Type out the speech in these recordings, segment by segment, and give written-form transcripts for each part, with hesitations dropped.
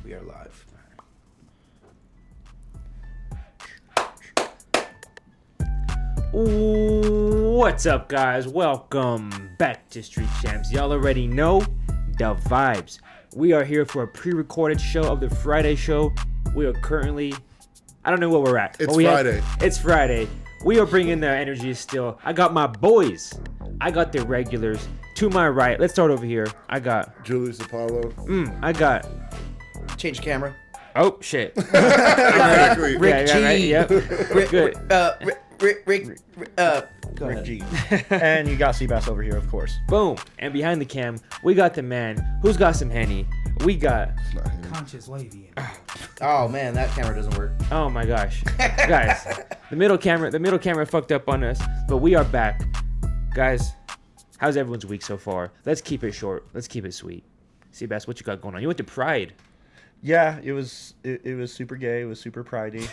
We are live. What's up, guys? Welcome back to Street Champs. Y'all already know the vibes. We are here for a pre-recorded show of the Friday show. We are currently, I don't know where we're at. It's Friday. It's Friday. We are bringing the energy still. I got my boys. I got the regulars. To my right, let's start over here. I got Julius Apollo. I got. Change camera. Oh shit. Exactly. Rick G. Right? Yep. Good. Rick. Go Rick ahead. G. And you got Seabass over here, of course. Boom. And behind the cam, we got the man who's got some Henny. We got. Conscious wavy. Oh man, that camera doesn't work. Oh my gosh, guys, the middle camera fucked up on us, but we are back, guys. How's everyone's week so far? Let's keep it short. Let's keep it sweet. Seabass, what you got going on? You went to Pride. Yeah, it was super gay. It was super pridey.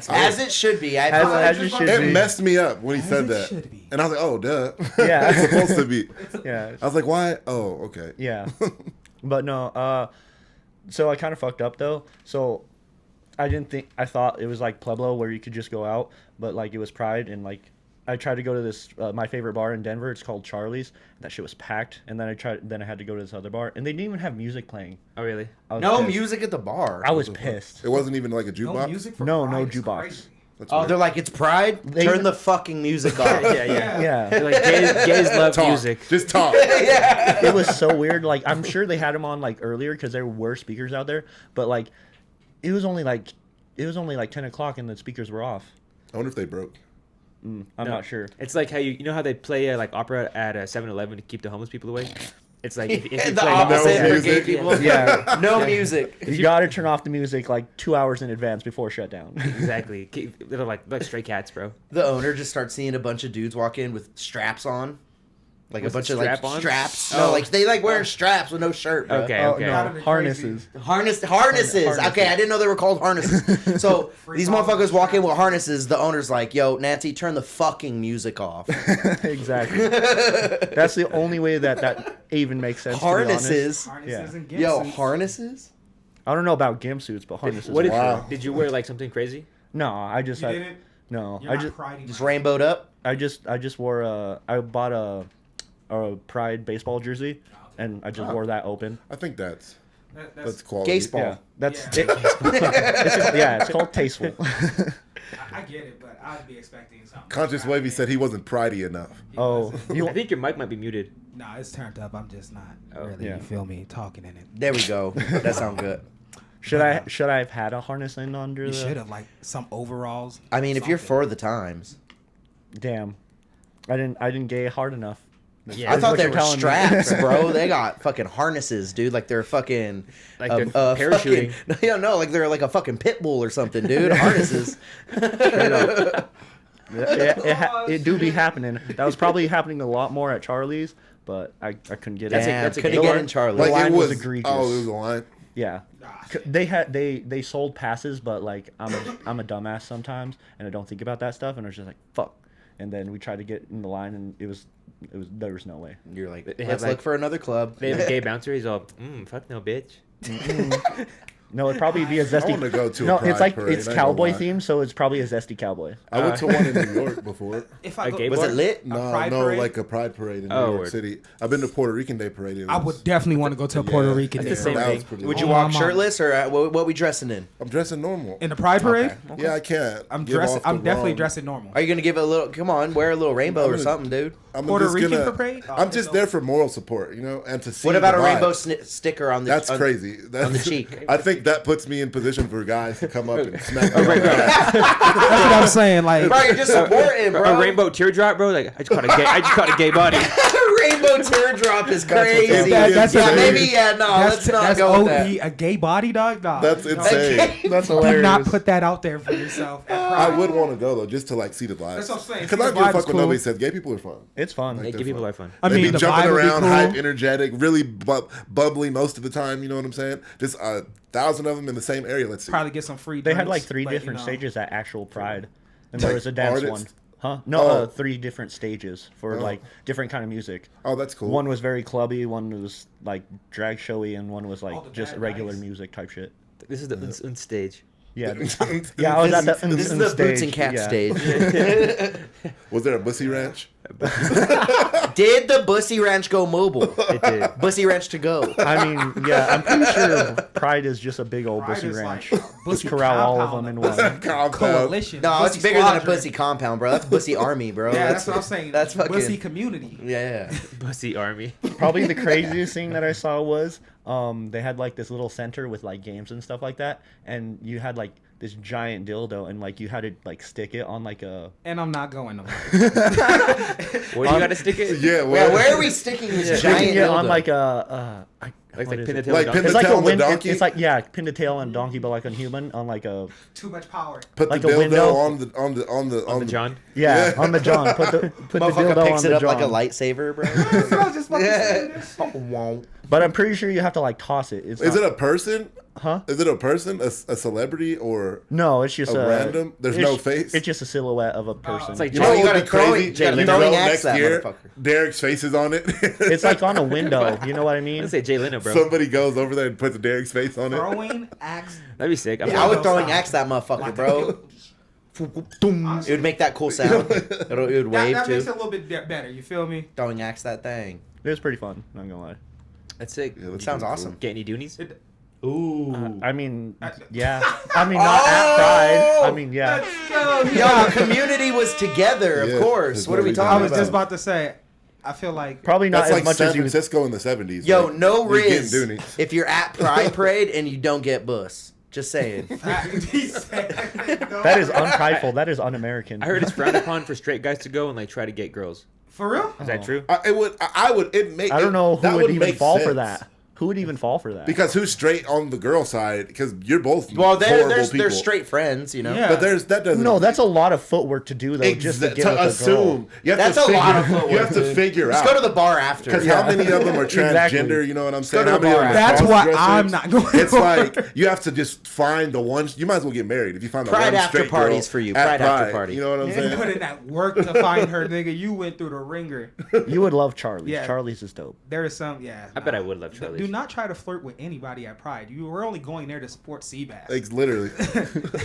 As it should be. As it should It be. messed me up when he said it that. should be. And I was like, oh, duh. Yeah. It's supposed to be. Yeah, I was like, why? Oh, okay. yeah. But no. So I kind of fucked up though. So I thought it was like Pueblo where you could just go out, but like it was Pride, and like I tried to go to this my favorite bar in Denver. It's called Charlie's. That shit was packed, and then I had to go to this other bar, and they didn't even have music playing. Oh really? I was No pissed. music at the bar. I was pissed. It wasn't even like a No jukebox? music for No Pride is jukebox. crazy. That's Oh, weird. they're like, it's Pride? They- Turn the fucking music off. Yeah. Yeah. They're like gays love Talk. music. Just talk. It was so weird. Like, I'm sure they had them on like earlier because there were speakers out there, but like it was only like 10 o'clock and the speakers were off. I wonder if they broke. I'm No. not sure. It's like how you know how they play like opera at 7-Eleven to keep the homeless people away. It's like if you The play opposite No for gay music. people. Yeah. No music. You got to turn off the music like 2 hours in advance before shutdown. Exactly. They're like stray cats, bro. The owner just starts seeing a bunch of dudes walk in with straps on. Like With a bunch the of like strap-ons? straps. Oh. No, like they like wearing straps with no shirt, bro. Okay. Oh, Okay. no, Gotta be harnesses. Harnesses. Harnesses. Okay, I didn't know they were called harnesses. So Free these ball motherfuckers walk in straps. with harnesses. The owner's like, "Yo, Nancy, turn the fucking music off." Exactly. That's the only way that even makes sense. To be honest. Harnesses. Harnesses and Yo, gimp harnesses. I don't know about gimp suits, but harnesses. What did, Wow. did you wear like something crazy? No, I just You didn't? no. You're I not just Pridey, Just man. rainbowed up. I just wore I bought a Pride baseball jersey, and I just wore that open. I think that's That's quality. Gay ball. Yeah, that's Yeah. it's called tasteful. I get it, but I'd be expecting something. Conscious Wavy said he wasn't pridey enough. Oh, I think your mic might be muted. Nah, it's turned up. I'm just not really, yeah. you feel me, talking in it. There we go. That sounds good. should I have had a harness in under You the? should have, like, some overalls. I mean, if you're something. for the times. Damn, I didn't gay hard enough. Yeah. I That's thought what they you're were telling me. straps, bro. They got fucking harnesses, dude. Like they're fucking Like they're parachuting. Fucking, no, like they're like a fucking pit bull or something, dude. Harnesses. It do be happening. That was probably happening a lot more at Charlie's, but I couldn't get That's it. a- Damn, that's a couldn't good get one. in Charlie. The Like line it was was. egregious. Oh, it was a line. Yeah. Ah, They sold passes, but like I'm a dumbass sometimes, and I don't think about that stuff, and I was just like fuck. And then we tried to get in the line, and it was there was no way. You're like, They have, let's like- look for another club. They have a gay bouncer. He's all, fuck no, bitch. No, it'd probably be a zesty. I want to go to No, a pride it's like parade, it's I ain't gonna cowboy lie. themed, so it's probably a zesty cowboy. I went to one in New York before. if A I go, gay Was bar? it lit? No, Pride no, parade? like a pride parade in New Oh, York word. City. I've been to Puerto Rican Day Parade. It I was- would definitely want to go to a Puerto Yeah. Rican That's day the same that parade. was pretty Would lit. you Oh, walk my shirtless or what we dressing in? I'm dressing normal. In the Pride Parade? Yeah, I can't. I'm give dressing. off the I'm definitely wrong- dressing normal. Are you gonna give it a little? Come on, wear a little rainbow I'm or gonna- something, dude. I'm Puerto just Rican gonna, parade? Oh, I'm just no. there for moral support, and to see. What about the a vibe. rainbow sticker on the? That's on, crazy. That's, on the cheek? I think that puts me in position for guys to come up and smack me. That's what I'm saying. Like, Bro, you're just supporting, bro. A rainbow teardrop, bro. Like I just caught a gay body. Rainbow teardrop is crazy. That's yeah, a- maybe. Yeah, no. Let's not that's go with OD, that. a gay body, dog. Nah, That's no. insane. That's Do hilarious. not put that out there for yourself. at I Pride. would want to go though, just to like see the vibe. That's what I'm saying. Because See, I the don't give a vibe fuck is what cool. nobody says. Gay people are fun. It's fun. Hey, gay people are fun. I They mean, be the jumping vibe would be around, cool. hype, energetic, really bubbly most of the time. You know what I'm saying? Just 1,000 of them in the same area. Let's see. Probably get some free. They had drinks, like three but, different you know. stages at actual Pride, and Like there was a dance artists? one. Huh? No, Oh. 3 different stages for like different kind of music. Oh, that's cool. One was very clubby, one was like drag showy, and one was Oh, like the just bad regular guys. music type shit. This is the on stage. Yeah, yeah. I was at the This is the boots and cap yeah. stage. Was there a Bussy Ranch? Did the Bussy Ranch go mobile? It did. Bussy Ranch to go. I mean, yeah, I'm pretty sure Pride is just a big old Pride Bussy is Ranch. like a Just Bussy corral all of compound, them in a one. Bussy Compound. coalition. No, it's Bussy bigger than a squadron. Bussy compound, bro. That's Bussy Army, bro. Yeah, that's what I'm saying. That's fucking. Bussy community. Yeah. Bussy Army. Probably the craziest thing that I saw was they had like this little center with like games and stuff like that, and you had like this giant dildo, and like you had to like stick it on like a. And I'm not going to. Where do you gotta stick it? Yeah, Yeah, where are we sticking this giant Sticking it on dildo? like a. Like what is pin the it? tail Like on pin donkey? the It's like tail a on the win- donkey? It's like yeah, pin the tail on donkey, but like on human on like a Too much power. Put like the a dildo window. on the on the John. yeah, on the John. Put the Motherfucker dildo picks on it the up like a John. lightsaber, bro. I was just about to say Yeah. that shit. Won't. But I'm pretty sure you have to like toss it. It's Is not- it a person? Huh? Is it a person? A celebrity or? No, it's just A random? There's no face? It's just a silhouette of a person. It's like You Oh, know you what would gotta be throw crazy? it- you gotta You throw know, it axe next that year, motherfucker. Derek's face is on it. It's like on a window. You know what I mean? Let's say Jay Leno, bro. Somebody goes over there and puts Derek's face on it. Throwing axe. That'd be sick. Yeah, I would throwing axe that motherfucker, bro. It would make that cool sound. It would wave That too. makes it a little bit better. You feel me? Throwing axe that thing. It was pretty fun. Not gonna lie. That's sick. Yeah, that's Sounds pretty awesome. Get any Doonies? Ooh. I mean, yeah. I mean, not at Pride. I mean, yeah. Yo, the community was together, Yeah, of course. that's What are what we we did. I talking was about? just about to say. I feel like Probably not That's as like much San as you. Francisco in the 70s. Yo, like, no you're getting Riz. Doonies. If you're at Pride Parade and you don't get bus, just saying. That is unprideful. That is un-American. I heard it's frowned upon for straight guys to go and like try to get girls. for real. Is that true? I would. It make. I don't know that who would even make fall for sense. that. Who would even fall for that? Because who's straight on the girl side? Because you're both Well, horrible they're people. straight friends, you know. Yeah. But that doesn't. no, that's a lot of footwork to do though, just to get with a assume. girl. You have That's to a figure, lot of footwork. You have to dude. figure Just out. go to the bar after. Because how many of them are transgender? Exactly. You know what I'm go saying? to How the many of bar them are That's why cross-dressers? I'm not going. It's like you have to just find the ones. You might as well get married if you find the Pride one after straight parties girl for you. at Pride after party. You know what I'm You saying? put in that work to find her, nigga. You went through the ringer. You would love Charlie's. Yeah. Charlie's is dope. There is some, yeah. I bet I would love Charlie's. Do not try to flirt with anybody at Pride. You were only going there to support Seabass. It's literally.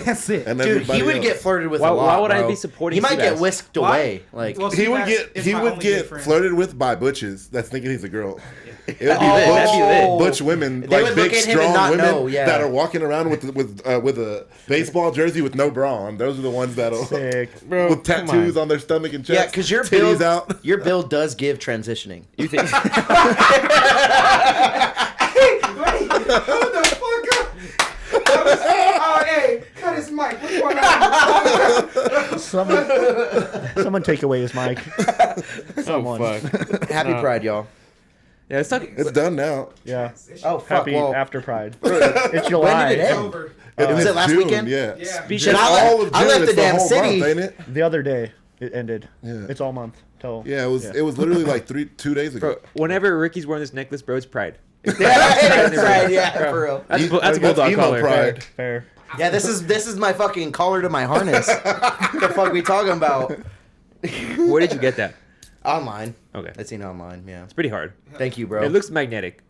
That's it. And Dude, everybody he would else. get flirted with Why- a lot. why would I bro. be supporting He might get Seabass? whisked Why? away. Like, Well, He would Seabass get is he my would only gay get friend. flirted with by butches that's thinking he's a girl. It would be That'd be lit. That'd be lit. butch women, They like would look big at him and strong not women know, yeah. that are walking around with a baseball jersey with no bra on. Those are the ones that'll Sick. Bro, with come tattoos on. on their stomach and chest. yeah, because your titties build, out. your build does give transitioning. You think? Wait, hold the fuck up. Oh, hey, cut his mic. What's going on? Someone take away his mic. Someone. Oh fuck. Happy Pride, y'all. Yeah, let's talk. It's done now. Yeah. Oh, fuck. Happy Well, after Pride. It's July. did it It's end? over. Was it last June, weekend? Yeah. Yeah. Speaking Shit, of- I All left, of I June, left the it's damn whole city. month, ain't it? The other day it ended. Yeah. It's all month till. Yeah, it was literally like 2 days ago. Bro, whenever Ricky's wearing this necklace, bro, it's pride. Yeah, that's right. Yeah, for real. That's, You- that's a that's bulldog emo collar. pride. Fair. Yeah, this is my fucking collar to my harness. What the fuck we talking about? Where did you get that? Online. Okay, I've seen it online. Yeah. it's pretty hard. Thank you, bro. It looks magnetic.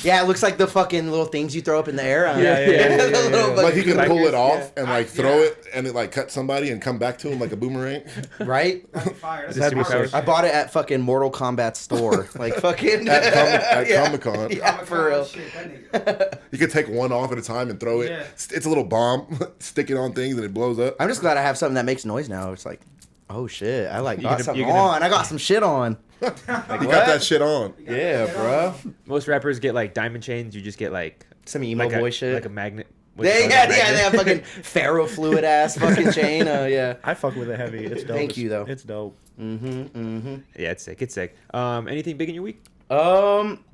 Yeah, it looks like the fucking little things you throw up in the air. Yeah. The little Like he fucking can pull it fingers, off and like throw Yeah. it and it like cut somebody and come back to him like a boomerang. yeah. Right? That'd be fire. That's That'd be smart. sick. I bought it at fucking Mortal Kombat store. Like fucking At yeah. Comic Con. Yeah, for real. Shit, that nigga. You could take one off at a time and throw it. Yeah. It's a little bomb, stick it on things and it blows up. I'm just glad I have something that makes noise now. It's like, oh shit, I like got gonna- something you're gonna- on. I got some shit on. You got that shit on. Yeah, bro. Most rappers get like diamond chains. You just get like Some emo like boy a, shit. like a magnet. They they have fucking ferrofluid ass fucking chain. Oh yeah. I fuck with it heavy. It's dope. Thank you, though. It's dope. Yeah, it's sick. It's sick. Anything big in your week?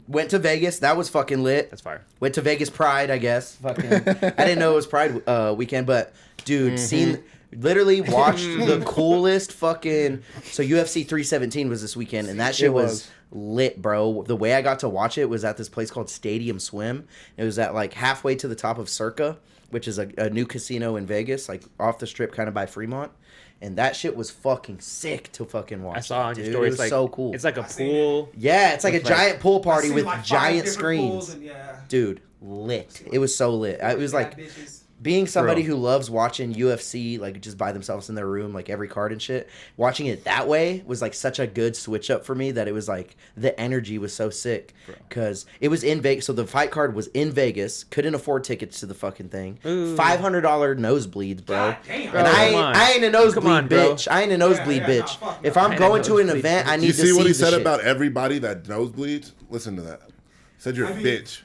Went to Vegas. That was fucking lit. That's fire. Went to Vegas Pride, I guess. Fucking, I didn't know it was Pride weekend, but dude, literally watched the coolest fucking. So UFC 317 was this weekend, and that shit It was was. lit, bro. The way I got to watch it was at this place called Stadium Swim. It was at like halfway to the top of Circa, which is a new casino in Vegas, like off the strip, kind of by Fremont. And that shit was fucking sick to fucking watch. I saw on your dude. story. It was It's like, so cool. It's like a I seen pool. Yeah, it's like a With, like- giant pool party I seen, with like, 5 giant different screens. pools and, yeah. Dude, lit. It was so lit. It was like Bitches. being somebody Bro. who loves watching UFC, like just by themselves in their room, like every card and shit. Watching it that way was like such a good switch up for me that it was like the energy was so sick because it was in Vegas. So the fight card was in Vegas. Couldn't afford tickets to the fucking thing. Ooh. $500 nosebleeds, bro. God damn. Bro, And come on. I ain't a nosebleed Come on, bro. bitch. I ain't a nosebleed Yeah, yeah, bitch. nah, fuck If no. I'm I ain't a going to an nosebleed event, I bitch. need You to see what he the said shit. about everybody that nosebleeds? Listen to that. He said you're I a mean- bitch.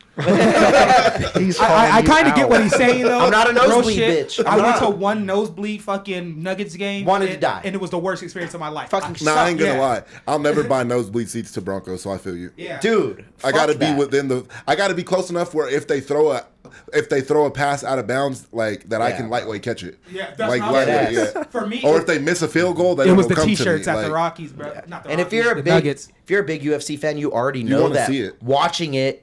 He's I calling kind you of get out. what he's saying though. I'm not a Real nosebleed shit. bitch. I I'm went not. to one nosebleed fucking Nuggets game. Wanted to and- die. and it was the worst experience of my life. Fucking Nah, I ain't gonna Yeah. lie. I'll never buy nosebleed seats to Broncos, so I feel you. Yeah, Dude, I gotta fuck be that. within the. I gotta be close enough where if they throw a pass out of bounds, like that, I Yeah, can lightweight catch it. Yeah, that's like what I'm lightweight, saying. yeah. For me, Or if they miss a field goal, then it was it'll the come to T-shirts me. at the Like, Rockies, bro. Not the And Rockies, if you're the a big, Nuggets. if you're a big UFC fan, you already know wanna that see it. watching it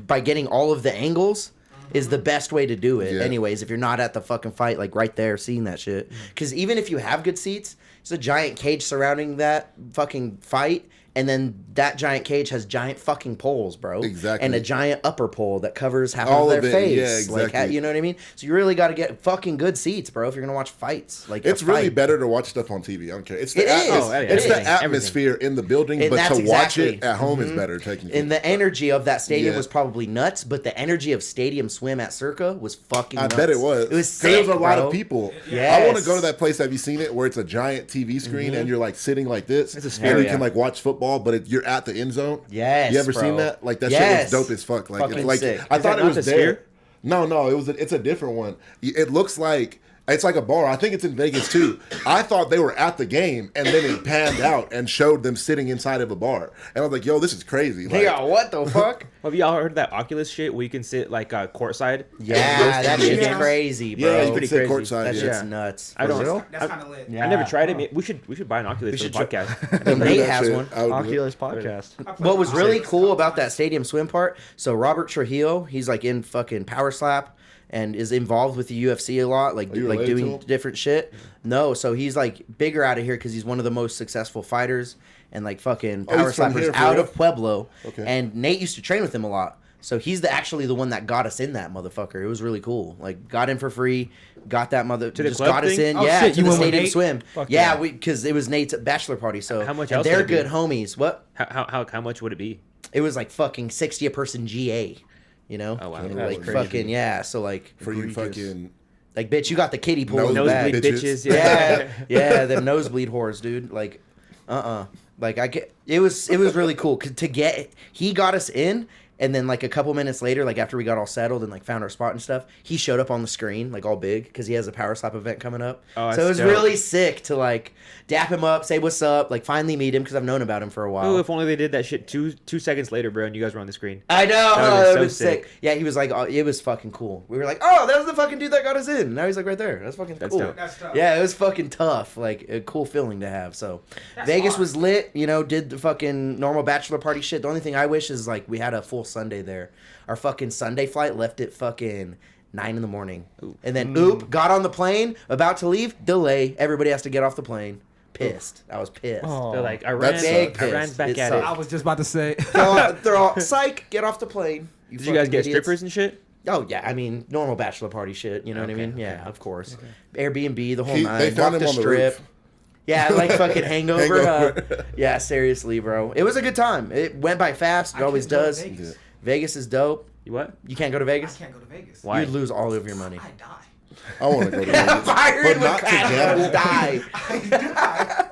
by getting all of the angles is the best way to do it. Yeah. Anyways, if you're not at the fucking fight, like right there, seeing that shit, because even if you have good seats, it's a giant cage surrounding that fucking fight. And then that giant cage has giant fucking poles, bro. Exactly. And a giant upper pole that covers half All of of their it, face. yeah, Like, exactly. you know what I mean? So you really got to get fucking good seats, bro, if you're going to watch fights. Like it's a really fight. better to watch stuff on TV. I don't care. It's the It is. Oh, yeah, it's the everything, atmosphere in the building, And but that's to watch exactly- it at home is better. Technically, And the energy of that stadium Yeah. was probably nuts, but the energy of Stadium Swim at Circa was fucking I nuts. bet it was. It was 'Cause sick, there was a lot bro. of people. Yes. I want to go to that place. Have you seen it? Where it's a giant TV screen and you're like sitting like this, It's a and sphere, you yeah. can like watch football, but you're at the end zone. Yes, You ever bro. seen that? Like that Yes. shit was dope as fuck. Like Fucking it's like sick. I Is thought that it not was the there. Sphere? No, it's a different one. It looks like. It's like a bar. I think it's in Vegas too. I thought they were at the game, and then it panned out and showed them sitting inside of a bar. And I was like, "Yo, this is crazy!" Like, Yeah, what the fuck? Have y'all heard that Oculus shit where you can sit like courtside? Yeah, that shit's Yeah. crazy, bro. yeah, you pretty can sit crazy. courtside. That yeah. shit's Yeah. nuts. I don't. real? That's kind of lit. I never tried it. We should buy an Oculus We for should the try- podcast. I mean, Nate That has shit, one. I would do it. Oculus podcast. What was really cool about that Stadium Swim part, so Robert Trujillo, he's like in fucking Power Slap and is involved with the UFC a lot, like Are you like related to doing him? different shit. No, so he's like bigger out of here because he's one of the most successful fighters and like fucking Oh, he's Power from Slappers here for out real? of Pueblo. Okay. And Nate used to train with him a lot. So he's actually the one that got us in that motherfucker. It was really cool. Like got in for free, got that the just club got us thing? in. Oh, Yeah, shit, to you the went with Stadium Nate? Swim. Fuck Yeah, yeah. because it was Nate's bachelor party. So How much and else they're would it be? good homies. What? How much would it be? It was like fucking 60 a person GA, you know? Oh, wow. And, That's like crazy. fucking yeah, so like For you egregious. fucking like bitch, you got the kiddie pool in the Nosebleed back. bitches. bitches. Yeah. Yeah, yeah, them nosebleed whores, dude. Like like I get it was really cool 'cause he got us in. And then, like, a couple minutes later, like, after we got all settled and, like, found our spot and stuff, he showed up on the screen, like, all big, because he has a Power Slap event coming up. Oh, so it was that's dope. really sick to, like, dap him up, say what's up, like, finally meet him, because I've known about him for a while. Oh, if only they did that shit two seconds later, bro, and you guys were on the screen. I know, That would've that been was so sick. sick. Yeah, he was like, oh, it was fucking cool. We were like, oh, that was the fucking dude that got us in. Now he's, like, right there. That's fucking That's cool. dope. That's tough. Yeah, it was fucking tough. Like, a cool feeling to have. So, That's Vegas hard. was lit, you know, did the fucking normal bachelor party shit. The only thing I wish is, like, we had a full Sunday there. Our fucking Sunday flight left at fucking 9 in the morning. And then, got on the plane, about to leave, delay. Everybody has to get off the plane. Pissed. I was pissed. Oh. They're like, That's big I ran pissed. back It at sucked. I was just about to say. They're all, psych, get off the plane. it. Did you guys fucking get idiots. strippers and shit? Oh yeah, I mean normal bachelor party shit. You know what I Okay, mean? Yeah, okay. of course. Airbnb, the whole They nine. found Walk him the on the strip. roof. Yeah, like fucking hangover. Hangover. Yeah, seriously, bro. It was a good time. It went by fast. It I always can't go to does. Vegas. Vegas is dope. You what? You can't go to I Vegas. can't go to Vegas. Why? You'd lose all of your money. I die. I want to go to Vegas, Byron but would not to gamble. die. I die.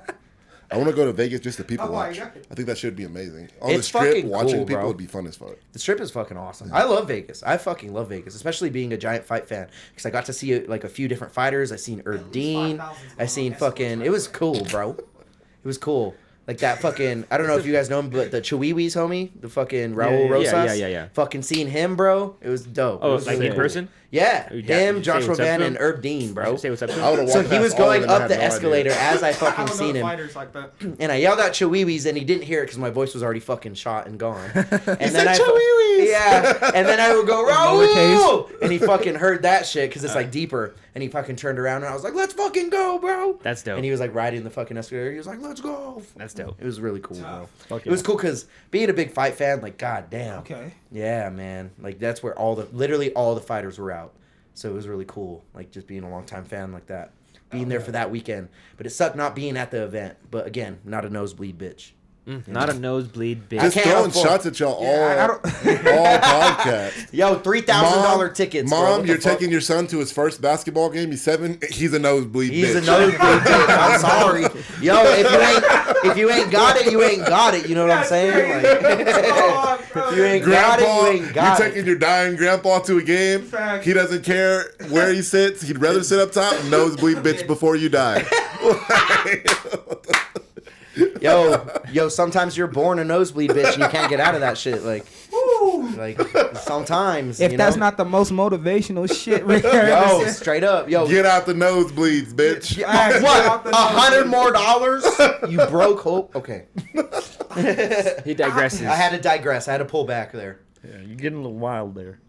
I want to go to Vegas just to people Oh my watch. God. I think that should be amazing. On It's the strip, fucking watching cool, people bro. would be fun as fuck. The strip is fucking awesome. I love Vegas. I fucking love Vegas, especially being a giant fight fan. Because I got to see like a few different fighters. I seen Herb Dean. 5,000 's I going seen on fucking. It was cool, bro. It was cool. Like that fucking, I don't know if you guys know him, but the Chihuihuis, homie, the fucking Raul yeah, Rosas. yeah. Fucking seeing him, bro, it was dope. Oh, It was like really in cool. person? Yeah, Did him, you say Joshua what's up Van, to and him? Herb Dean, bro. Say what's up to I him. would've So walked he was past all of going them, I up had the no idea. escalator as I I fucking don't seen know him. fighters like that. And I yelled out Chihuihuis, and he didn't hear it because my voice was already fucking shot and gone. And said Chihuihuis. Yeah, and then I would go Raul, and he fucking heard that shit because it's like deeper. And he fucking turned around, and I was like, "Let's fucking go, bro!" That's dope. And he was like riding the fucking escalator. He was like, "Let's go!" That's dope. It was really cool, bro. Oh, Fuck It was cool because being a big fight fan, like, goddamn. Okay. Yeah, man. Like that's where literally all the fighters were out. So it was really cool, like just being a longtime fan like that, being there for that weekend. But it sucked not being at the event. But again, not a nosebleed bitch. Not a nosebleed bitch. Just can't throwing afford- shots at y'all I all don't- podcast. Yo, $3,000 tickets. bro. Mom, What you're the fuck? taking your son to his first basketball game. He's 7. He's a nosebleed He's bitch. a nosebleed bitch. I'm sorry. Yo, if you ain't got it, you ain't got it. You know what I'm saying? Like, if you ain't got it, you ain't got you're it. taking your dying grandpa to a game. Facts. He doesn't care where he sits. He'd rather sit up top. Nosebleed bitch before you die. Yo, sometimes you're born a nosebleed bitch and you can't get out of that shit. Like sometimes. If you that's know? not the most motivational shit, we ever Yo, said. straight up. Yo, Get out the nosebleeds, bitch. Facts, get out what? the $100 more? You broke hope. Okay. He digresses. I had to digress. I had to pull back there. Yeah, you're getting a little wild there.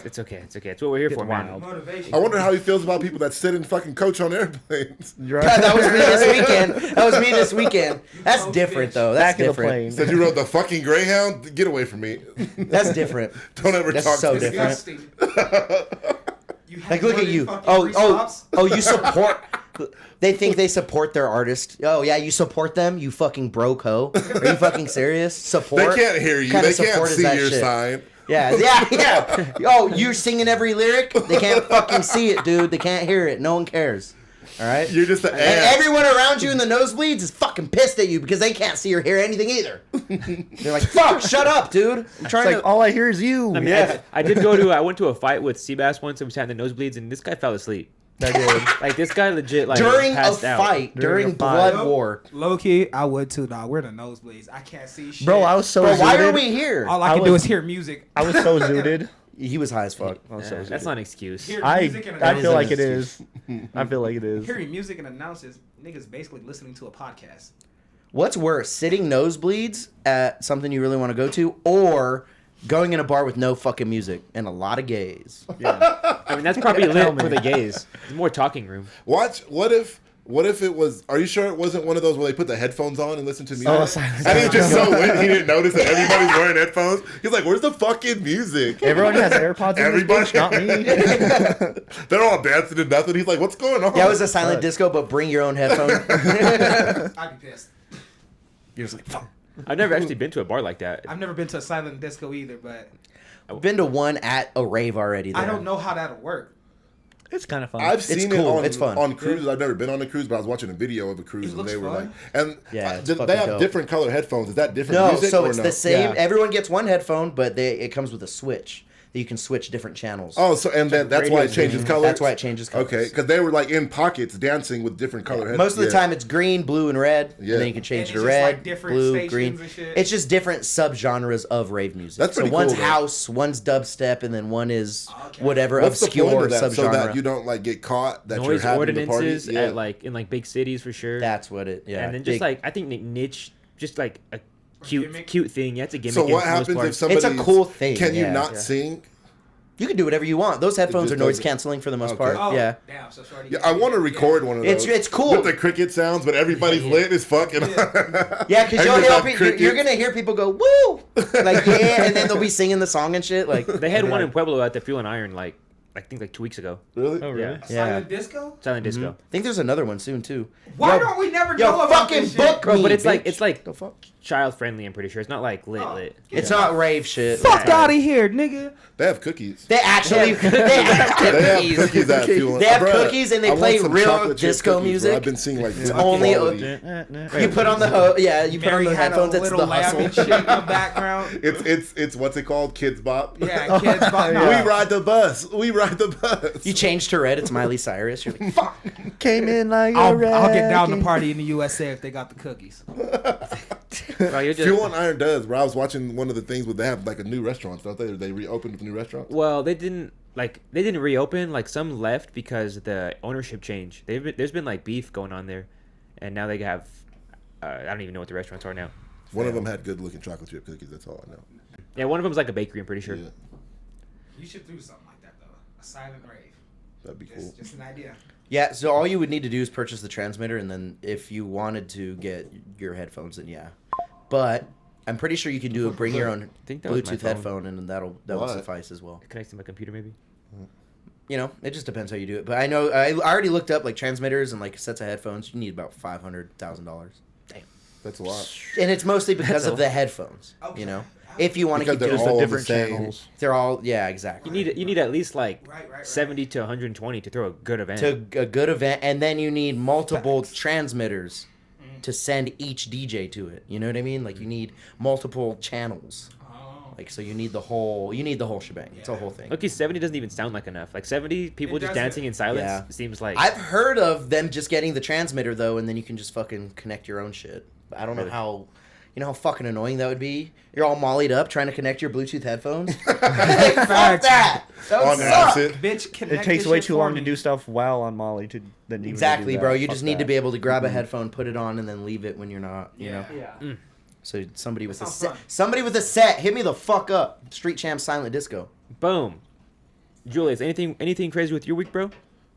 It's okay. It's okay. It's what we're here for, man. Motivation. I wonder how he feels about people that sit and fucking coach on airplanes. That was me this weekend. That's different though. That's Back in the different. plane. Said you rode the fucking Greyhound? Get away from me. That's different. Don't ever That's talk so to me. different. Disgusting. You had Like, look more at than you. fucking Oh, three oh, stops? oh, you support. They think they support their artist. Oh, yeah, you support them, you fucking broke hoe. Are you fucking serious? Support? They can't hear you. Kinda They can't support is see that your shit? sign. Yeah. Oh, you're singing every lyric? They can't fucking see it, dude. They can't hear it. No one cares. All right? You're just an And ass. everyone around you in the nosebleeds is fucking pissed at you because they can't see or hear anything either. They're like, fuck, shut up, dude. I'm It's trying like to. all I hear is you. I mean, Yeah. I went to a fight with Seabass once and we sat in the nosebleeds and this guy fell asleep. I did. Like this guy legit like During a passed out. fight, During during a fight. blood war. Low key, I would too, dog. We're the nosebleeds. I can't see shit. Bro, I was so Bro, why zooted. are we here? All I I can do was- is hear music. I was so zooted. He was high as fuck. That's not an excuse. Hear I music and I announces. feel like it is. I feel like it is. Hearing music and announces, niggas basically listening to a podcast. What's worse, sitting nosebleeds at something you really want to go to, or going in a bar with no fucking music and a lot of gays? I mean, that's probably Tell lit me. for the gays. It's more talking room. Watch. What if it was? Are you sure it wasn't one of those where they put the headphones on and listen to music? Oh, silent. And he was just so lit, he didn't notice that everybody's wearing headphones. He's like, "Where's the fucking music?" Everyone has AirPods in Everybody- this bitch, not me. They're all dancing to nothing. He's like, "What's going on?" Yeah, it was a silent disco, but bring your own headphones. I'd be pissed. You're just like, fuck. I've never actually been to a bar like that. I've never been to a silent disco either, but I've been to one at a rave already. There. I don't know how that'll work. It's kind of fun. I've seen it cool. on, It's fun. on cruises. I've never been on a cruise, but I was watching a video of a cruise, It and looks they were fun. like, and Yeah, it's they fucking have dope. different color headphones. Is that different No, music so or it's no? the same. Yeah. Everyone gets one headphone, but it comes with a switch that you can switch different channels. Oh, so and then that's why it radio changes station. colors. That's why it changes colors. Okay, because they were like in pockets dancing with different color heads. Most of the Yeah. time it's green, blue, and red. Yeah. And then you can change And to it's just, red, like, different blue, stations green. and shit? It's just different subgenres of rave music. That's so pretty one's cool, though. house, one's dubstep, and then one is Okay. whatever What's the obscure point of that? subgenre. So that you don't like get caught that you're Noise having the party. ordinances Yeah. at like in like big cities for sure. That's what it. Yeah. and then just big- like I think niche, just like a Gimmick. cute thing. Yeah, it's a gimmick. So in what most happens parts. if somebody? It's a cool thing, Can you yeah. not Yeah. sing? you can do whatever you want. Those headphones are just noise doesn't- canceling for the most Okay. part. Oh, Yeah. damn. So shorty. Yeah, I want to record one of those. It's cool. with the cricket sounds, but everybody's lit as fuck. And Yeah, because and you'll just hear have you're crickets. gonna hear people go woo, like yeah, and then they'll be singing the song and shit. Like They had one in Pueblo at the Fuel and Iron like I think like 2 weeks ago. Really? Oh, really? Yeah. Silent disco? Silent disco. I think there's another one soon too. Why Yo- don't we never Yo, know about fucking this shit? book Bro, me, but it's like bitch. it's like The fuck? child friendly. I'm pretty sure it's not like lit. Oh. lit. It's not rave shit. Fuck Yeah. out of here, nigga. They have cookies. They actually they have They have cookies. cookies at Fuel. They have Bruh, cookies and they I want play some real chocolate chip disco cookies, music. bro. I've been seeing like Only- quality. You put on the you put on Mary the had headphones. a It's little the laughing hustle. shit in the background. It's what's it called? Kids Bop. Yeah, kids. We ride the bus. We ride ride the bus. You changed to red. It's Miley Cyrus. You're like, fuck. Came in like I'll a get down to wrecking. party in the USA if they got the cookies. Bro, you're just, Fuel and Iron does, bro. I was watching one of the things where they have like a new restaurants, don't they? They reopened with new restaurants. well, they didn't reopen. Like some left because the ownership changed. There's been like beef going on there, and now they have. I don't even know what the restaurants are now. One of them had good looking chocolate chip cookies. That's all I know. Yeah, one of them's like a bakery. I'm pretty sure. Yeah, You should do something like that though. A silent rave. that'd be cool. Just an idea. Yeah, so all you would need to do is purchase the transmitter, and then if you wanted to get your headphones, then yeah. But I'm pretty sure you can do a bring your own think that was my Bluetooth phone. headphone, and that will Why? suffice as well. It connects to my computer, maybe. You know, it just depends how you do it. But I know I already looked up like transmitters and like sets of headphones. You need about $500,000, That's a lot. and it's mostly because That's of the headphones. Okay. You know, if you want to Because keep they're doing all stuff, the different same. channels. they're all exactly. You need at least like Right. 70 to 120 to throw a good event. to a good event, and then you need multiple transmitters to send each DJ to it. You know what I mean? Like you need multiple channels. Oh. Like so, you need the whole shebang. It's a whole thing. Okay, 70 doesn't even sound like enough. Like 70 people It just doesn't. dancing in silence Yeah. seems like. I've heard of them just getting the transmitter though, and then you can just fucking connect your own shit. But I don't know Really? how. You know how fucking annoying that would be? You're all mollied up trying to connect your Bluetooth headphones. Like, fuck that. That would On suck. acid. Bitch, It connect takes this way shit too for long me. to do stuff while on Molly to then even Exactly, do bro. that. You Fuck just need to that. be able to grab a headphone, put it on, and then leave it when you're not. You know. Yeah. So somebody with a sounds set. fun. Somebody with a set. Hit me the fuck up. Street Champ Silent Disco. Boom. Julius, anything crazy with your week, bro?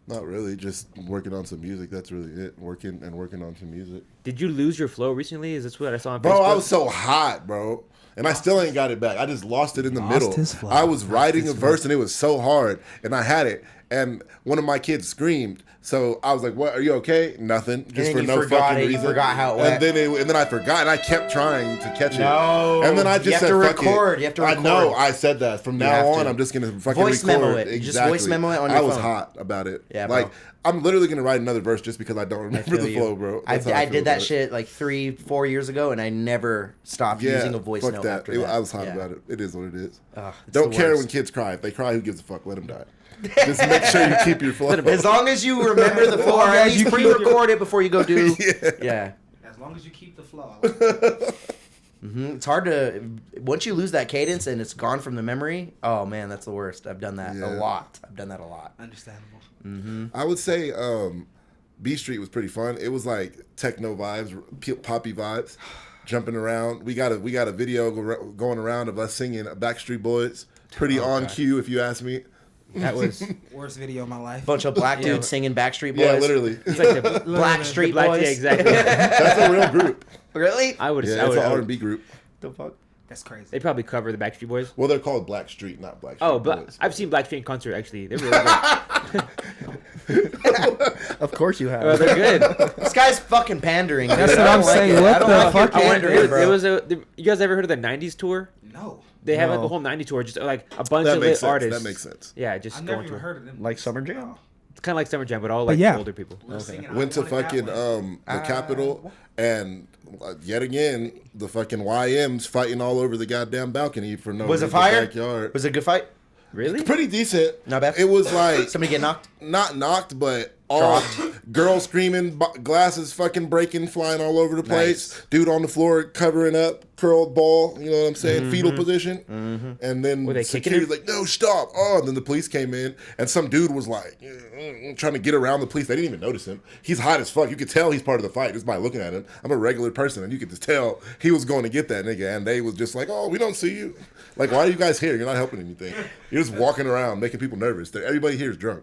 Not really. Just working on some music. That's really it. Working on some music. Did you lose your flow recently? Is this what I saw on Bro, Facebook? I was so hot, bro. And I still ain't got it back. I just lost it in the middle. his flow. I was writing a verse and it was so hard. And I had it. And one of my kids screamed. So I was like, "What? Are you okay?" Nothing. Just then for you no forgot fucking it. You reason. forgot how it went. And then I forgot. And I kept trying to catch it. No. And then I just You have said, to "Fuck record. it." You have to I know. record. I said that. From now have on, to. I'm just gonna fucking Voice record. memo it. You just voice memo it on your I was phone. hot about it. Yeah, like bro. I'm literally gonna write another verse just because I don't remember feel the you. flow, bro. I That's how I feel did that about it. shit like 3-4 years ago, and I never stopped using a voice fuck note that. after It- that. I was hot Yeah. about it. It is what it is. Ugh, it's Don't the care worst. when kids cry. If they cry, who gives a fuck? Let them die. Just make sure you keep your flow. As long as you remember the flow, or at least pre-record it before you go do. Yeah. As long as you keep the flow. I like that. It's hard to once you lose that cadence and it's gone from the memory. Oh man, that's the worst. I've done that Yeah. a lot. I've done that a lot. Understandable. I would say B Street was pretty fun. It was like techno vibes, poppy vibes, jumping around. We got a video going around of us singing Backstreet Boys. Pretty on cue, if you ask me. That was Worst video of my life. Bunch of black dudes singing Backstreet Boys. Yeah, literally. it's like the Black Street Boys. Yeah, exactly. That's a real group. Really? I would. Yeah, I it's would, an I would R&B group. The fuck? That's crazy. They probably cover the Backstreet Boys. Well, they're called Black Street, not Black Street Oh, Boys. I've seen Blackstreet in concert actually. They're really good. Of course you have. Oh, they're good. This guy's fucking pandering. That's dude. what I I'm don't like saying. it. What I don't the like your fuck? pandering, bro. There was you guys ever heard of the '90s tour? No. They have like No. a whole '90s tour, just like a bunch That of makes lit sense. artists. That makes sense. Yeah, just I've going never to even heard of them. Like Summer Jam? It's kind of like Summer Jam, but all like yeah. older people. We're singing, I Went to Want It That fucking Way. the Capitol, and yet again the fucking YMs fighting all over the goddamn balcony for no Was it reason. fire? Backyard. Was it a good fight? Really? Pretty decent. Not bad? It was like Somebody get knocked? not knocked, but all girls screaming, glasses fucking breaking, flying all over the place. Nice. Dude on the floor covering up, curled ball. You know what I'm saying? Fetal position. And then Were they kicking security him? like, no, stop. Oh, and then the police came in, and some dude was like trying to get around the police. They didn't even notice him. He's hot as fuck. You could tell he's part of the fight just by looking at him. I'm a regular person, and you could just tell he was going to get that nigga. And they was just like, oh, we don't see you. Like, why are you guys here? You're not helping anything. You're just walking around making people nervous. Everybody here is drunk.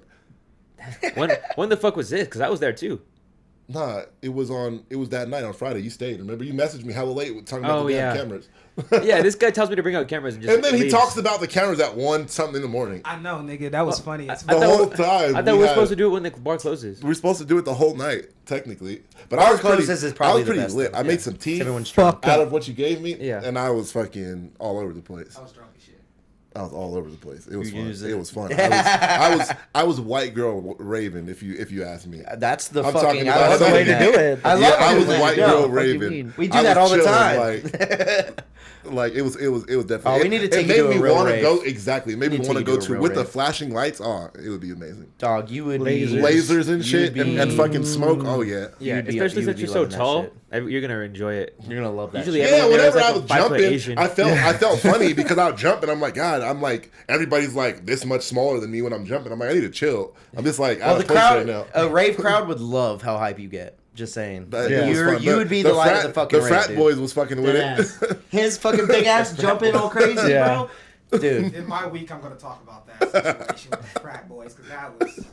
when the fuck was this? Because I was there too. Nah, it was that night on Friday. You stayed. Remember, you messaged me hella late talking about Oh, the damn yeah. cameras. Yeah, this guy tells me to bring out cameras and just. And then he leaves. talks about the cameras at 1 something in the morning. I know, nigga. That was funny. I As The thought whole we- time. I thought we were supposed to do it when the bar closes. We were supposed to do it the whole night, technically. But Bar I was pretty, closes is probably I was the pretty best, lit. though. I Yeah. made some tea Everyone's out drunk. of what you gave me, Yeah. and I was fucking all over the place. I was drunk as shit. I was all over the place. It was You fun. used It it. was fun. I was white girl raving. If you ask me, That's the I'm fucking. talking I about love the doing way to that. do it. I love yeah, I was doing white that. girl No, what do you raving. mean? We do I that was all the chilling, time. Like, Like it was definitely. Oh, we need to take it you made to a me real want to rave. go exactly. It made me need to want to take you go to a to real with the rave. flashing lights. Oh, it would be amazing. Dog, you would be Lasers and shit you'd and be- fucking smoke. Oh yeah. Yeah, You'd be- especially you would since be you're so loving that tall, shit. you're gonna enjoy it. You're gonna love that. Usually shit. Yeah, everyone there is whenever like I a was 5 foot jumping, Asian. I felt funny because I would jump and I'm like, God, I'm like everybody's like this much smaller than me when I'm jumping. I'm like, I need to chill. I'm just like Well, out the of place crowd, right now. a rave crowd would love how hype you get. Just saying. It was fun. You would be the light frat, of the fucking The rave, frat dude. boys was fucking with Deadass. it. His fucking big ass jumping all crazy, Yeah. bro. Dude. In my week, I'm going to talk about that situation with the frat boys because that was.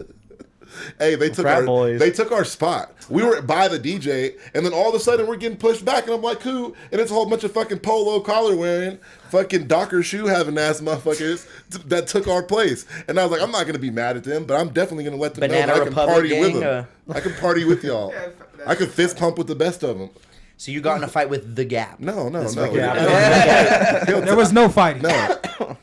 Hey, they took Frat boys. They took our spot. We were by the DJ, and then all of a sudden we're getting pushed back, and I'm like, who? And it's a whole bunch of fucking polo collar wearing, fucking Docker shoe having ass motherfuckers that took our place. And I was like, I'm not gonna be mad at them, but I'm definitely gonna let them Banana know that I can Republic party gang, with them. I can party with y'all. Yeah, I could fist pump with the best of them. So you got in a fight with the Gap. No. fucking- There was no fighting. No.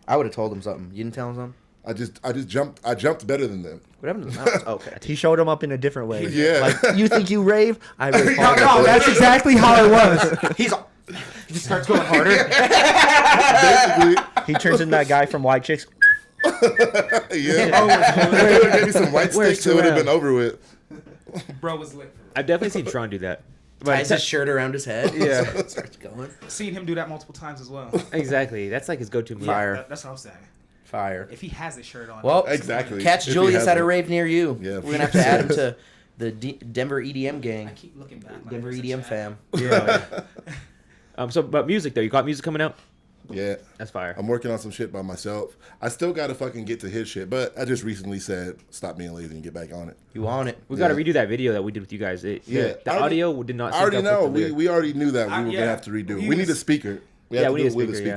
I would have told him something. You didn't tell him something? I just jumped. I jumped better than them. What happened to the mountains? Okay. He showed him up in a different way. Yeah. Like, you think you rave? I rave No, harder. no, that's exactly how it was. He's all, he just starts going harder. Basically, He turns into that guy from White Chicks. yeah. Give me some white Where's sticks, it would have Terrell? been over with. Bro was lit. I've definitely seen Tron do that. Ties his shirt around his head. Yeah. Starts going. Seen him do that multiple times as well. Exactly. That's like his go-to move. Fire. That's what I'm saying. Fire. If he has his shirt on. Well, Exactly. catch If he Julius has at a it. rave near you. Yeah. We're going to have to add him to the Denver EDM I gang. keep looking back. like Denver there's a EDM chat. fam. Yeah. So, but music though, you got music coming out? Yeah. That's fire. I'm working on some shit by myself. I still got to fucking get to his shit, but I just recently said stop being lazy and get back on it. You on it. We got to redo that video that we did with you guys. The I already- audio did not. I already sync up know. with the lyric. We already knew that we were yeah. gonna have to redo it. He We need a was- speaker. We Yeah, have we to need do a it with a speaker,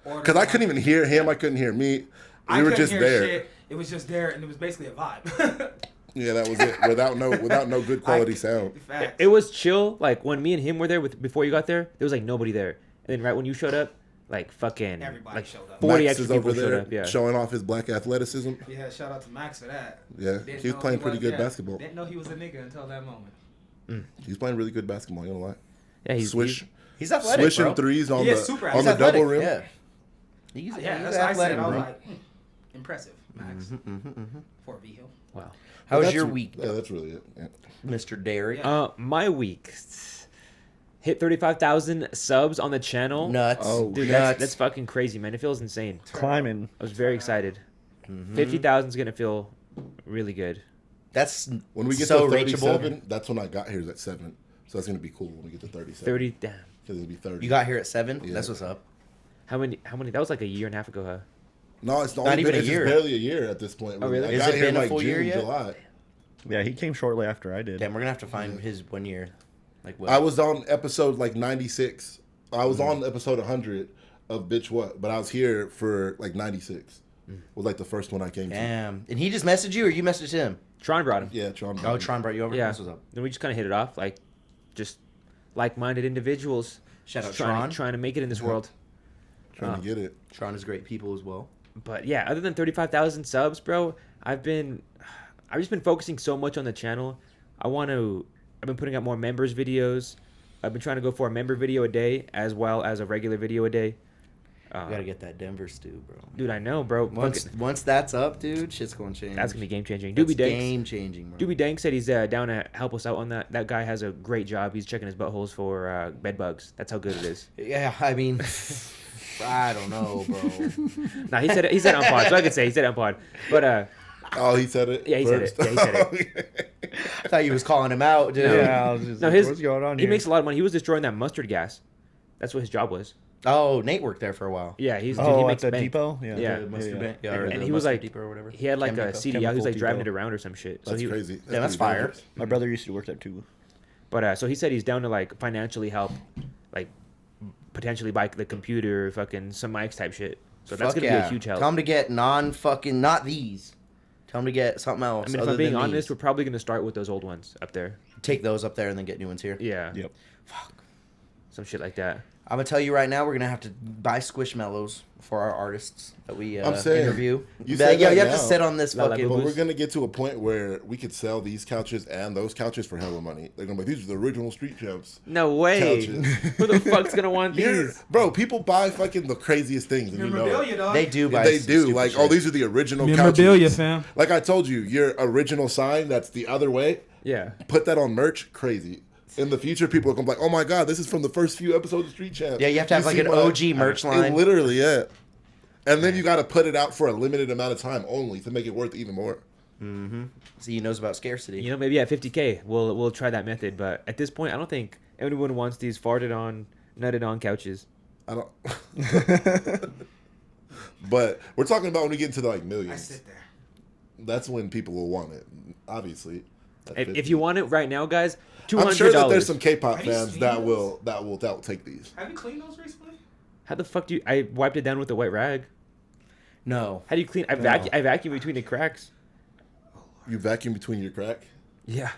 speaker. Because I couldn't even hear him. I couldn't hear me. I We were couldn't just hear there. shit. It was just there, and it was basically a vibe. Yeah, that was it. Without no good quality sound. Facts. It was chill. Like when me and him were there before you got there was like nobody there. And then right when you showed up, like fucking Everybody like showed up. 40 Max extra is people over showed there up. Yeah. showing off his black athleticism. Yeah, shout out to Max for that. Yeah, Didn't he was know playing pretty good yeah, basketball. Didn't know he was a nigga until that moment. He's playing really good basketball. You know what? Yeah, he's Swish, He's athletic, swishing bro. threes on He is the super on He's the athletic. double rim. Yeah. He's, Yeah, he's that's what I said. athletic, I was bro. like, impressive, Max. For a V-Hill. Wow. How was That's- your week, Yeah, that's really it. Yeah. Mr. Deryk? My week hit 35,000 subs on the channel. Nuts. Oh, Dude, nuts. that's fucking crazy, man. It feels insane. Climbing. I was very excited. 50,000 is gonna feel really good. That's When we get so to reachable. 37, that's when I got here. Is at 7, so that's gonna be cool when we get to 37. 30. Damn. because it'll be 30. You got here at 7? Yeah. That's what's up. How many? That was like a year and a half ago, huh? No, it's Not only even been, a it's year. Just barely a year at this point. Oh, really? I Has got it here been in a full year yet? July. Yeah, he came shortly after I did. Damn, we're gonna have to find his 1 year. Like what? I was on episode like 96. I was on episode 100 of Bitch What, but I was here for like 96. Was like the first one I came to. Damn. And he just messaged you, or you messaged him? Tron brought him. Yeah, Tron. Oh, Tron brought you over. Yeah. That's what's up. Then we just kind of hit it off, like just like-minded individuals. Shout out just Tron. trying to make it in this world. Trying to get it. Tron is great people as well. But yeah, other than 35,000 subs, bro, I've just been focusing so much on the channel. I've been putting out more members videos. I've been trying to go for a member video a day as well as a regular video a day. You gotta get that Denver stew, bro. Dude, I know, bro. Once that's up, dude, shit's gonna change. That's gonna be game changing. That's Doobie Danks. game changing, bro. Doobie Dank said he's down to help us out on that. That guy has a great job. He's checking his buttholes for bed bugs. That's how good it is. Yeah, I mean, I don't know, bro. Nah, he said it on pod, so I could say he said it on pod. But Oh, he said it. Yeah, he said first? it. Yeah, he said I thought you was calling him out, dude. Yeah, I was just no, like, his what's going on he here? makes a lot of money. He was destroying that mustard gas. That's what his job was. Oh, Nate worked there for a while. Yeah, he oh, makes at the bank. depot? Yeah. Yeah. The mustard yeah. bank. Yeah, or And the he was mustard like, depot or whatever. he had like Chem a depot. CDL. He was Chemical like driving it depot. around or some shit. So That's he, crazy. Yeah, that's pretty fire. dangerous. My brother used to work there too. But so he said he's down to like financially help, like potentially buy the computer, fucking some mics type shit. So that's Fuck gonna be yeah. a huge help. Tell him to get not these. Tell him to get something else. I mean, if other I'm being than honest, these. we're probably gonna start with those old ones up there. Take those up there and then get new ones here. Yeah. Yep. Some shit like that. I'm gonna tell you right now, we're gonna have to buy Squishmallows for our artists that we I'm saying, interview. you But, said yo, that you have to now. sit on this La La fucking. Boo But Boos. we're gonna get to a point where we could sell these couches and those couches for hella money. They're gonna be like, these are the original Street Champs. No way. Couches. Who the fuck's gonna want these? Bro, people buy fucking the craziest things, and you know Memorabilia, it. dog. They do buy. They some do. stupid Like, shit. oh, these are the original Memorabilia, couches. fam. Like I told you, your original sign that's the other way. Yeah. Put that on merch. Crazy. In the future, people are gonna be like, "Oh my god, this is from the first few episodes of Street Champs." Yeah, you have to have like see an my- OG merch line. Literally, yeah. And then you got to put it out for a limited amount of time only to make it worth even more. So he knows about scarcity. You know, maybe at 50K, we'll try that method. But at this point, I don't think anyone wants these farted on, nutted on couches. I don't. But we're talking about when we get into the like I millions. sit there. That's when people will want it. Obviously. At If 50. you want it right now, guys, $200. I'm sure that there's some K-pop Have you fans seen that those? will take these. Have you cleaned those recently? How the fuck do you? I wiped it down with a white rag. No. How do you clean? I vacuum between the cracks. You vacuum between your crack. Yeah.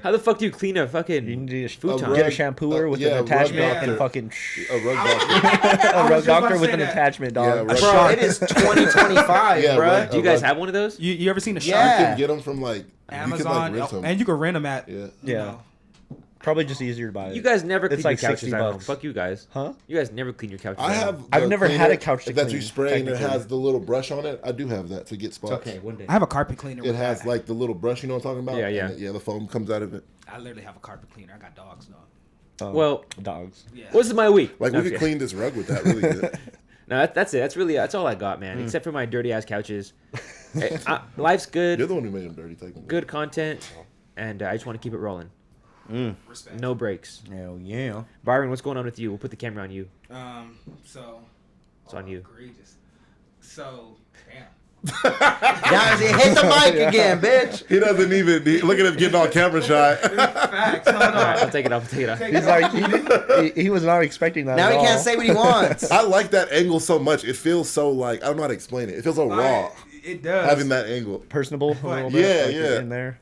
How the fuck do you clean a fucking You need to futon? get a shampooer with yeah, an attachment rug and doctor. fucking A rug doctor. a rug just about doctor to with say an that. attachment, Yeah, dog. rug- Bro, it is 2025, Yeah, bro. right. Do you guys have one of those? You ever seen a Yeah. shark? You can get them from like Amazon, You can, like, rent them. and you can rent them at. Yeah. you Yeah. know. Probably just easier to buy it. You guys never clean It's your like couches 60 at home. bucks. Fuck you guys. Huh? You guys never clean your couches. I at home. have. I've the never had cleaner a couch to that clean, you spray and it technically. has the little brush on it. I do have that to get spots. Okay, one day. I have a carpet cleaner. It with has that. like the little brush, you know what I'm talking about? Yeah, yeah. And the foam comes out of it. I literally have a carpet cleaner. I got dogs, dog. Well, dogs. Yeah. what's my week? Like No, we I'm could kidding. clean this rug with that really good. No, that's it. That's all I got, man. Except for my dirty ass couches. Hey, life's You're good, the one who made them dirty. Take them. good content, and I just want to keep it rolling. Respect. No breaks. Hell yeah. Byron, what's going on with you? We'll put the camera on you. So. It's on you. Egregious. So, damn. Guys, he hit the mic again, bitch. He doesn't even look at him getting all camera shy. Facts. Hold All right, on. I'll take it off. Take it off. He's like he was not expecting that. Now at he all. can't say what he wants. I like that angle so much. It feels so like I don't know how to explain it. It feels so raw It does. having that angle. personable a little bit. Yeah, like, yeah. In there.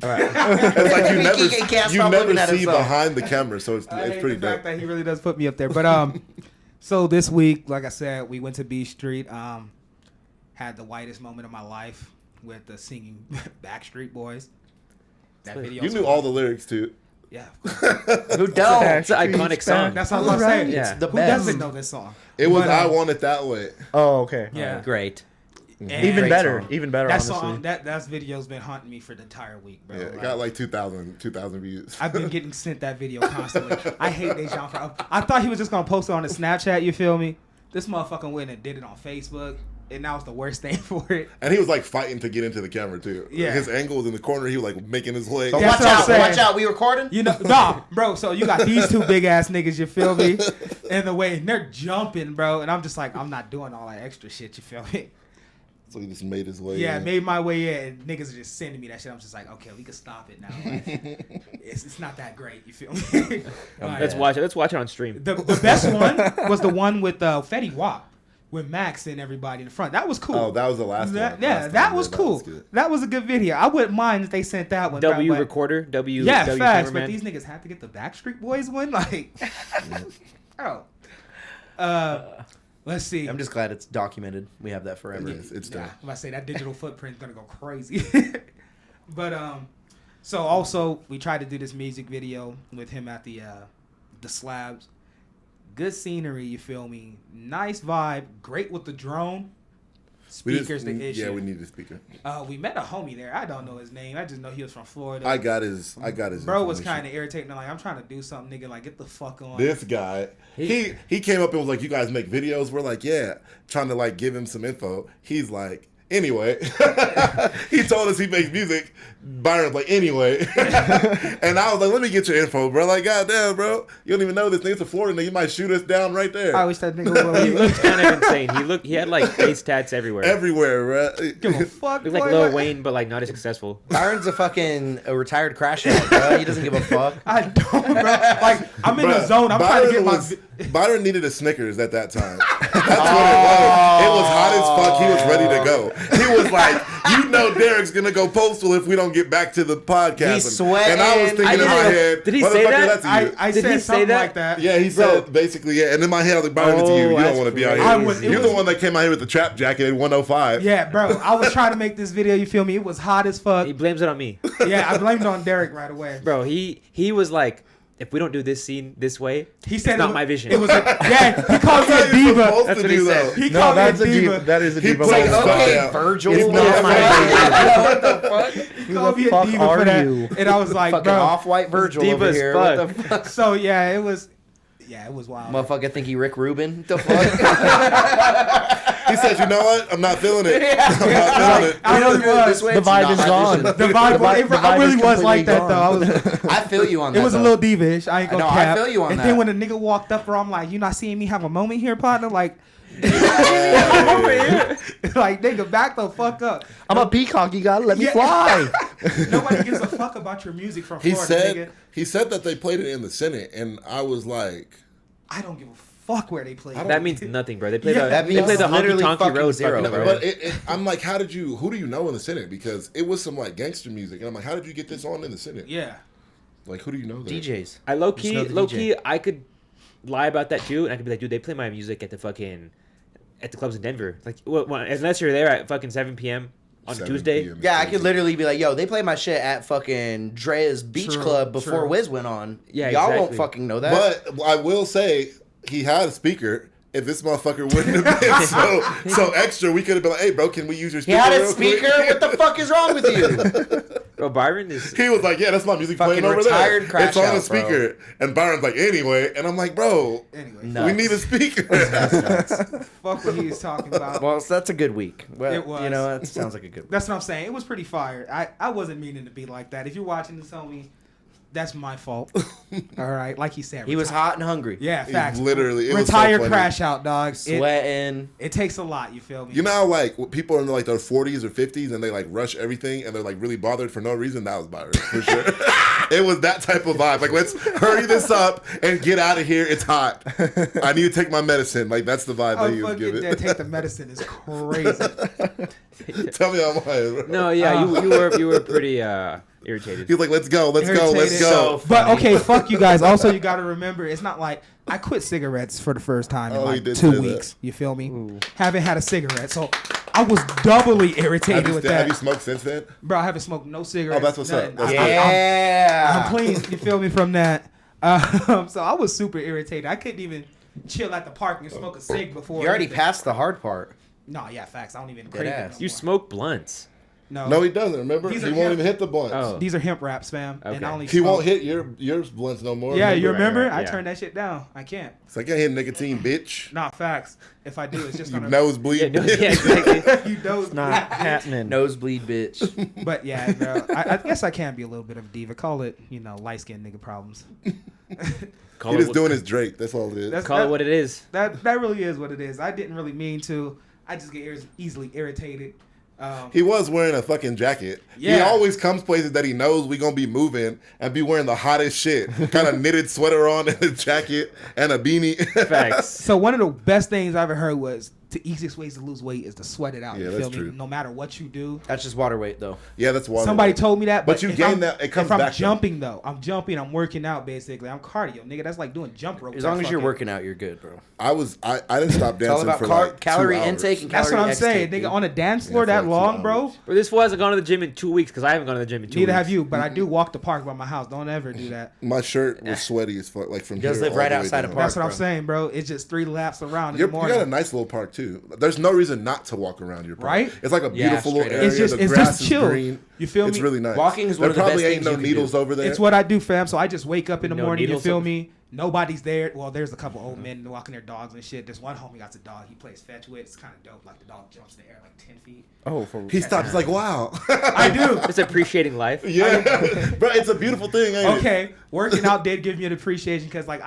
It's like He can't you stop never looking at see himself. behind the camera, so it's I hate pretty the fact dope. that he really does put me up there. But so this week, like I said, we went to B Street. Had the whitest moment of my life with the singing Backstreet Boys. That video. You knew all the lyrics too. Yeah. Who don't? It's an iconic song. That's all I'm saying. Yeah. It's the Who best. doesn't know this song? It was But, I Want It That Way. Oh, okay. Yeah. Great. And Even Great better. song. Even better. That honestly. song, that video's been haunting me for the entire week, bro. Yeah, it got like 2,000 views. I've been getting sent that video constantly. I hate Dejan for. I thought he was just gonna post it on his Snapchat. You feel me? This motherfucker went and did it on Facebook, and that was the worst thing for it. And he was like fighting to get into the camera too. Yeah. His angle was in the corner. He was like making his way. That's Watch what I'm out! saying. Watch out! We recording? You know, nah, bro. So you got these two big ass niggas. You feel me? In the way, and they're jumping, bro. And I'm just like, I'm not doing all that extra shit. You feel me? So he just made his way. Yeah, in. made my way in. And niggas are just sending me that shit. I'm just like, okay, we can stop it now. Like, it's not that great. You feel me? Like, Let's watch it. Let's watch it on stream. The best one was the one with Fetty Wap, with Max and everybody in the front. That was cool. Oh, that was the last That- one. Yeah, Last that time, was yeah, cool. good. That was a good video. I wouldn't mind if they sent that one. W bro, but- recorder. W. Yeah, W facts. But cameraman. these niggas have to get the Backstreet Boys one. Like, oh. Let's see. I'm just glad it's documented. We have that forever. It's Yeah, done. I'm about to say that digital footprint's gonna go crazy. But so also we tried to do this music video with him at the Slabs. Good scenery, you feel me? Nice vibe. Great with the drone. We just- Speakers the issue. Yeah, we need a speaker. We met a homie there. I don't know his name. I just know he was from Florida. I got his. Bro was information. kind of irritating. Like, I'm trying to do something, nigga. Like, get the fuck on. This guy, he came up and was like, "You guys make videos?" We're like, "Yeah," trying to like give him some info. He's like, "Anyway," he told us he makes music. Byron's like, "Anyway," and I was like, "Let me get your info, bro." Like, goddamn, bro, you don't even know this nigga's from Florida. Nigga, you might shoot us down right there. I wish that nigga He would looked kind of insane. He had like face tats everywhere. Everywhere, bro. give a fuck. Looked like boy. Lil Wayne, but like not as successful. Byron's a retired crash out, bro. He doesn't give a fuck. I don't, bro. Like, I'm in the Bruh, zone. I'm trying to get my. Byron needed a Snickers at that time. That's what it was. It was hot as fuck. He was ready to go. He was like, Deryk's gonna go postal if we don't get back to the podcast. He's sweating. And I was thinking in my head, did he say that? That's you. I Did said he say something that? like that. Yeah, he said basically, yeah. And in my head, I was like, Byron, it's you. You don't that's want to be out crazy. here. You're the one that came out here with the trap jacket at 105. Yeah, bro. I was trying to make this video. You feel me? It was hot as fuck. He blames it on me. Yeah, I blamed it on Deryk right away. Bro, he was like, if we don't do this scene this way, He said it's not it was, my vision. It was he called me a diva. That's what he said. He No, called me that's a a diva. diva. That is a He diva. put Like, his foot okay, down. Virgil. It's not my What the fuck? He called me a fuck diva are for that. you? And I was like, Fucking bro. off-white Virgil Diva over as here. fuck. What the fuck? So yeah, it was wild. Motherfucker think he Rick Rubin? The fuck? He said, you know what? I'm not feeling it. Yeah. I'm not feeling it. I really was. This way, The it's vibe not is my gone. vision. The vibe, I really is was like completely that though. I feel you on that. It was a though. little divish. I ain't gonna No, I cap. feel you on and that. then when the nigga walked up, bro, I'm like, you not seeing me have a moment here, partner? Like, like nigga, back the fuck up. I'm a peacock. You gotta let me Yeah. fly. Nobody gives a fuck about your music from He Florida, nigga. said that they played it in the Senate, and I was like, I don't give a fuck where they play. That means nothing, bro. They play Yeah, the that they means play the honky literally tonky fucking road zero, fucking, bro. bro. but I'm like, who do you know in the Senate? Because it was some like gangster music, and I'm like, how did you get this on in the Senate? Yeah. Like, who do you know there? DJs. I low Just know key, the DJ. I could lie about that too, and I could be like, dude, they play my music at the clubs in Denver. Like, unless you're there at fucking 7 p.m. on a 7 Tuesday. p.m. is Yeah, I crazy. could literally be like, yo, they play my shit at fucking Drea's Beach True, Club before true. Wiz went on. Yeah, Y'all won't exactly. fucking know that. But I will say he had a speaker. If this motherfucker wouldn't have been so extra, we could have been like, "Hey, bro, can we use your He speaker?" had a real quick?" speaker? What the fuck is wrong with you? Bro, Byron is. He was like, "Yeah, that's my music Fucking playing over retired there. crash It's on out, a speaker." And Byron's like, "Anyway," and I'm like, "Bro, Anyway, No. we need a speaker." fuck what he was talking about. Well, so that's a good week. Well, It was. You know, that sounds like a good week. That's what I'm saying. It was pretty fire. I wasn't meaning to be like that. If you're watching this, homie, that's my fault. All right, like he said, He was retire. hot and hungry. Yeah, facts. Literally, it was so retire, funny. crash out, dog. Sweating. It takes a lot. You feel me? You know how like when people are in like their 40s or 50s and they like rush everything and they're like really bothered for no reason? That was Byron for sure. It was that type of vibe. Like, let's hurry this up and get out of here. It's hot. I need to take my medicine. Like, that's the vibe Oh, that he was fucking giving. that take the medicine is crazy. Tell me how much. No, yeah, you were pretty irritated. He was like, let's go. Let's Irritated. go. But okay, fuck you guys. Also, you got to remember, it's not like I quit cigarettes for the first time in Oh, he like did 2 say that. weeks. You feel me? Haven't had a cigarette, so I was doubly irritated with Have you that. smoked since then? Bro, I haven't smoked no cigarettes. Oh, that's what's up. nothing. That's Yeah. I'm clean. You feel me from that? So I was super irritated. I couldn't even chill at the park and smoke a cig before. You already anything. passed the hard part. No, yeah, facts. I don't even Dead crave it. ass. No You more. smoke blunts. No, he doesn't. Remember? These He are won't him. even hit the blunts. Oh. These are hemp wraps, fam. And Okay. I only He won't smoke- hit your blunts no more. Yeah, you Right, remember? right, I yeah. turned that shit down. I can't. It's like I hit nicotine, bitch. Nah, facts. If I do, it's just You gonna nosebleed. Yeah, no, bitch. yeah, exactly. you know, Not happening. Nosebleed bitch. But yeah, bro, I guess I can be a little bit of a diva. Call it, light skinned nigga problems. Call He it just what- doing his Drake. That's all it is. That's- Call it what it is. That really is what it is. I didn't really mean to. I just get easily irritated. He was wearing a fucking jacket. He Yeah. always comes places that he knows we gonna be moving and be wearing the hottest shit. Kind of knitted sweater on and a jacket and a beanie. Facts. So one of the best things I ever heard was the easiest ways to lose weight is to sweat it out. Yeah, you that's feel me? true. No matter what you do. That's just water weight, though. Yeah, that's water. Somebody told me that, But you if gain I'm- that- it comes if I'm back, though. jumping though, I'm jumping. I'm working out basically. I'm cardio, nigga. That's like doing jump rope. As long as you're fucking- working out, you're good, bro. I didn't stop It's all dancing about for like calorie 2 hours. intake and That's calorie what I'm saying, extake, nigga. dude. On a dance floor for that like 2 long, hours. bro. But this wasn't gone to the gym in 2 weeks because I haven't gone to the gym in 2 weeks. Neither have you, but I do walk the park by my house. Don't ever do that. My shirt was sweaty as fuck, like from He does here live all right the way outside down. of park. That's what I'm bro. saying, bro. It's just 3 laps around in You the got morning. a nice little park too. There's no reason not to walk around your park. Right? It's like a Yeah, beautiful little straight up. area. It's just- the it's grass just is chill. green. You feel It's me? really nice. Walking is one there of the probably best ain't things no you can needles do. over there. It's what I do, fam. So I just wake up in the No morning. You needles feel up- me? Nobody's there. Well, there's a couple old men walking their dogs and shit. There's one homie got a dog. He plays fetch with. It's kind of dope. Like the dog jumps in the air like 10 feet. Oh, for He stops. He's like, wow. I do. It's appreciating life. Yeah, bro, it's a beautiful thing, ain't it? Okay, working out did give me an appreciation because, like,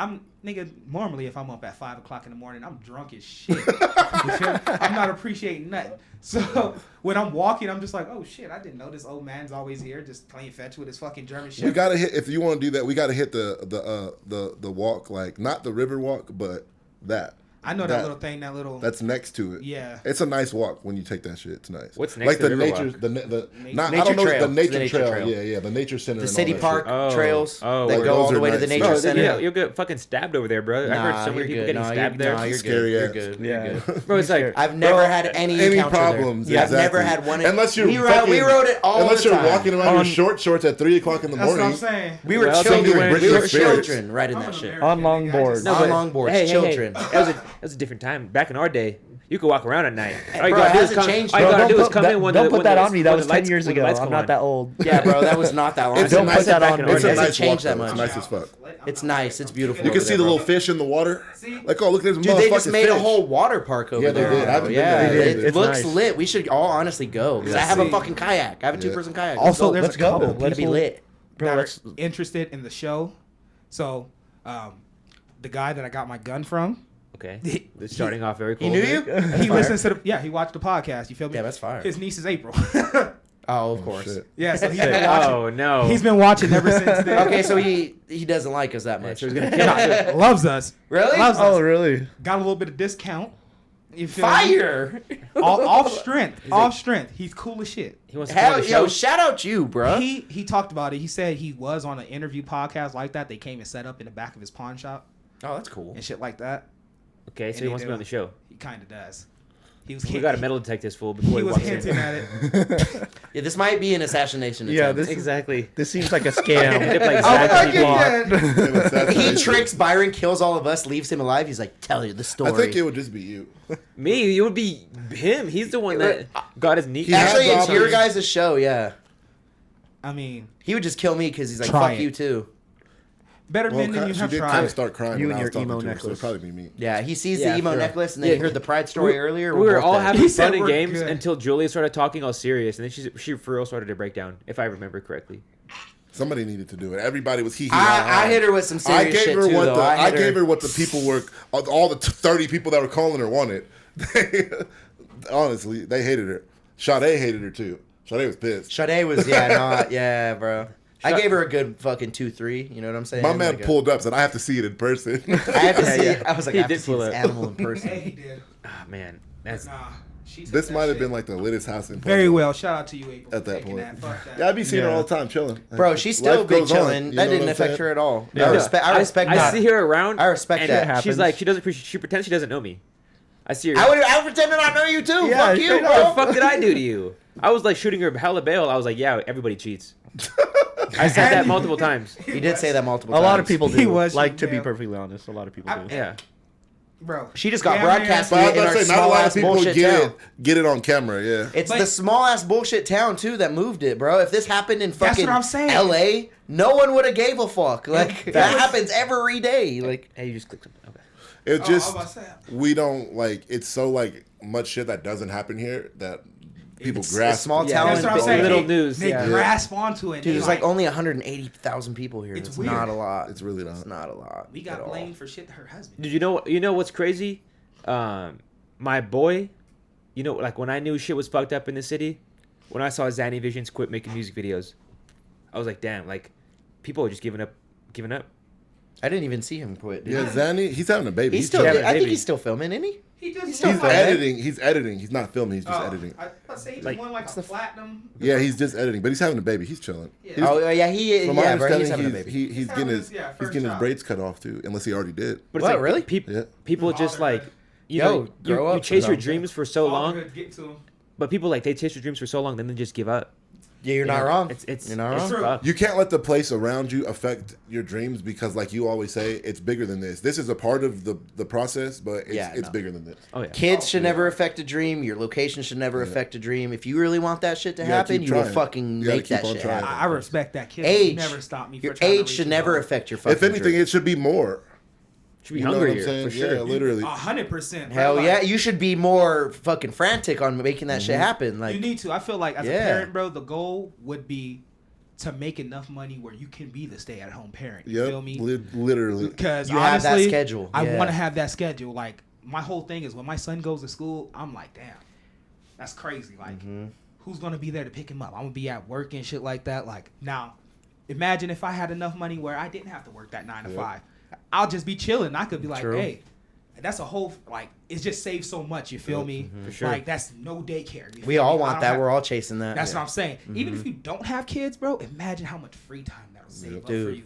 nigga, normally if I'm up at 5 o'clock in the morning, I'm drunk as shit. You feel me? I'm not appreciating nothing. So when I'm walking, I'm just like, oh shit, I didn't know this old man's always here just playing fetch with his fucking German We Shepherd. gotta hit. If you want to do that, we gotta hit the walk, like not the river walk, but that. I know that little thing. That's next to it. Yeah. It's a nice walk when you take that shit. It's nice. What's next like to the nature, Riverwalk? not I Nature don't know trail. the nature The nature trail. trail. Yeah, the nature center. The and city all that park shit. trails Oh. that Like, go all those the are way to the nice. nature No, center. Yeah, you'll get fucking stabbed over there, bro. I've heard so many people getting stabbed there. You're Scary good. You're ass. good. Yeah. You're good. Bro, it's like I've never had any encounter problems. there. Exactly. I've never had one. Unless you're we rode it all unless the you're time. walking around in short shorts at 3:00 in the That's what morning. I'm saying. We were Well, children. somebody We were British spirits. children riding I'm that an shit. American, On nigga. I longboards. just- No, On but- longboards, children. That was a different time. Back in our day, you could walk around at night. All you bro, gotta it do is hasn't come. changed, All you bro. gotta do is Don't come in when don't the put when that the- on me. when That the was lights- 10 years when the ago. lights I'm come not on. that old. Yeah, bro, that was not that long. It's ago. a Don't put that on It me. It's a hasn't nice changed walk, that though. much. It's nice as fuck. It's nice. It's beautiful. You can over see the there, little bro. fish in the water. See? Like, oh, look, there's Dude, they just motherfucking made a fish. whole water park over Yeah, they there. did. I haven't been Yeah, there. it It's looks nice. lit. We should all honestly go because I have a See. fucking kayak. I have a Yeah. two-person kayak. Also, Let's there's go. a couple Let's be people lit. Bro, that let's. are interested in the show. So, the guy that I got my gun from, Okay, it's starting off very cool. He knew you? he listens to he watched the podcast. You feel me? Yeah, that's fire. His niece is April. Oh, of course. Shit. Yeah, so he's been watching. Oh no. He's been watching ever since then. Okay, so he doesn't like us that much. So he's gonna kill us. Loves us. Really? Loves Oh, us. really? Got a little bit of discount. You feel me? Fire! Off strength. Off strength. He's cool as shit. He wants to come on Hell, the yo, show. shout out you, bro. He talked about it. He said he was on an interview podcast like that. They came and set up in the back of his pawn shop Oh, that's cool. and shit like that. Okay, so And he wants to be on the show. He kind of does. He was. We got to metal detect this fool before He he was walks hinting in. at it. Yeah, this might be an assassination Yeah, attempt. this is- Exactly. This seems like a scam. Dip like I'm Zach fucking people. dead. He tricks Byron, kills all of us, leaves him alive. He's like, tell you the story. I think it would just be you. Me, it would be him. He's the one that got his knee. He Actually, had it's your robbers. guys' show, yeah. I mean, He would just kill me because he's like, Try fuck it. you too. better Well, men than you she have did kind tried. of start crying You when and I was your talking emo to her, so it'd necklace. probably be me. Yeah, he sees Yeah, the emo sure. necklace and then Yeah. he heard the Pride story earlier. We were both all dead. having He said fun and we're games good. until Julius started talking all serious, and then she for real started to break down, if I remember correctly. Somebody needed to do it. Everybody was he. I hit her with some I serious gave shit her too, what though. the I hit gave her what the people were. All the 30 people that were calling her wanted. Honestly, they hated her. Sade hated her too. Sade was pissed. Sade was, yeah, bro. I gave her a good fucking 2-3. You know what I'm saying? My man Like a- pulled up, said, "I have to see it in person." I have to see. yeah. I was like, He I have did to see pull this up. animal in person. Hey, he did. Ah man, that's Nah. She said This that might have shit. been like the littest house in. Very Pleasantville well. Shout out to you, April. At for that taking point. Fuck that. Yeah, I'd be seeing her Yeah. all the time, chilling. Bro, she's still Life big goes on, chilling. you That know what didn't I'm affect saying? her at all. Yeah. I respect I that. see her around. I respect and that. happens. She's like she doesn't appreciate. She pretends she doesn't know me. I see her. I would pretend to not know you too. Yeah, Fuck you, straight bro. What the fuck did I do to you? I was like shooting her hella bail. I was like, yeah, everybody cheats. I said that multiple times. He did say that multiple A times. lot of people He do. was Like, to shooting be down. perfectly honest, a lot of people do. Yeah. Bro. She just got Yeah, broadcast But I was in about our to say, not a small lot of ass people bullshit town. get it on camera. Yeah. It's But- the small ass bullshit town too that moved it, bro. If this happened in That's fucking what I'm saying. LA, no one would have gave a fuck. Like That that was- happens every day. Like Hey, you just clicked something. Okay. It Oh, just I was about to say. we don't like. It's so like much shit that doesn't happen here that people it's a grasp. small Yeah, town. That's what I'm but saying. little They- news, They yeah. grasp onto it. Dude, They there's like only 180,000 people here. It's It's weird. not a lot. It's really not. It's not a lot. We at got all. blamed for shit to her husband. Did you know what's crazy? My boy, you know, like when I knew shit was fucked up in the city, when I saw Zanny Visions quit making music videos, I was like, damn, like people are just giving up. I didn't even see him quit. Dude. Yeah, Zanny, he's having a baby. He's still. having a I think baby. he's still filming, isn't he? He does He's stuff He's like that. editing. He's editing. He's not filming. He's just editing. I say he Like, won like a platinum. Yeah, he's just editing, but he's having a baby. He's chilling. Yeah. He's- Oh yeah, he. From my Yeah, bro, he's understanding, having a he's, baby. he's getting having his his, he's first getting his child. braids cut off too, unless he already did. But What, like, really? Yeah. people just like, you Yo, know, grow you up, chase your bro. dreams for so long, Fatherhood, get to him. but people like they chase your dreams for so long, then they just give up. Yeah, you're You not know, wrong. It's You're not it's wrong. fucked. You can't let the place around you affect your dreams because, like you always say, it's bigger than this. This is a part of the process, but it's, Yeah, it's no. bigger than this. Oh yeah. Kids should never affect a dream. Your location should never affect a dream. If you really want that shit to You gotta happen, keep you will trying. fucking You gotta make that keep on shit trying. happen. I respect that kid. Age. Never stopped me. Your for trying to age reach should his never goal. affect your fucking If anything, dream. it should be more. Should be You know what hungrier I'm saying? for sure. Yeah, literally. 100%. bro. Hell Like, yeah, you should be more fucking frantic on making that Mm-hmm. shit happen. Like you need to. I feel like as a Yeah. parent, bro, the goal would be to make enough money where you can be the stay-at-home parent. You Yep. feel me? Literally. Because You have that honestly, schedule. I Yeah. want to have that schedule. Like my whole thing is when my son goes to school, I'm like, damn, that's crazy. Like, Mm-hmm. who's gonna be there to pick him up? I'm gonna be at work and shit like that. Like now, imagine if I had enough money where I didn't have to work that 9 to 5. I'll just be chilling. I could be like, True. hey, that's a whole like it just saves so much. You feel me? For sure. Like that's no daycare. We all want that. We're all chasing that. That's what I'm saying. Even if you don't have kids, bro, imagine how much free time that'll save up for you.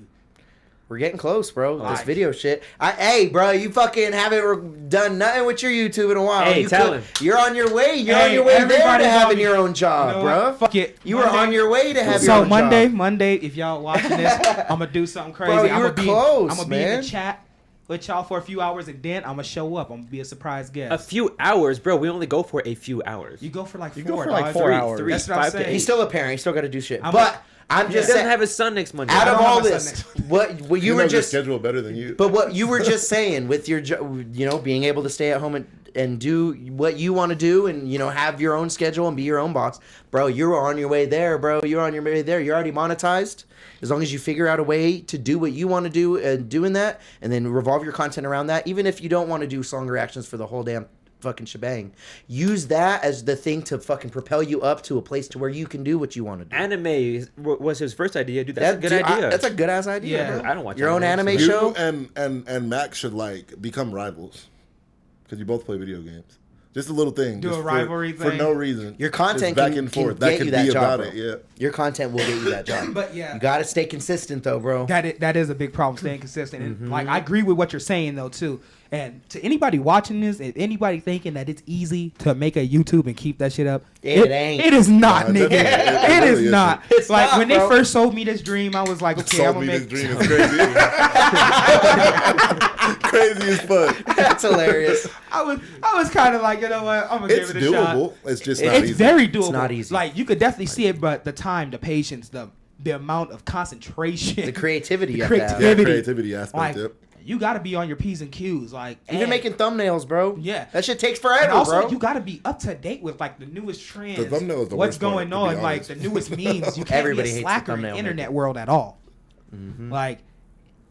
We're getting close, bro. This Like- video shit. Hey, bro, you fucking haven't done nothing with your YouTube in a while. Hey, tell him. You're on your way. You're Hey, on your way there everybody to having know me. your own job, You know bro. what? Fuck it. You were on your way to have your So own job. Monday, if y'all watching this, I'm gonna do something crazy. Bro, you I'm were close, I'm gonna be in man. the chat with y'all for a few hours, and then I'm gonna show up. I'm gonna be a surprise guest. A few hours, bro. We only go for a few hours. You go for like You four. go for like dog. 4 hours. Three, That's what I'm 5 to saying. 8. He's still a parent. He's still got to do shit. I'm But I'm He just doesn't saying, have his son next Monday. out I of don't all have a this, son what you know were your just schedule better than you. But what you were just saying with your, being able to stay at home and do what you want to do and, have your own schedule and be your own boss, bro, you're on your way there, bro. You're on your way there. You're already monetized. As long as you figure out a way to do what you want to do and doing that and then revolve your content around that, even if you don't want to do song reactions for the whole damn fucking shebang, use that as the thing to fucking propel you up to a place to where you can do what you want to do. Anime was his first idea, dude. That's a good idea. That's a good ass idea. Yeah. Bro. I don't watch your own anime, anime You show. and Max should like become rivals because you both play video games. Just a little thing. Do just a rivalry for thing. no reason. Your content Just back can, and forth. can That get could you that be job, about bro. it. Yeah. Your content will get you that job. But yeah. You gotta stay consistent though, bro. That is a big problem, staying consistent. And like I agree with what you're saying though too. And to anybody watching this, if anybody thinking that it's easy to make a YouTube and keep that shit up, It ain't. It is not, Nah, nigga. it It is really not. isn't. It's like not, when bro. they first sold me this dream, I was like, okay, I'm Sold gonna me this make. dream. It's crazy. Crazy as fuck. That's hilarious. I was kind of like, you know what, I'm gonna It's give it a shot. doable. It's just not It's easy. very doable. not easy. Like you could definitely see it, but the time, the patience, the amount of concentration, The creativity you The have to have. creativity. Yeah, creativity aspect. like Yep. you got to be on your P's and Q's. Like Even and- making thumbnails, bro. Yeah. That shit takes And forever, also, bro. you got to be up to date with like the newest trends. The thumbnail is the what's worst part, going to be on, like honest. the newest memes. You can't Everybody be a hates the slacker in thumbnail the internet maker. world at all. Like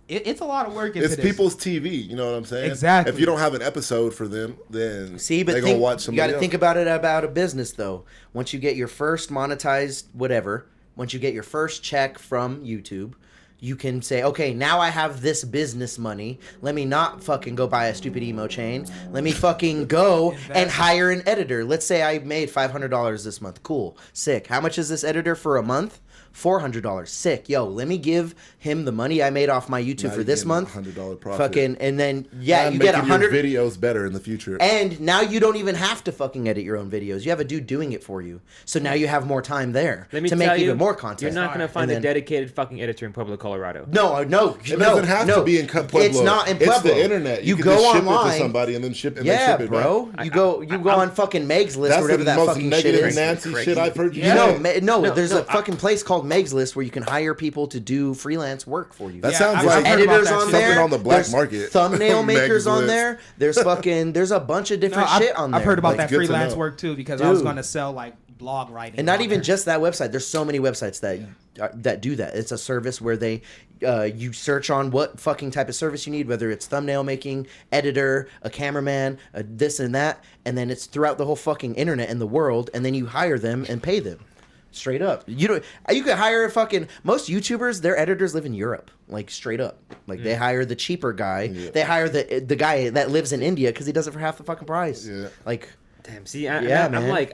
it's a lot of work into It's this. people's TV. You know what I'm saying? Exactly. If you don't have an episode for them, then See, but they're think, gonna watch you got somebody to else. think about it about a business though. Once you get your first monetized whatever, once you get your first check from YouTube, you can say, okay, now I have this business money. Let me not fucking go buy a stupid emo chain. Let me fucking go and hire an editor. Let's say I made $500 this month. Cool. Sick. How much is this editor for a month? $400. Sick. Yo, let me give him the money I made off my YouTube Now for you're this getting a month. $100 profit. Fucking, and then, yeah, And you get making your 100. videos better in the future. And now you don't even have to fucking edit your own videos. You have a dude doing it for you. So now you have more time there Let me to tell make you, even more content. You're not gonna find And a then- dedicated fucking editor in Pueblo, Colorado. No, It doesn't have to be in Pueblo. It's not in Pueblo. It's the internet. You can go just ship online. it to somebody and then ship and Yeah, they ship it bro. back. You go on fucking Meg's list That's or whatever the that most fucking shit negative is. Nancy Crazy. shit I've heard you You know, say. there's a fucking place called Meg's List where you can hire people to do freelance work for you. That Yeah, sounds I've like heard about Editors that on shit. there. Something on the black There's market. Thumbnail Meg's makers on List. there. There's a bunch of different I've- shit on there. I've heard about Like, that good to freelance know. work too because I was Dude. going to sell like blog writing. And not on even there. just that website. There's so many websites that do that. It's a service where they you search on what fucking type of service you need, whether it's thumbnail making, editor, a cameraman, this and that, and then it's throughout the whole fucking internet and the world, and then you hire them and pay them. Straight up. You could hire a fucking most YouTubers, their editors live in Europe. Like straight up. Like they hire the cheaper guy. Yeah. They hire the guy that lives in India because he does it for half the fucking price. Yeah. Like Damn. See, Yeah, I'm man. like,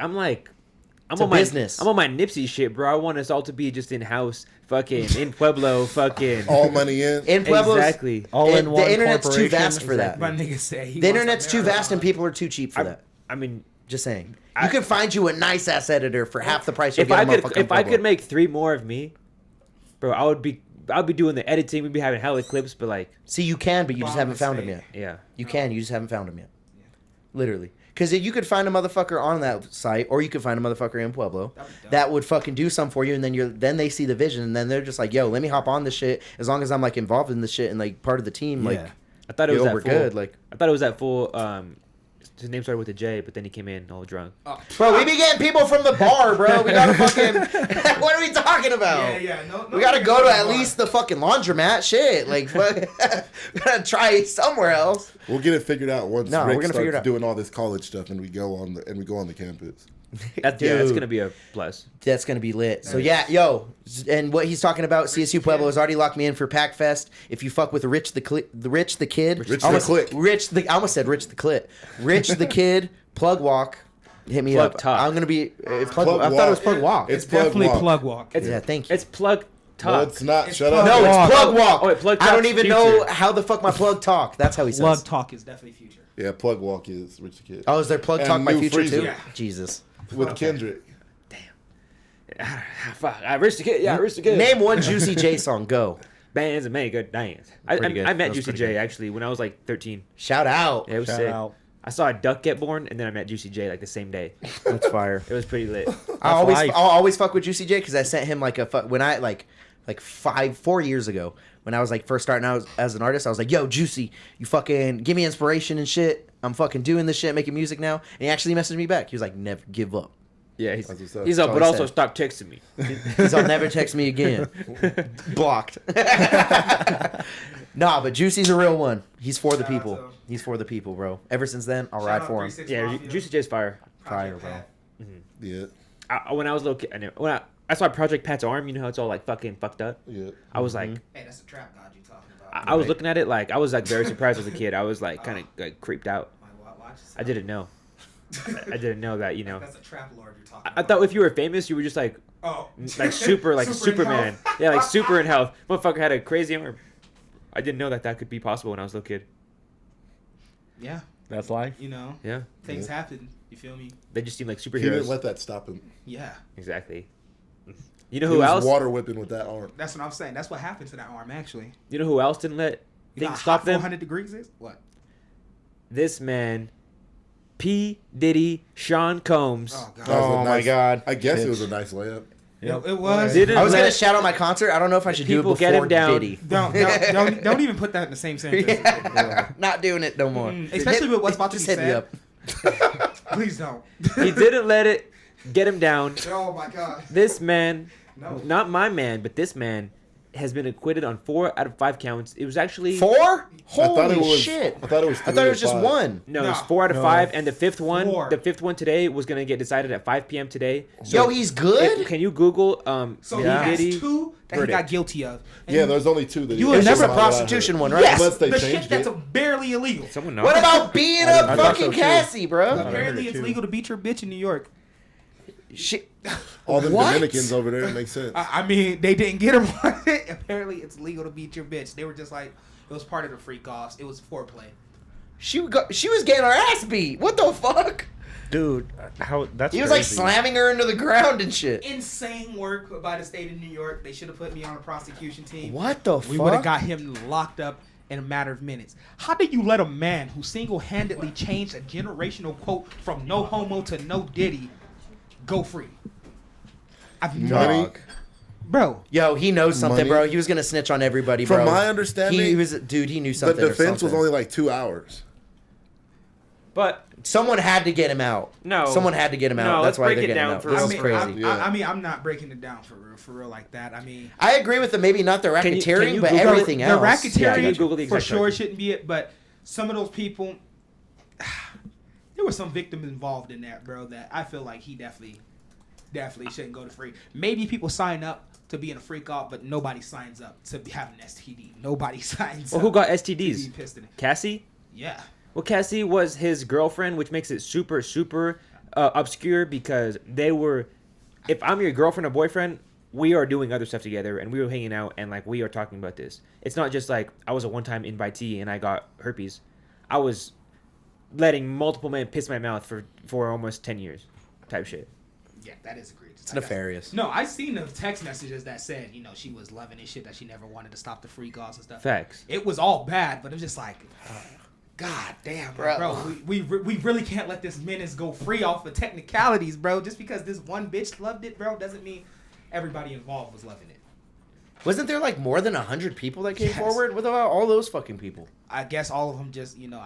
It's a business. I'm on my Nipsey shit, bro. I want us all to be just in house, fucking in Pueblo, fucking. All money in. in Pueblo's Exactly. All in one the internet's too corporation. vast for that. my nigga say he The wants internet's a too vast and marathon. people are too cheap for that. I mean, Just saying. You can find you a nice ass editor for half the price. if I could make 3 more of me, bro, I'll be doing the editing. We'd be having hella clips, but like, See, you can, but you just Bomb haven't found them mistake. yet. yeah. You can, you just haven't found them yet. Literally. Because you could find a motherfucker on that site, or you could find a motherfucker in Pueblo That'd be dope. that would fucking do something for you, and then they see the vision, and then they're just like, yo, let me hop on this shit. As long as I'm like involved in this shit and like part of the team, like, Yeah. I thought it was yo, that we're full. good. Like, I thought it was that full. His name started with a J, but then he came in all drunk. bro, we be getting people from the bar, bro. We gotta fucking. What are we talking about? No, We gotta go to at least the fucking laundromat. Shit, like, we gotta try it somewhere else. We'll get it figured out once No, Rick we're gonna figure it starts out. doing all this college stuff and we go on the campus. That's Dude. gonna be a plus. That's gonna be lit. So yeah, yo, and what he's talking about, CSU Pueblo has already locked me in for Pack Fest. If you fuck with Rich the Kid, Rich the I almost said Rich the Clit, Rich the Kid, Plug Walk, hit me Plug up. Talk. I'm gonna be Plug I thought it was Plug Walk. It's Definitely Plug Walk. plug walk. Yeah, thank you. It's Plug Talk. No, it's not. It's Shut Plug up. No, Walk. it's Plug Walk. Oh, wait, Plug I don't Talk's even future. know how the fuck my plug talk. That's how he says. Plug talk is definitely future. Yeah, Plug Walk is Rich the Kid. Oh, is there Plug And Talk by New Future Freezer. too? Yeah. Jesus. With Kendrick. Fuck. I Rich the Kid. Yeah, Rich the Kid. Name one Juicy J song. Go. Bands and make a dance. Pretty good. I met That was Juicy pretty J good. actually when I was like 13. Shout out. Yeah, it was Shout sick. out. I saw a duck get born, and then I met Juicy J like the same day. That's fire. It was pretty lit. I'll life. always fuck with Juicy J because I sent him like when I like 4 years ago when I was like first starting out as an artist. I was like, yo, Juicy, you fucking give me inspiration and shit. I'm fucking doing this shit, making music now. And he actually messaged me back. He was like, never give up. Yeah, That's what's up. he's up, all but he also said. stop texting me. He's I'll never text me again. Blocked. Nah, but Juicy's a real one. He's for the Shout out people. to him. He's for the people, bro. Ever since then, I'll Shout ride out for him. 36 Yeah, Mafia, Juicy J's fire. Fire, Project bro. Pat. Yeah. When I was a little kid, I saw Project Pat's arm. You know how it's all like fucking fucked up. Yeah. I was like, Hey, that's the trap god you talking about. I was looking at it like I was like very surprised as a kid. I was like kind of like creeped out. Watch yourself. I didn't know. I didn't know that. You know. That's a trap lord you're talking I about. thought if you were famous, you were just like Oh. like super like in Superman. health. Yeah, like super in health. Motherfucker had a crazy arm. I didn't know that could be possible when I was a little kid. Yeah, That's life. you know, Yeah, things happen. You feel me? they just seem like He didn't superheroes. let that stop him. Yeah. Exactly. You know He who was else? water whipping with that arm. That's what I'm saying. That's what happened to that arm, actually. You know who else didn't let You know things how stop hot them? 400 degrees is? What? This man, P. Diddy, Sean Combs. Oh, God. That was a Oh, my God. I guess it was a nice layup. It was. Didn't I was gonna let shout out my concert. I don't know if I should do it people before get him down. Diddy. Don't even put that in the same sentence. Not doing it no more. Especially with what's about to Just be hit me said. up. Please don't. He didn't let it get him down. Oh my God. This man, No. not my man, but this man has been acquitted on 4 out of 5 counts. It was actually 4? I thought it Holy was. shit! I thought it was. I thought it was just 3 or 5. one. No, it's No. 4 out of 5, and the fifth one, 4. the fifth one today was gonna get decided at 5 p.m. today. Yo, he's good. Can you Google So P. he has Diddy? 2 that he verdict. got guilty of. And Yeah, there's only 2 that. You he would It's never just a allowed out prostitution here. one, right? Yes, Unless they the changed shit that's it. barely illegal. Someone knows. What about being I a thought fucking so, too. Cassie, bro? heard Apparently, it it's too. legal to beat your bitch in New York. Shit. All the What? Dominicans over there. It makes sense. I mean, they didn't get him on it. Apparently, it's legal to beat your bitch. They were just like, it was part of the freak offs. It was foreplay. She was getting her ass beat. What the fuck? Dude, how that's He was like crazy. slamming her into the ground and shit. Insane work by the state of New York. They should have put me on a prosecution team. What the We would have fuck? got him locked up in a matter of minutes. How do you let a man who single-handedly changed a generational quote from no homo to no Diddy go free? I've Money. Dog. Bro. Yo, he knows something, Money. bro. He was gonna snitch on everybody, bro. From my understanding, he was dude. He knew The something. or defense was something. only like 2 hours. But Someone had to get him out. No. Someone had to get him out. No, That's let's why break they're it getting him down out. for This real. is crazy. Yeah. I mean, I'm not breaking it down for real like that. I mean, I agree with the maybe not the Can you racketeering, but Google everything the else. racketeering Yeah, I got you. Google the for exact sure charges. shouldn't be it, but some of those people, there were some victims involved in that, bro. That I feel like he definitely shouldn't go to free. Maybe people sign up to be in a freak off, but nobody signs up to have an STD. Nobody signs well, up. who got to be STDs? pissed in it. Cassie. Yeah. Well, Cassie was his girlfriend, which makes it super, super obscure because they were. If I'm your girlfriend or boyfriend, we are doing other stuff together, and we were hanging out, and like we are talking about this. It's not just like I was a one-time invitee and I got herpes. I was letting multiple men piss my mouth for almost 10 years, type shit. Yeah, that is egregious. It's nefarious. No, I seen the text messages that said, you know, she was loving this shit, that she never wanted to stop the freak offs and stuff. Facts. It was all bad, but it was just like, God damn, bro. We really can't let this menace go free off of technicalities, bro. Just because this one bitch loved it, bro, doesn't mean everybody involved was loving it. Wasn't there like more than 100 people that came Yes. forward? What about all those fucking people? I guess all of them just, you know,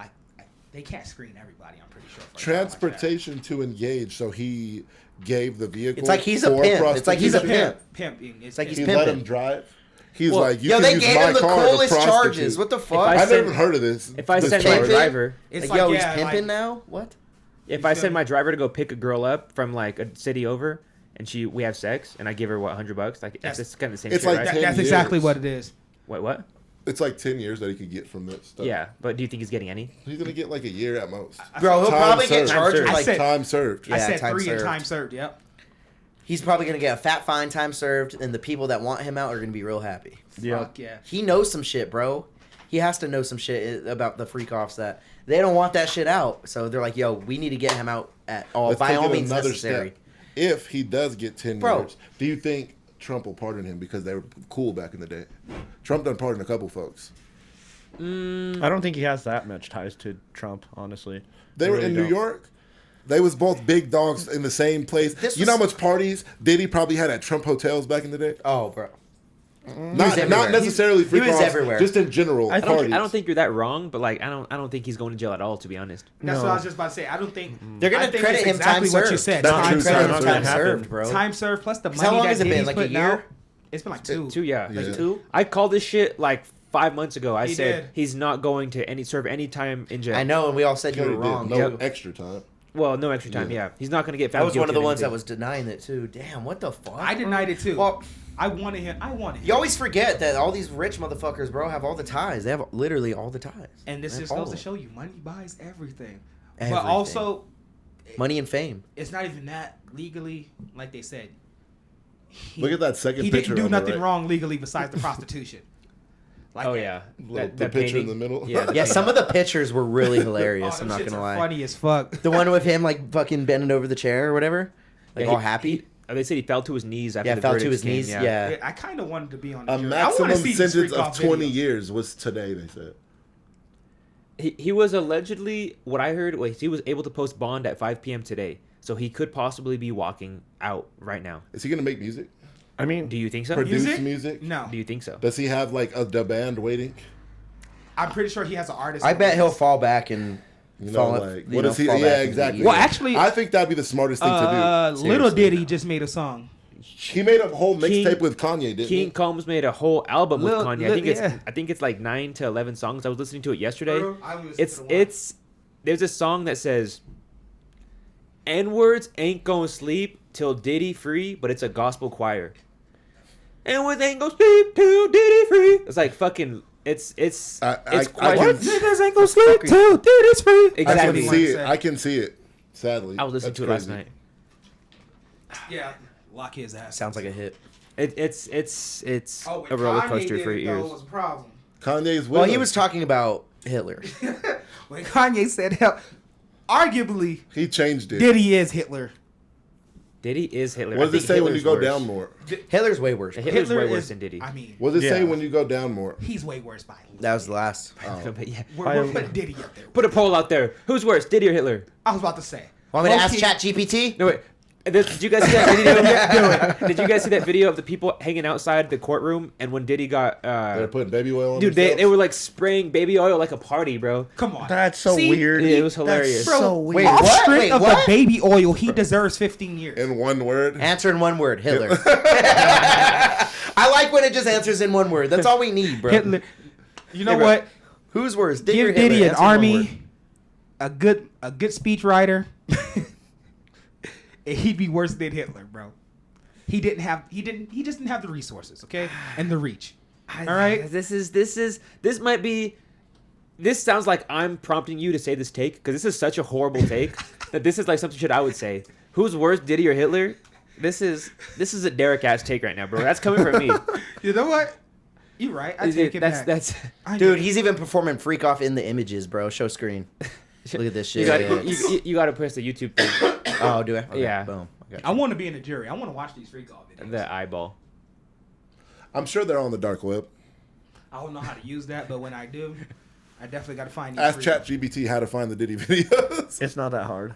they can't screen everybody, I'm pretty sure. for Transportation to engage, so he gave the vehicle. It's like he's a for pimp. It's like he's a prostitution. pimp. Pimping. It's like he's He pimping. let pimping. him drive. He's Well, like, you yo, can they use gave my him the car to coolest prostitute. charges. What the fuck? I I've send- never heard of this. If I this send my charge. Pimping? driver, Like, It's yo, like, he's yeah, pimping like- now? What? If You I feel send me? my driver to go pick a girl up from like a city over, and we have sex, and I give her what, $100, like Yes. it's kind of the same It's shit, like right? 10 That's exactly years. what it is. Wait, what? It's like 10 years that he could get from this stuff. Yeah, but do you think he's getting any? He's gonna get like a year at most. Bro, he'll Time probably get served. charged with Time like served. Time served. Yeah, I said time 3 and served. time served. Yep. he's probably gonna get a fat fine, time served, and the people that want him out are gonna be real happy. Yeah. Fuck yeah. He knows some shit, bro. He has to know some shit about the freak offs that they don't want that shit out. So they're like, yo, we need to get him out at all Let's by take all it means another necessary. step. If he does get 10 Bro. years, do you think Trump will pardon him because they were cool back in the day? Trump done pardoned a couple folks. I don't think he has that much ties to Trump, honestly. They I were really in New don't. York. They was both big dogs in the same place. This You know how was- much parties Diddy probably had at Trump hotels back in the day? Oh, bro. Not everywhere. necessarily He freak was offs, everywhere. just in general I parties. don't think you're that wrong, but like I don't think he's going to jail at all, to be honest. That's No. what I was just about to say. I don't think They're gonna I think credit it's him exactly time what served. you said. That's Time true, served. time Time served. served, bro. Time served plus the money How long that has it been? Diddy's Like a putting year? out. It's been like 2. 2, yeah. Yeah. Like 2? I called this shit like 5 months ago. I He said did. he's not going to serve any time in jail. I know, and we all said He you were already wrong. did. No Yep. extra time. Well, no extra time. Yeah. Yeah, he's not going to get I found. was one of the guilty ones that anything. was denying it too. Damn, what the fuck? I denied it too. Well, I wanted him. you always forget that all these rich motherfuckers, bro, have all the ties. They have literally all the ties. And this They just have goes all to of show you, money buys everything. Everything. But also, them. Money and fame. it's not even that legally, like they said. Look at that second He picture didn't do on the nothing right. wrong legally besides the prostitution. Like Oh that. yeah, The picture in the middle. Yeah, Yeah, some of the pictures were really Oh, hilarious. them I'm not shits gonna are lie. funny as fuck. The one with him like fucking bending over the chair or whatever, like Yeah, all happy. They said he fell to his knees after Yeah, the fell to verdict his came, knees. Yeah. Yeah, I kind of wanted to be on the A jury. I wanna maximum see these sentence freak of off 20 videos. years was today, they said. He was allegedly, what I heard was he was able to post bond at 5 p.m. today, so he could possibly be walking out right now. Is he going to make music? I mean, Do you think so? Produce Music? music? No, Do you think so? Does he have like the band waiting? I'm pretty sure he has an artist. I on bet this. he'll fall back and You know, fall up. like, you what know, is he? fall Yeah, back into the exactly. easy. Well, actually, I think that'd be the smartest thing to Little Seriously. Diddy just made a song. do. He made a whole King- mixtape with Kanye, didn't King he? Combs made a whole album with Lil- Kanye. Lil- I yeah. think it's like 9 to 11 songs. I was listening to it yesterday. Bro, I only listened to the one. It's there's a song that says N-words ain't gonna sleep till Diddy free, but it's a gospel choir. N-words ain't gonna sleep till Diddy free. It's like fucking it's I quite can- Niggas ain't gonna sleep till Diddy's free. I can exactly. see it. Said. I can see it. Sadly, I was listening That's to it last crazy. night. Yeah, lock his ass. Sounds like a hit. It's Oh, a roller coaster for your ears. Was a problem. Kanye's with Well, he him. was talking about Hitler. When Kanye said, "Hell," arguably He changed it. Diddy is Hitler. Diddy is Hitler. What I does it think say when you Hitler's go worse. down more? Hitler's way worse. Hitler's Hitler way worse is, than Diddy. I mean, What does it say Yeah. when you go down more? he's way worse by. That was the last. Oh. But yeah. We're putting Diddy up there. Put a poll out there. Who's worse, Diddy or Hitler? I was about to say. Want me to ask Low-key- ChatGPT? No wait. Did you guys see that video? Did you guys see that video of the people hanging outside the courtroom and when Diddy got They're putting baby oil on dude, they were like spraying baby oil like a party, bro. Come on. that's so See? weird. Yeah, it was hilarious. That's so Wait, weird. Off what? strength Wait, of what? the baby oil, he deserves 15 years. in one word. Answer in one word. Hitler. I like when it just answers in one word. That's all we need, bro. Hitler. You know Hey, bro. what? Who's worse? Diddy or Give Hitler? Diddy an Answer in one word. army, a good speech writer, and he'd be worse than Hitler, bro. He just didn't have the resources, okay, and the reach. All right. This might be. This sounds like I'm prompting you to say this take because this is such a horrible take that this is like some shit I would say. Who's worse, Diddy or Hitler? This is a Deryk ass take right now, bro. That's coming from me. You know what? You're right. I take it back. That's Dude, he's even performing freak off in the images, bro. Show screen. Look at this shit. you got to press the YouTube thing, Oh, do I? Okay, Yeah. Boom. Okay. I want to be in a jury. I want to watch these freak off videos. the eyeball. I'm sure they're on the dark web. I don't know how to use that, but when I do, I definitely got to find these. Ask freak offs. ChatGPT how to find the Diddy videos. It's not that hard.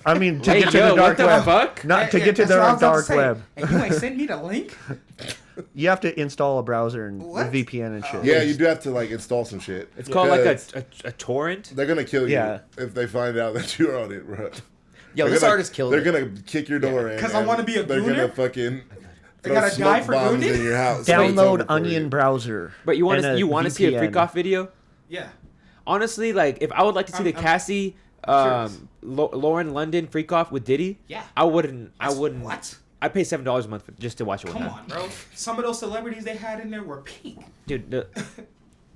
I mean, to Hey, get to yo, the dark what the web. fuck? Not to Yeah, get to that's what I the was about to dark say. web. And you ain't send me the link? You have to install a browser and What? VPN and shit. Yeah, you do have to like install some shit. It's called like Because a torrent. They're gonna kill you Yeah. if they find out that you're on it, bro. Yo, They're this gonna- artist killed They're it. gonna kick your door in. 'Cause I and wanna be a They're gooner? gonna fucking They throw got a guy smoke for bombs gooning? in your house. It's over Download for Onion you. browser. But you want and to see a VPN. freak off video? Yeah. Honestly, like if I would like to see the I'm- Cassie Lauren London freak off with Diddy. Yeah. I wouldn't. What? I pay $7 a month just to watch it with Come them. on, bro. Some of those celebrities they had in there were peak. Dude.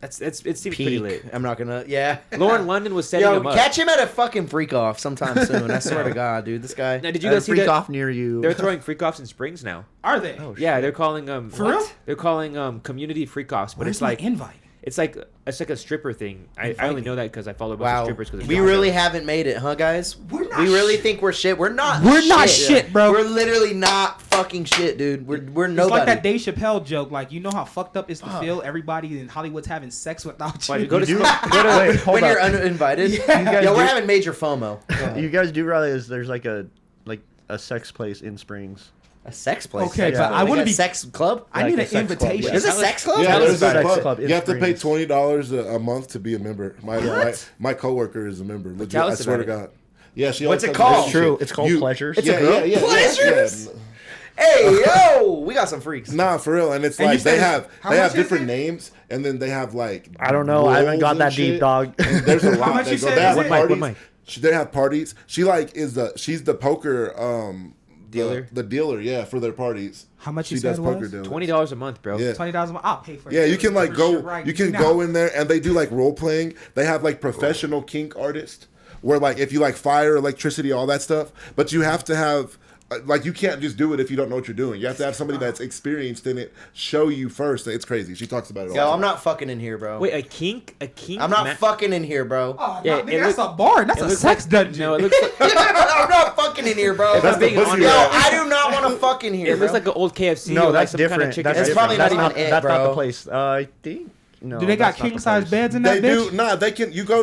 It seems pretty lit. I'm not gonna. Yeah. Lauren London was setting Yo, him up. catch him at a fucking freak off sometime soon. I swear to God, dude. This guy. Now, did you guys see freak that? off near you. They're throwing freak offs in Springs now. Are they? Oh, Yeah, they're calling For real? They're calling community freak offs, but Where's it's like my invite? it's like a stripper thing. I only know that because I follow a bunch of Wow. strippers. Cause We really haven't made it, huh, guys? We're not We really shit. think we're shit. We're not. We're not shit, bro. We're literally not fucking shit, dude. We're It's nobody. like that Dave Chappelle joke. Like, you know how fucked up it's to feel everybody in Hollywood's having sex without you. Why, go to You do? smoke- Wait, hold when up. you're uninvited. Yeah. Yo, we're do- having major FOMO. You guys do realize there's like a sex place in Springs. A sex place. Okay, Sex but club. I Like wanna a be- sex club. I Like need a an sex club, invitation. yeah. There's a Tell us- sex club. Yeah, Tell there's us about a it. club. Club in You have to pay Springs. $20 a month to be a member. What? My coworker is a member. Legit, tell I us swear to about God. Yeah, she. What's always it tells me called? this True. shit. It's called Pleasures. It's a girl? Pleasures? Hey, yo, we got some freaks. Nah, for real, and it's And you like they said- have how they much have is different it? names, and then they have like I don't know. I haven't roles got and that deep, shit. dog. And there's a lot. much They you go. said They have is it? parties. What mic? They have parties. She like she's the poker Dealer? the dealer, yeah, for their parties. How much she you said does it poker was? deals. $20 a month, bro. Yeah. $20 a month. I'll pay for it. Yeah, you can like For go. sure, right You can now. go in there, and they do like role playing. They have like professional kink artists, where like if you like fire, electricity, all that stuff. But you have to have like you can't just do it if you don't know what you're doing. You have to have somebody that's experienced in it show you first. It's crazy. She talks about it all. Yo, the I'm time. not fucking in here, bro. Wait, a kink? I'm not fucking in here, bro. Oh, Yeah, no, it nigga, that's look- a bar. That's It a looks sex like, dungeon. No, it looks like I'm not fucking in here, bro. If I'm being honest, Yo, I do not want to fuck in here, it looks bro. like an old KFC. No, or like that's some kind of different. chicken That's It's restaurant. probably different. not That's even not. it, That's not bro. the place. I think. No. Do they got that's not the king size place. beds in They that do. bitch? Nah, they can. They go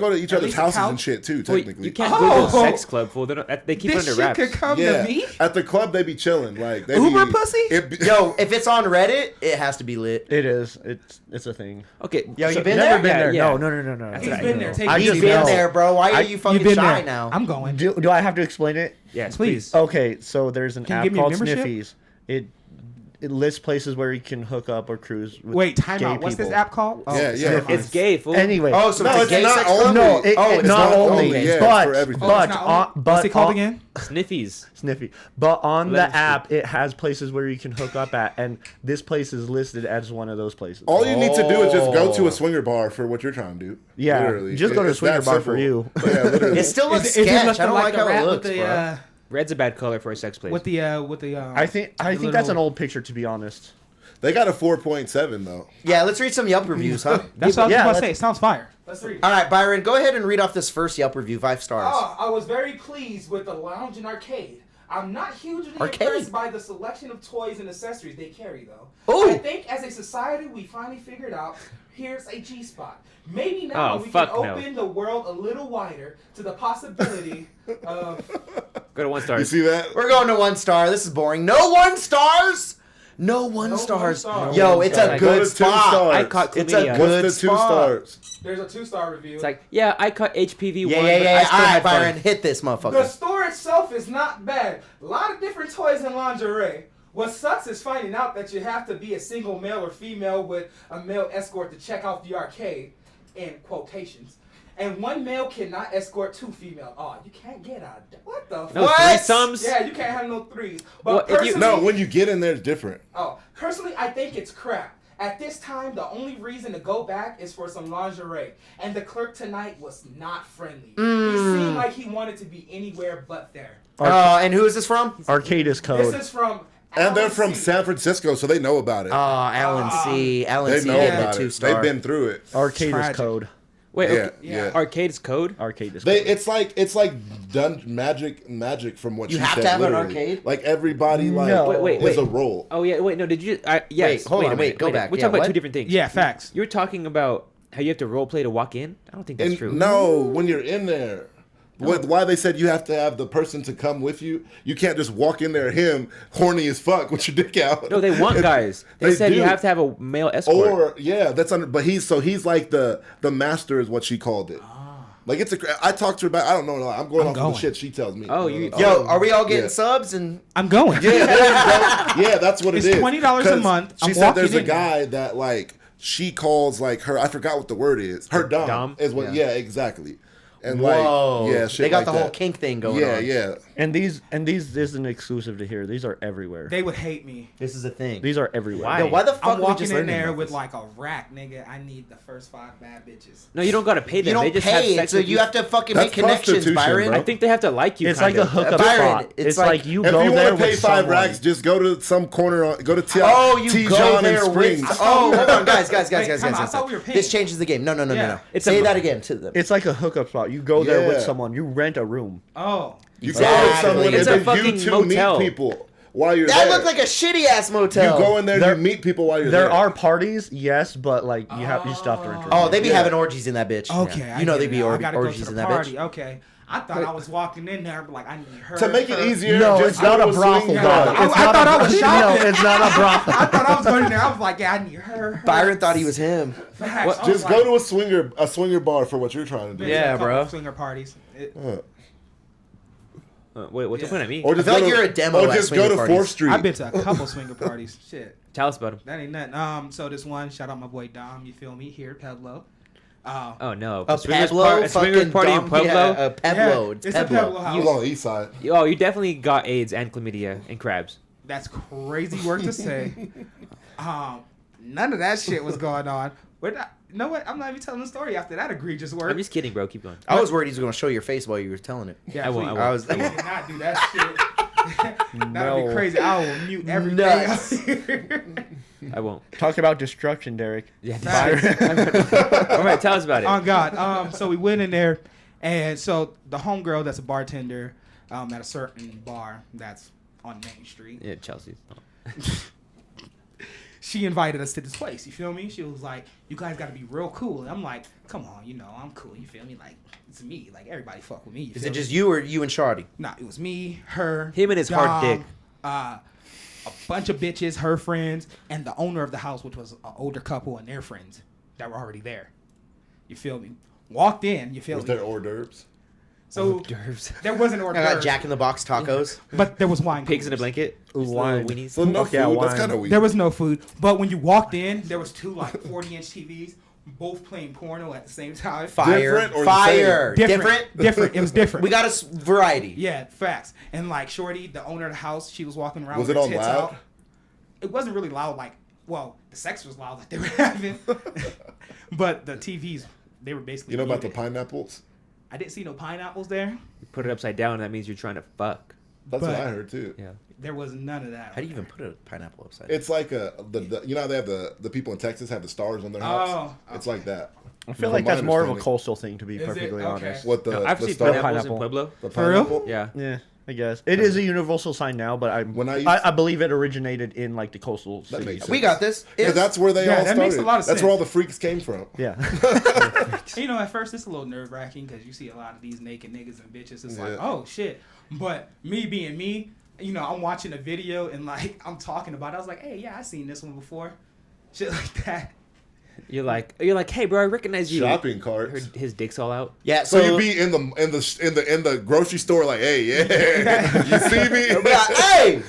to each other's least a houses couch? and shit too. Well, Technically, you can't go to Oh. a sex club, fool. They keep it This under shit wraps. could come Yeah, to me. at the club they be chilling. Like they Uber be, pussy? Yo, if it's on Reddit, it has to be lit. It is. It's a thing. Okay. Yo, so- you been Never there? been Yeah, there. yeah. No. That's He's what I been know. there. Take I it You've just easy. been know. there, bro. Why are you You've fucking been shy there. now? I'm going. Do I have to explain it? Yes, Please. please. Okay, so there's an Can you app give me a called membership? Sniffies. It lists places where you can hook up or cruise. With Wait, time gay out. What's this people. app called? Oh, Yeah, yeah. never mind. It's gay, fool. Anyway. Oh, so No, it's a it's gay not sex only- club? No, it's not not only, only, yeah, but for everything. Oh, it's not only- what's it called on- again? Sniffies. Sniffy. But on Let the me see. app, it has places where you can hook up at, and this place is listed as one of those places. All you need to do is just go to Oh. a swinger bar for what you're trying to do. Yeah, Literally. just go to a It's swinger that bar for simple. you. Yeah, literally. It still looks Is it sketch. looking I don't like the how rat it with looks, the, bro. Red's a bad color for a sex place. with the I think that's an old picture, to be honest. They got a 4.7 though. Yeah, let's read some Yelp reviews, huh? That's what I was Yeah, about to let's- say. It sounds fire. Let's read. All right, Byron, go ahead and read off this first Yelp review, 5 stars. Oh, I was very pleased with the lounge and arcade. I'm not hugely Arcade? impressed by the selection of toys and accessories they carry, though. Ooh. I think as a society, we finally figured out here's a G spot. Maybe now Oh, we can fuck no. open the world a little wider to the possibility of. Go to 1 star. You see that? We're going to 1 star. This is boring. No 1 stars? No 1 No stars. 1 star. Yo, No 1 it's star. a Go to good 2 spot. stars. I caught It's a chlamydia. good What's the 2 spot. stars? There's a 2-star review. It's like, yeah, I caught HPV Yeah, 1. yeah, but yeah. I All still right, had fun. Byron, hit this The motherfucker. store itself is not bad. A lot of different toys and lingerie. What sucks is finding out that you have to be a single male or female with a male escort to check out the arcade, in quotations. And one male cannot escort 2 female. Oh, you can't get out. What the No fuck? What? threesomes. Yeah, you can't have no 3s. Well, But if you- personally, No, when you get in there, it's different. personally, I think it's crap. At this time, the only reason to go back is for some lingerie. And the clerk tonight was not friendly. He seemed like he wanted to be anywhere but there. And who is this from? Arcade is code. This is from. And they're Alan from C. San Francisco, so they know about it. Alan C. Alan They C. know gave it about 2 it. star. They've been through it. Arcade Tragic. is code. Wait, Yeah, okay. yeah. Arcade's code? Arcade is They, code. it's like done magic from what You she have said. to have an literally. arcade? Like everybody like No. Wait, is wait. a role. Oh, yeah, wait, no, did you... yes, Wait, hold a on, minute, go wait, back. We're Yeah, talking about what? 2 different things. Yeah, facts. You're talking about how you have to role play to walk in? I don't think that's And true. no, when you're in there. Why they said you have to have the person to come with you? You can't just walk in there, him horny as fuck with your dick out. No, they want guys. They said you do. have to have a male escort. Or yeah, that's under. But he's like the master is what she called it. Like it's a. I talked to her about. I don't know. I'm going off of going. the shit she tells me. Oh, you- Yo, are we all getting Yeah. subs? And I'm going. Yeah, there you go. Yeah, that's what It's it is. $20 a 'Cause month. She I'm said walking there's a in. guy that like she calls like her. I forgot what the word is. Her dom, Dom? is what. Yeah. Yeah, exactly. and Whoa. like yeah, shit they got like the that. whole kink thing going Yeah, on. yeah. And these isn't exclusive to here. These are everywhere. They would hate me. This is a thing. These are everywhere. Why? Yo, why the fuck I'm we walking just in learning there about with this? like a rack, nigga. I need the first 5 bad bitches. No, you don't gotta pay them. You don't they just have pay it, sex so with you have to fucking That's make connections, prostitution, Byron. bro. I think they have to like you. It's like a hookup Byron, spot. it's It's like- like you If go you there want to pay with 5 someone. racks, just go to some corner. Go to Oh, you T. go John there and Springs. with... Oh, hold on, guys. Wait, time out. I thought we were paying. This changes the game. No. Yeah. It's Say a- that again to them. It's like a hookup spot. You go there with Yeah. someone. You rent a room. Oh. You Exactly. go with someone, It's and a then fucking you two motel. meet people while you're That there. looked like a shitty ass motel. You go in there, There- you meet people while you're There there. are parties, yes, but like you still have to rent a room. Oh, they be Yeah. having orgies in that bitch. Okay. Yeah. I You know get they it be now. I gotta go to orgies the in that party. bitch. Okay. I thought I was walking in there, but like I need her. To make it her. easier, No, just it's go not to a brothel, swing though. bar. I It's thought not I a- was shopping. No, it's not a brothel. I thought I was going in there. I was like, yeah, I need her. Byron thought he was him. Facts. What? I was Just like, go to a swinger bar for what you're trying to do. been to a Yeah, couple bro. Swinger parties. Wait, what's the point at me? Or just I feel go like to- you're a demo Or at just swinger go to parties. 4th Street. I've been to a couple swinger parties. Shit, Tell us about them. that ain't nothing. So this one, shout out my boy Dom. You feel me? Here, Pueblo. Oh no, A swingers Pueblo a swingers fucking party in dumb- Pueblo. Yeah, a Pueblo. Yeah, It's it's a Pueblo. Pueblo He was house. on the east side. Oh, you definitely got AIDS and chlamydia and crabs. That's crazy work to say. None of that shit was going on. You know what? I'm not even telling the story after that egregious work. I'm just kidding, bro. Keep going. I was worried he was going to show your face while you were telling it. Yeah, I won't, please. I I was. Please do not do that shit. That'd No. be crazy. I will mute everything. Nuts. I won't. Talk about destruction, Deryk. Yeah. Facts. All right, tell us about it. Oh God. So we went in there, and so the homegirl that's a bartender at a certain bar that's on Main Street. Yeah, Chelsea. She invited us to this place. You feel me? She was like, "You guys got to be real cool." And I'm like, "Come on, you know I'm cool. You feel me? Like it's me. Like everybody fuck with me." You Is feel it me? just you or you and Shawty? Nah, it was me, her, Him and his hard dick. a bunch of bitches, her friends, and the owner of the house, which was an older couple and their friends that were already there. You feel me? Walked in, you feel Was me? there hors d'oeuvres? So Dervs. there wasn't hors I got d'oeuvres, Jack in the Box tacos. but there was wine. Pigs in a coolers. blanket. Ooh, Just little wine. weenies. So no Okay, food. That's wine. kind of weird. There was no food, but when you walked in, there was 2 like 40-inch TVs, both playing porno at the same time. Fire. Different or the Fire. same? Different. Different. It was different. We got a variety. Yeah, facts. And like Shorty, the owner of the house, she was walking around Was with it her on tits loud? out. It wasn't really loud. Like, well, the sex was loud that they were having, but the TVs, they were basically. You know about the muted. pineapples? I didn't see no pineapples there. You put it upside down, and that means you're trying to fuck. That's what But- I heard too. Yeah. There was none of that. How do you even put a pineapple upside? It's like you know how they have the people in Texas have the stars on their house. Oh, It's like that. I feel From like my that's more of a understanding. coastal thing, to be Is it? perfectly Okay. honest. What the No, I've the seen star, pineapples in pineapple. Pueblo. the For real? pineapple? Yeah. Yeah, I guess it is a universal sign now, but When I used- I believe it originated in like the coastal That cities. makes sense. We got this. Yeah, that's where they Yeah, all that started. makes a lot of That's sense. where all the freaks came from. Yeah, You know, at first it's a little nerve wracking because you see a lot of these naked niggas and bitches. It's like, Yeah. oh shit. But me being me, you know, I'm watching a video and like I'm talking about it. I was like, hey, yeah, I seen this one before. Shit like that. You're like, hey, bro, I recognize you. Shopping carts. His dick's all out. Yeah. So So you'd be in the grocery store like, hey, yeah, you see me? hey,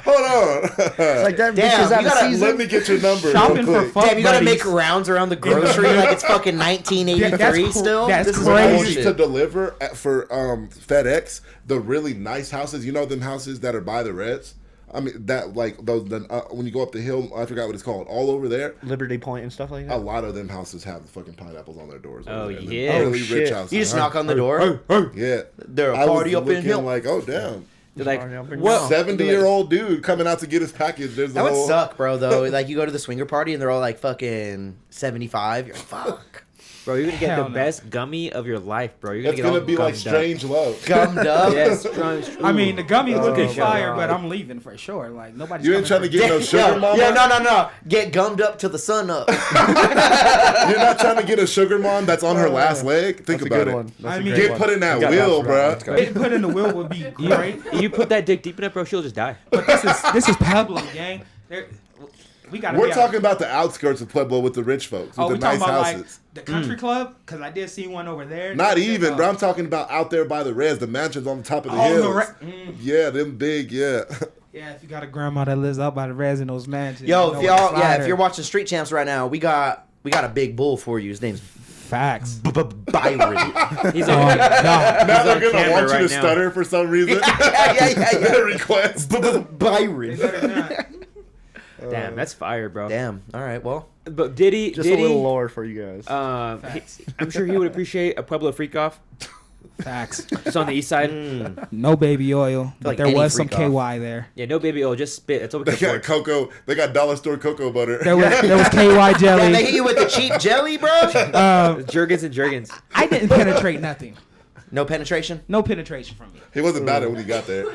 Hold on. it's like that. Damn, Because out you of gotta- season. Let me get your number. Shopping real for quick. fun. damn, you gotta buddies. make rounds around the grocery like it's fucking 1983 that's still. that's This is When I crazy. used to bullshit. deliver for FedEx, the really nice houses, you know them houses that are by the Reds? I mean, that like those when you go up the hill, I forgot what it's called, all over there, Liberty Point and stuff like a that. lot of them houses have the fucking pineapples on their doors. Oh, over there. The yeah. really Oh, rich shit. houses. You just knock on the door. Yeah. They're a I was party up in looking here. like, oh, damn. They're like, Sorry, I'm what? 70-year-old dude coming out to get his package. There's the That would whole... suck, bro. Though, like you go to the swinger party and they're all like fucking 75. You're like, fuck. Bro, you're gonna get Hell the no. best gummy of your life, bro. You're gonna It's get all going to be like gummed up. Strange Love. Gummed up. Yes, I mean, the gummy looking Oh, fire, God. but I'm leaving for sure. Like nobody's. You ain't trying coming to for get no me. sugar mama? Yeah, no. Get gummed up till the sun up. You're not trying to get a sugar mom that's on her last leg? Think That's a about good it. one. That's I a mean- great Get one. put in that You got wheel, that bruh. right. Getting put in the wheel would be great. You put that dick deep enough, bro, she'll just die. But this is Pueblo, gang. We got. We're talking about the outskirts of Pueblo with the rich folks, with Oh, the we talking nice about houses. like the country club because I did see one over there. Not That's even, it, bro. I'm talking about out there by the res, the mansions on the top of the Oh, hills. the re- Yeah, them big, yeah. Yeah, if you got a grandma that lives out by the res in those mansions. Yo, you know if where to y'all, slide yeah, if her. you're watching Street Champs right now, we got a big bull for you. His name's Facts. Byron. He's Oh, on, God. Now on they're gonna camera want you right to now. stutter for some reason. yeah. Request. Byron. Damn, that's fire, bro. Damn. All right. Well, But Diddy, Just Diddy, a little lower for you guys. I'm sure he would appreciate a Pueblo freak off. Facts. Just on the east side. No baby oil, but like there any was some freak KY there. Yeah, no baby oil, just spit. That's all we They can got afford. cocoa. They got dollar store cocoa butter. There was KY yeah, they jelly. hit you with the cheap jelly, bro. Jergens and Jergens. I didn't penetrate nothing. No penetration. No penetration from me. He wasn't bad at when he got there.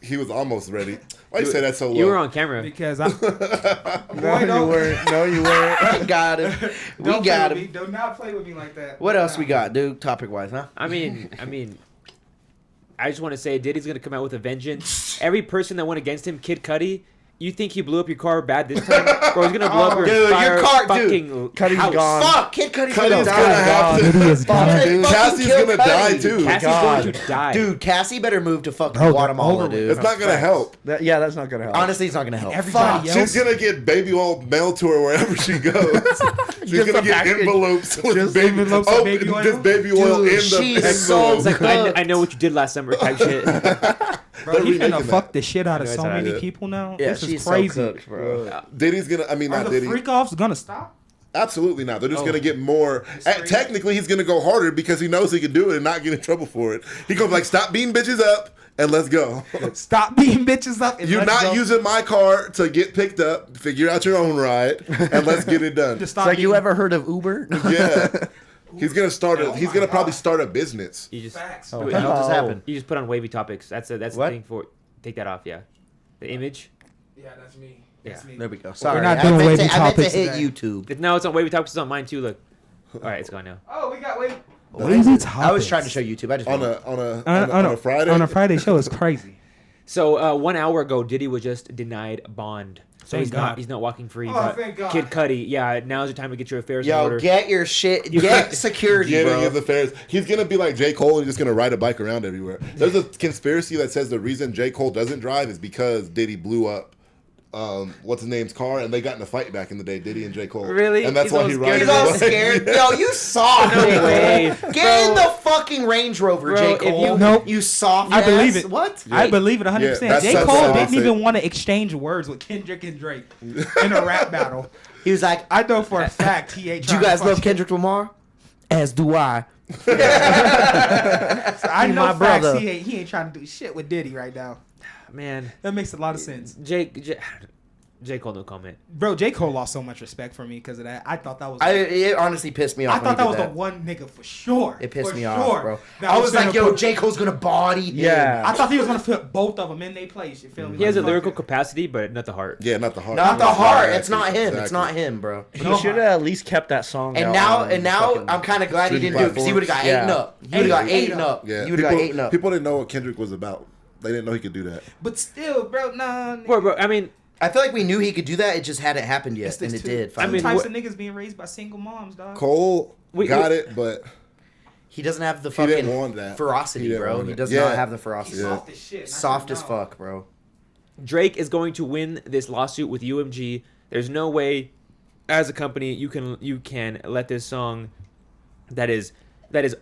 He was almost ready. Why you say that so low? You were on camera. Because I. No, you weren't. No, you weren't. Got him. We got him. Do not play with me like that. What else we got, dude? Topic wise, huh? I mean, I just want to say Diddy's gonna come out with a vengeance. Every person that went against him, Kid Cudi. You think he blew up your car bad this time? Bro, he's gonna blow up your Dude, entire your car- fucking Cudi's house. gone. Fuck, Kid Cudi's gonna Cudi's die. gonna have to. Diddy is Fuck, gone. dude. Cassie's Fucking gonna kill die Cudi. too. Cassie's God. going to die. Dude, Cassie better move to fucking Bro, they're Guatemala, over dude. It's not gonna help. Yeah, that's not gonna help. Honestly, it's not gonna help. Everybody Fuck. else- She's gonna get baby oil mailed to her wherever she goes. She's Just gonna a get package. envelopes with Just baby, envelopes of baby oil? just baby oil Dude, in the she's so envelope. It's like Cooked. I know what you did last summer type shit. Bro, he's remaking gonna that. fuck the shit out of I know so it's many alright. people now. Yeah, This she's is crazy. so cooked, bro. Diddy's gonna. I mean, Are not the Diddy. freak offs gonna stop? Absolutely not. They're just Oh. gonna get more. crazy. Technically, he's gonna go harder because he knows he can do it and not get in trouble for it. He goes like, "Stop beating bitches up and let's go." Stop beating bitches up. And You're let's not go. using my car to get picked up. Figure out your own ride and let's get it done. Just It's stop like you being- ever heard of Uber? Yeah. He's gonna start. Oh He's my gonna probably God. start a business. You just Facts. do What it. the hell just Oh. happened? You just put on wavy topics. That's the What? thing for. Take that off. Yeah, the image. Yeah, that's me. That's Yeah. me. There we go. Sorry, not I doing meant wavy to, I meant to topics hit today. YouTube. No, it's on wavy topics. It's on mine too. Look. All right, it's gone now. Oh, we got wait. Wavy I was trying to show YouTube. I just On won't. a Friday. On a Friday show is crazy. So 1 hour ago, Diddy was just denied bond. So Thank God. he's not walking free. Oh, but thank God. Kid Cudi, yeah, now's the time to get your affairs in Yo, order. get your shit. Get security, Getting bro. in the fairs. He's gonna be like J. Cole and just gonna ride a bike around everywhere. There's a conspiracy that says the reason J. Cole doesn't drive is because Diddy blew up what's his name's car and they got in a fight back in the day, Diddy and J. Cole. Really? And that's He's why all he scared. rides He's his all bike. scared. Yo, you soft. No J. Cole. way. Get in the fucking Range Rover, Bro, J. if Cole. you- Nope. You soft. I believe ass. it. What? I believe it 100%. Yeah, that's J. such Cole a didn't opposite. even want to exchange words with Kendrick and Drake in a rap battle. He was like, I know for a fact he ain't "Do you trying guys to love fuck- Kendrick Lamar? As do I." I know my facts brother. he ain't trying to do shit with Diddy right now. Man, That makes a lot of sense. J. Cole, no comment. Bro, J. Cole lost so much respect for me because of that. I thought that was It honestly pissed me off. I when thought he that did was the one nigga for sure. It pissed For me sure. off, bro. That I was like, finna "Yo, put- J. Cole's gonna body." Yeah. I thought he was gonna put both of them in their place. You feel me? He has a Like, lyrical fuck it. capacity, but not the heart. Yeah, not the heart. Not the heart. It's Exactly. not him. It's Exactly. not him, bro. He No. should have at least kept that song. And out now, on fucking- I'm kind of glad he didn't do it because he would have got Yeah. eaten up. He would have got Ate eaten up. up. Yeah, He would have got eaten up. people didn't know what Kendrick was about. They didn't know he could do that. But still, bro, nah. Bro, I mean, I feel like we knew he could do that. It just hadn't happened yet, It's and this it two- did. two Finally. mean, types what- of niggas being raised by single moms, dog. Cole We- got it, but he doesn't have the He fucking didn't want that. He ferocity, didn't bro. want He it. does Yeah. not have the He's ferocity. soft as shit. Soft I as know. fuck, bro. Drake is going to win this lawsuit with UMG. There's no way, as a company, you can let this song, that is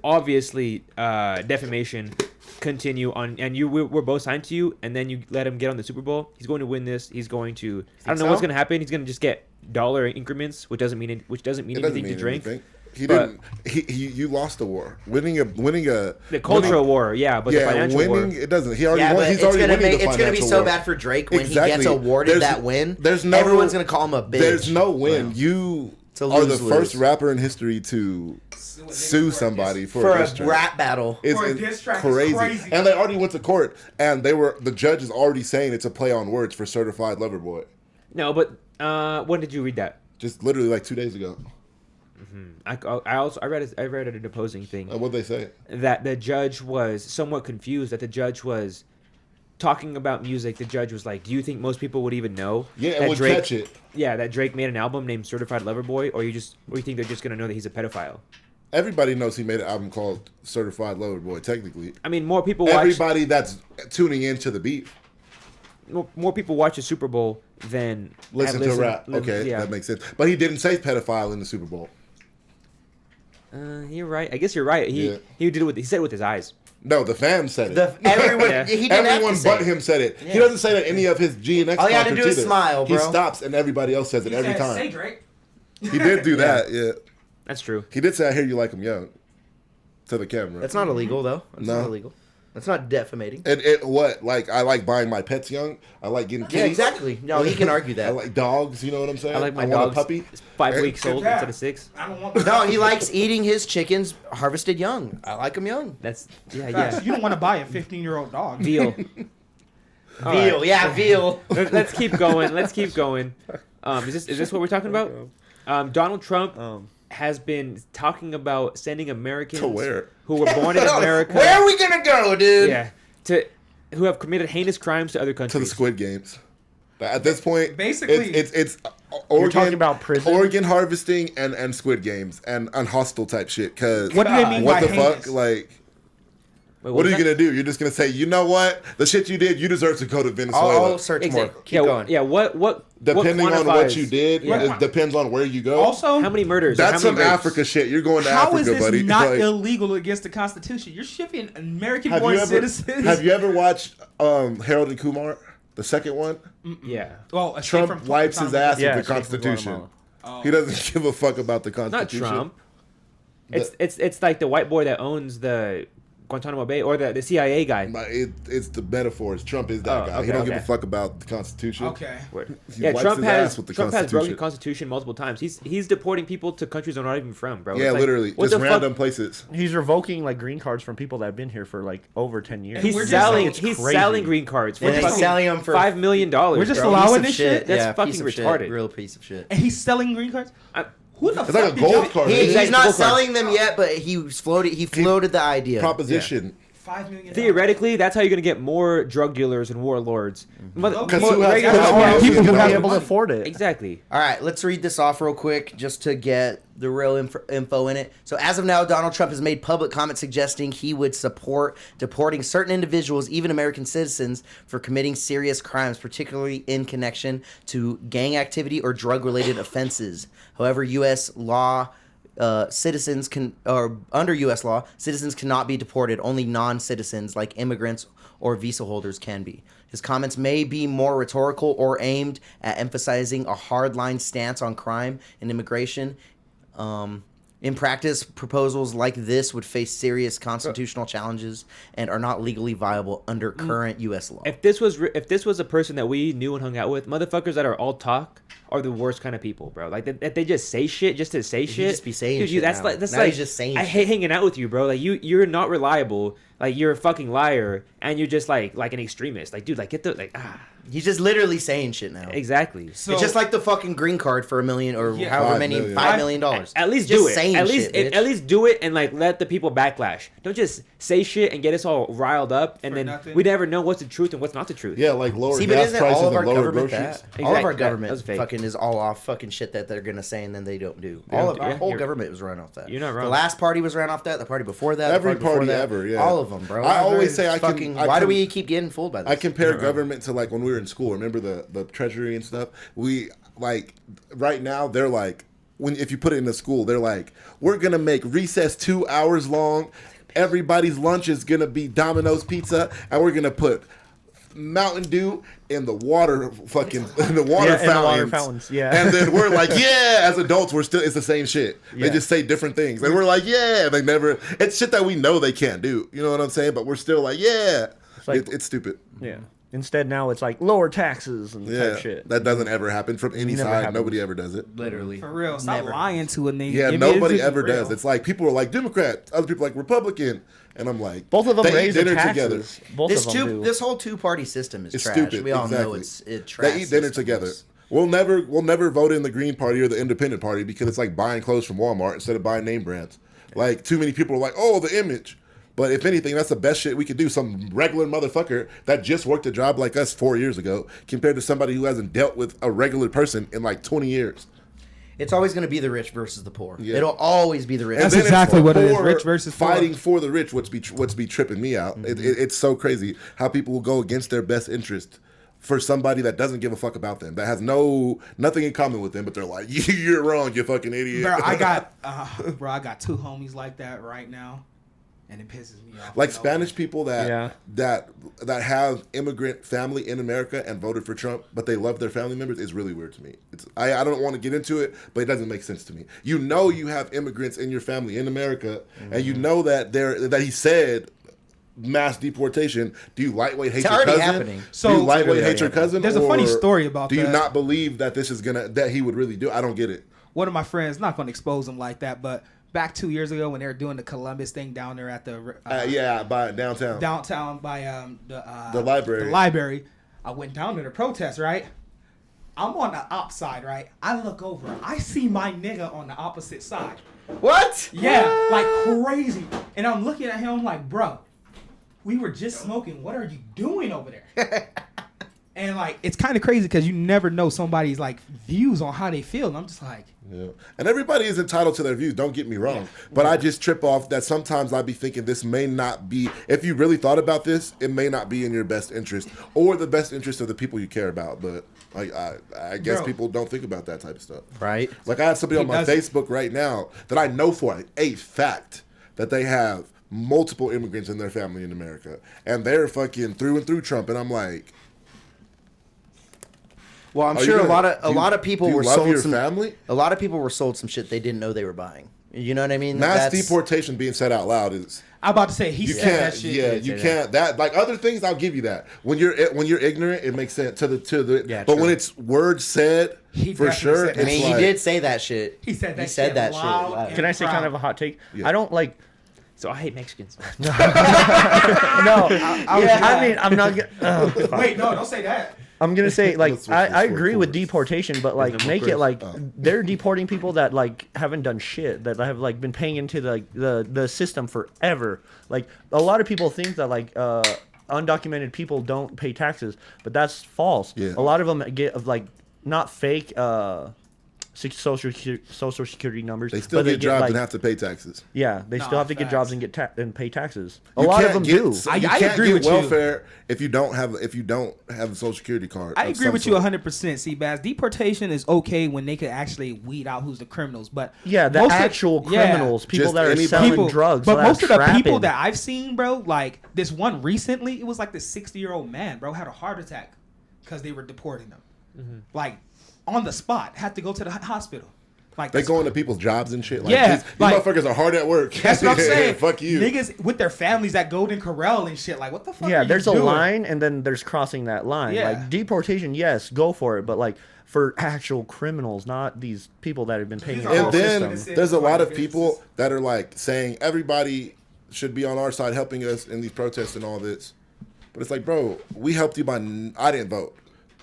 obviously defamation, continue on. And we're both signed to you, and then you let him get on the Super Bowl. He's going to win this. He's going to. I don't know what's so? going to happen. He's going to just get dollar increments, which doesn't mean it anything doesn't to mean Drake. anything. He But- didn't. You lost the war. Winning a The cultural war, yeah, but the yeah, financial winning war. it doesn't. He already Yeah, won. but He's it's already gonna winning make the it's gonna be financial so war. bad for Drake when Exactly. he gets awarded There's- that win. there's no- Everyone's gonna call him a bitch. There's no win. Bro. You To are the lose, first lose. rapper in history to sue somebody for for a diss a track. rap battle. It's, For a it's diss track is crazy. crazy. And they already went to court, and the judge is already saying it's a play on words for Certified Lover Boy. No, but when did you read that? Just literally like 2 days ago. I read an opposing thing. What'd they say? That the judge was somewhat confused, that the judge was talking about music. The judge was like, do you think most people would even know Yeah, that and would Drake, catch it. Yeah, that Drake made an album named Certified Lover Boy, or you think they're just gonna know that he's a pedophile? Everybody knows he made an album called Certified Lover Boy, technically. I mean, more people watch Everybody that's tuning into the beef. more people watch the Super Bowl than Listen to rap. live- Okay, yeah. that makes sense. But he didn't say pedophile in the Super Bowl. You're right. I guess you're right. He did it with. He said it with his eyes. No, the fans said it. Everyone, Yeah. he didn't Everyone have to but say him said it. Yeah. He doesn't say that any of his G and X. All you had to do is either. smile, bro. He stops and everybody else says it every time. Say Drake. He did do that. Yeah, That's true. he did say, "I hear you like him young," to the camera. That's not illegal, though. That's No. not illegal. That's not defamating. And what? Like, I like buying my pets young. I like getting kitties. Yeah, exactly. No, he can argue I that. like dogs. You know what I'm saying? I like my want dogs. a puppy. It's 5 weeks old Yeah. instead of 6. I don't want. No, he likes eating his chickens harvested young. I like them young. That's yeah. You don't want to buy a 15-year-old dog. Veal. All Veal, right. yeah, veal. Let's keep going. Let's keep going. Is this what we're talking about? Donald Trump has been talking about sending Americans To where? who were born in America. Where are we gonna go, dude? Yeah, who have committed heinous crimes to other countries. To the Squid Games. At this point, Basically- it's organ, talking about prison? organ harvesting, and Squid Games and hostile type shit. Cause What do they mean what by the heinous? fuck? Like, Wait, what are you was that? gonna do? You're just gonna say, you know what? The shit you did, you deserve to go to Venezuela. I'll search more. Exactly. Keep going. Yeah. What? Depending on what you did, Yeah. it depends on where you go. Also, How many murders? or that's how many some rapes? Africa shit. You're going to how Africa, is this buddy. not Like, illegal against the Constitution? You're shipping have American-born you ever citizens. have you ever watched Harold and Kumar, the second one? Yeah. Well, Escape Trump from wipes his Guantanamo ass Bay. Yeah, with the Escape from Constitution. Guatemala. He doesn't give a fuck about the Not Constitution. Trump. It's like the white boy that owns the Guantanamo Bay or the CIA guy. But it's the metaphors. Trump is that Oh, guy. okay, He don't give a okay. fuck about the Constitution. Okay. Word. He Yeah, wipes Trump his has ass with the broken the Constitution. Constitution multiple times. He's deporting people to countries they're not even from, bro. Yeah, It's like, literally, what just the fuck? random places. He's revoking like green cards from people that have been here for like over 10 years. He's We're just selling. saying it's He's crazy. selling green cards for And he's fucking selling them for $5 million. We're just bro. allowing piece of this shit? That's Yeah, fucking piece of shit. retarded. Real piece of shit. And he's selling green cards. Who the It's fuck like a did gold y'all- card. He's Exactly, not gold card. selling them yet, but he floated the idea. Proposition. $5 million. Theoretically, that's how you're gonna get more drug dealers and warlords. Because More who has regular- power? Or people who People be have able to money. afford it. Exactly. All right, let's read this off real quick just to get the real info in it. So, as of now, Donald Trump has made public comments suggesting he would support deporting certain individuals, even American citizens, for committing serious crimes, particularly in connection to gang activity or drug-related offenses. However, U.S. law. Citizens can, or under U.S. law, citizens cannot be deported. Only non-citizens, like immigrants or visa holders, can be. His comments may be more rhetorical or aimed at emphasizing a hardline stance on crime and immigration. In practice, proposals like this would face serious constitutional challenges and are not legally viable under current U.S. law. If this was a person that we knew and hung out with, motherfuckers that are all talk are the worst kind of people, bro. Like they just say shit just to say shit. just be saying Dude, shit that's now. like that's Now like he's just saying I shit. hate hanging out with you, bro. Like you're not reliable. Like you're a fucking liar, and you're just like an extremist. Like dude, like get the like He's just literally saying shit now. exactly. So, It's just like the fucking green card for $1 million or Yeah. however $5 many, million. $5 million. At least Just do it. saying At least shit, bitch. at least do it and like let the people backlash. Don't just say shit and get us all riled up, and For then nothing. we never know what's the truth and what's not the truth. Yeah, like lower See, but gas isn't prices all of our and lower government groceries. that? All of Exactly. our That government was fake. fucking is all off fucking shit that they're gonna say and then they don't do. They All don't of do- our yeah, whole you're- government was run off that. You're not wrong. The last party was ran off that. The party before that. Every the before party that. ever, yeah. All of them, bro. I always It's say I can- fucking. I Why do can- we keep getting fooled by this? I compare government to like when we were in school. Remember the treasury and stuff? We like right now they're like if you put it in a school, they're like, we're gonna make recess 2 hours long. Everybody's lunch is gonna be Domino's pizza, and we're gonna put Mountain Dew in the water fucking in the water Yeah, in the fountains. water fountains, yeah. And then we're like, yeah, as adults we're still it's the same shit. They Yeah. just say different things. And we're like, yeah, they never it's shit that we know they can't do. You know what I'm saying? But we're still like, yeah. like- It's stupid. Yeah. Instead, now it's like lower taxes and Yeah. type shit. That doesn't ever happen from any Never side. happens. Nobody ever does it. literally For real, stop Never. lying to a nigga. Yeah, Give nobody it to ever real. does. It's like people are like Democrat, other people are like Republican, and I'm like Both of them they raise eat the dinner taxes. Both This of them do. this whole two-party system is It's trash. stupid. We all know Exactly. it's trash. They eat dinner system. together. We'll never vote in the Green Party or the Independent Party because it's like buying clothes from Walmart instead of buying name brands. Like too many people are like, oh, the image. But if anything, that's the best shit we could do. Some regular motherfucker that just worked a job like us 4 years ago compared to somebody who hasn't dealt with a regular person in like 20 years. It's always going to be the rich versus the poor. Yeah. It'll always be the rich. And That's then it's exactly the what it is, poor rich versus poor. fighting for the rich. What's be tripping me out. It's so crazy how people will go against their best interest for somebody that doesn't give a fuck about them, that has nothing in common with them, but they're like, you're wrong, you fucking idiot. Bro, I got two homies like that right now, and it pisses me off. Like Spanish people that have immigrant family in America and voted for Trump, but they love their family members is really weird to me. I don't want to get into it, but it doesn't make sense to me. You know you have immigrants in your family in America, and you know that he said mass deportation. Do you lightweight hate your cousin? Happening. So do you lightweight hate your cousin? There's a funny story about that. Do you not believe that this is that he would really do? I don't get it. One of my friends, not going to expose him like that, but back 2 years ago when they were doing the Columbus thing down there at the by downtown by the library. The library. I went down there to protest, right? I'm on the op side, right? I look over. I see my nigga on the opposite side. What? Yeah, like crazy. And I'm looking at him like, bro, we were just smoking. What are you doing over there? And like, it's kind of crazy because you never know somebody's like views on how they feel. And I'm just like, yeah. And everybody is entitled to their views. Don't get me wrong, but I just trip off that sometimes I be thinking this may not be. If you really thought about this, it may not be in your best interest or the best interest of the people you care about. But I guess people don't think about that type of stuff, right? Like I have somebody on my Facebook right now that I know for a fact that they have multiple immigrants in their family in America, and they're fucking through and through Trump, and I'm like, well, I'm sure a lot of people were sold some family. A lot of people were sold some shit they didn't know they were buying. You know what I mean? Mass deportation being said out loud is. I'm about to say he said that shit. Yeah, you can't. That like other things, I'll give you that. When you're ignorant, it makes sense to the. Yeah, but true. When it's words said, for sure. I mean, he did say that shit. He said that shit. Loud. Can I say kind of a hot take? Yeah. I don't like. So I hate Mexicans. No, I mean, I'm not gonna. Wait, no, don't say that. I'm gonna say like I agree with deportation, but like make it like they're deporting people that like haven't done shit, that have like been paying into the system forever. Like a lot of people think that like undocumented people don't pay taxes, but that's false. Yeah. A lot of them get like not fake social security numbers. They still get jobs and have to pay taxes. Yeah, they still have to get jobs and and pay taxes. A lot of them do. I agree with welfare if you don't have a social security card. I agree with you 100%. See, Baz, deportation is okay when they could actually weed out who's the criminals, but yeah, the actual criminals, people that are selling drugs. But most of the people that I've seen, bro, like this one recently, it was like this 60-year-old man, bro, had a heart attack because they were deporting them. Mm-hmm. Like on the spot, had to go to the hospital. Like they go into people's jobs and shit. Like, yeah, these motherfuckers are hard at work. That's what I'm saying. Fuck you, niggas with their families at Golden Corral and shit. Like, what the fuck? Yeah, are there's you a doing? line, and then there's crossing that line. Yeah. Like deportation, yes, go for it, but like for actual criminals, not these people that have been paying. And then there's a lot of people that are like saying everybody should be on our side helping us in these protests and all this, but it's like, bro, we helped you I didn't vote,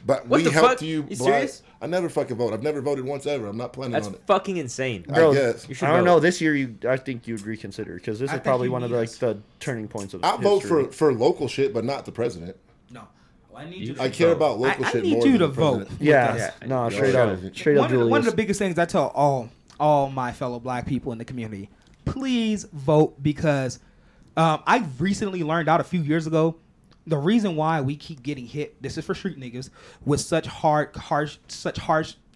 but we helped you. You serious? I never fucking vote. I've never voted once ever. I'm not planning on it. That's fucking insane. Bro, I guess. I don't know. This year, I think you'd reconsider because this is probably one of the turning points of. I'll vote for local shit, but not the president. No, I need you. I care about local shit more. I need you to than vote. Yeah, no, straight up, Julius. One of the biggest things I tell all my fellow black people in the community: please vote, because I recently learned out a few years ago. The reason why we keep getting hit, this is for street niggas, with such harsh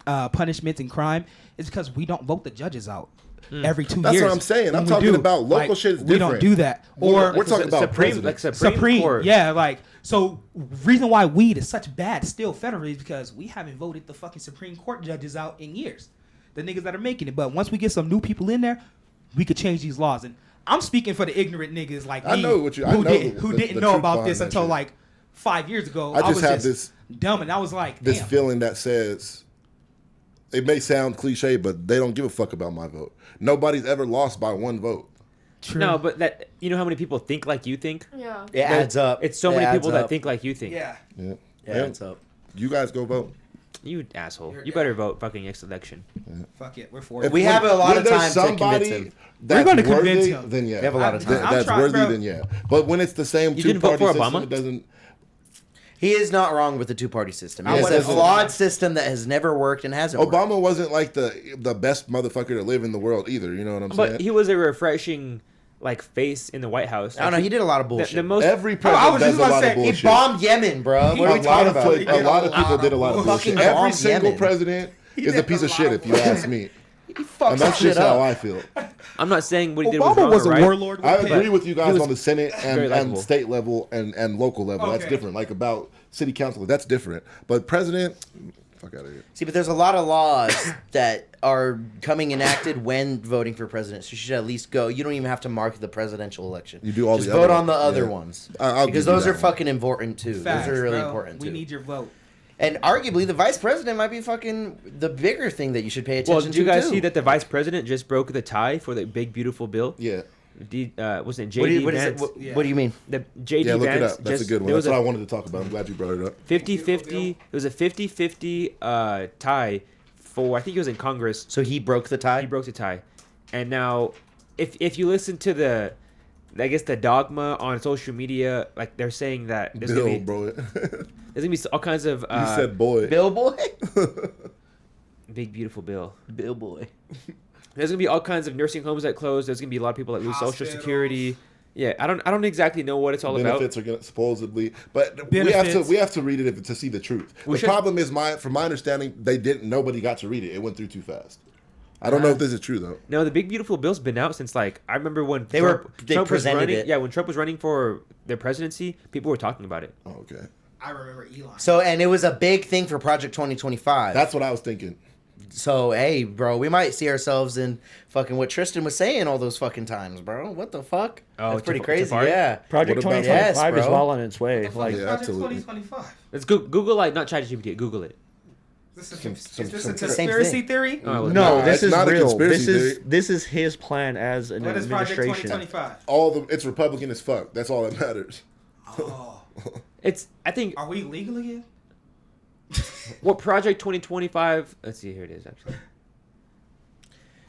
punishments and crime is because we don't vote the judges out every 2 years. That's what I'm saying. I'm talking about local shit is different. We don't do that. Or we're talking about Supreme Court. Yeah, like, so reason why weed is such bad still federally is because we haven't voted the fucking Supreme Court judges out in years. The niggas that are making it. But once we get some new people in there, we could change these laws. And I'm speaking for the ignorant niggas like me who didn't know about this until like 5 years ago. I was have this dumb, and I was like, this feeling that says, it may sound cliche, but they don't give a fuck about my vote. Nobody's ever lost by one vote. True. No, but that, you know how many people think like you think? Yeah. It adds up. It's so many people that think like you think. Yeah. Yeah. It adds up. You guys go vote. You asshole. You better vote fucking next election. Yeah. Fuck it. We're for it. We have a lot of time to convince him. We're going to convince him. Then yeah. We have a lot of time. That's worthy, then yeah. But when it's the same two-party system, it doesn't... He is not wrong with the two-party system. Yes, It's a flawed system that has never worked and hasn't worked. Obama wasn't like the best motherfucker to live in the world either. You know what I'm saying? But he was a refreshing like face in the White House. I don't know. He did a lot of bullshit. The most Every I president was does just a about lot to of say, he bullshit. bombed Yemen, bro. What are we talking about? A lot of people did a lot of bullshit. bullshit. Fucking Every bombed single Yemen. president is did a piece a of lot shit, of if you ask me. He fucked And some that's shit just how up. I feel. I'm not saying what he did was Obama wrong was or a right. warlord. I with agree him. with you guys was on the Senate very and likable. state level and local level. That's Okay. different. Like about city council, that's different. But president, fuck out of here. See, but there's a lot of laws that are coming enacted when voting for president. So you should at least go. You don't even have to mark the presidential election. You do all Just the vote other on the ones. other Yeah. ones I'll because give you those that are one. fucking important too. Facts, those are really bro. important too. We need your vote. And arguably, the vice president might be fucking the bigger thing that you should pay attention Well, to. did you guys too. see that the vice president just broke the tie for the big beautiful bill? Yeah. Wasn't it What do you, JD what is it? Vance? What do you mean? The JD Yeah, look Vance it up. That's just a good one. there was That's what I wanted to talk about. I'm glad you brought it up. 50-50. It was a 50-50 tie for I think it was in Congress. So he broke the tie. He broke the tie, and now if you listen to the dogma on social media, like they're saying that there's Bill, gonna be bro. there's gonna be all kinds of You said boy. Bill boy. big beautiful bill. Bill boy. There's gonna be all kinds of nursing homes that close. There's gonna be a lot of people that lose Social Hospitals. Security. Yeah, I don't exactly know what it's all Benefits about. are gonna supposedly, but Benefits. we have to read it to see the truth. We The should- problem is from my understanding, nobody got to read it. It went through too fast. I don't know if this is true though. No, the big beautiful bill's been out since like I remember when They Trump was presented running. it. Yeah, when Trump was running for their presidency, people were talking about it. Oh, okay, I remember Elon. So and it was a big thing for Project 2025. that's what I was thinking. So hey, bro, we might see ourselves in fucking what Tristan was saying all those fucking times, bro. What the fuck? Oh, That's pretty Tafari? crazy. Yeah. Project What about- 2025 Yes, is bro. well on its way. Like, Yeah, Project absolutely. 2025. Let's Google like not ChatGPT. Google it. Is this a, Some- is some- this some- a Same conspiracy thing. theory? Oh, no, Nah, this it's is not a real. conspiracy This is his plan as an What is Project administration. 2025? It's Republican as fuck. That's all that matters. Oh, I think are we legal again? what Project 2025. Let's see, here it is actually.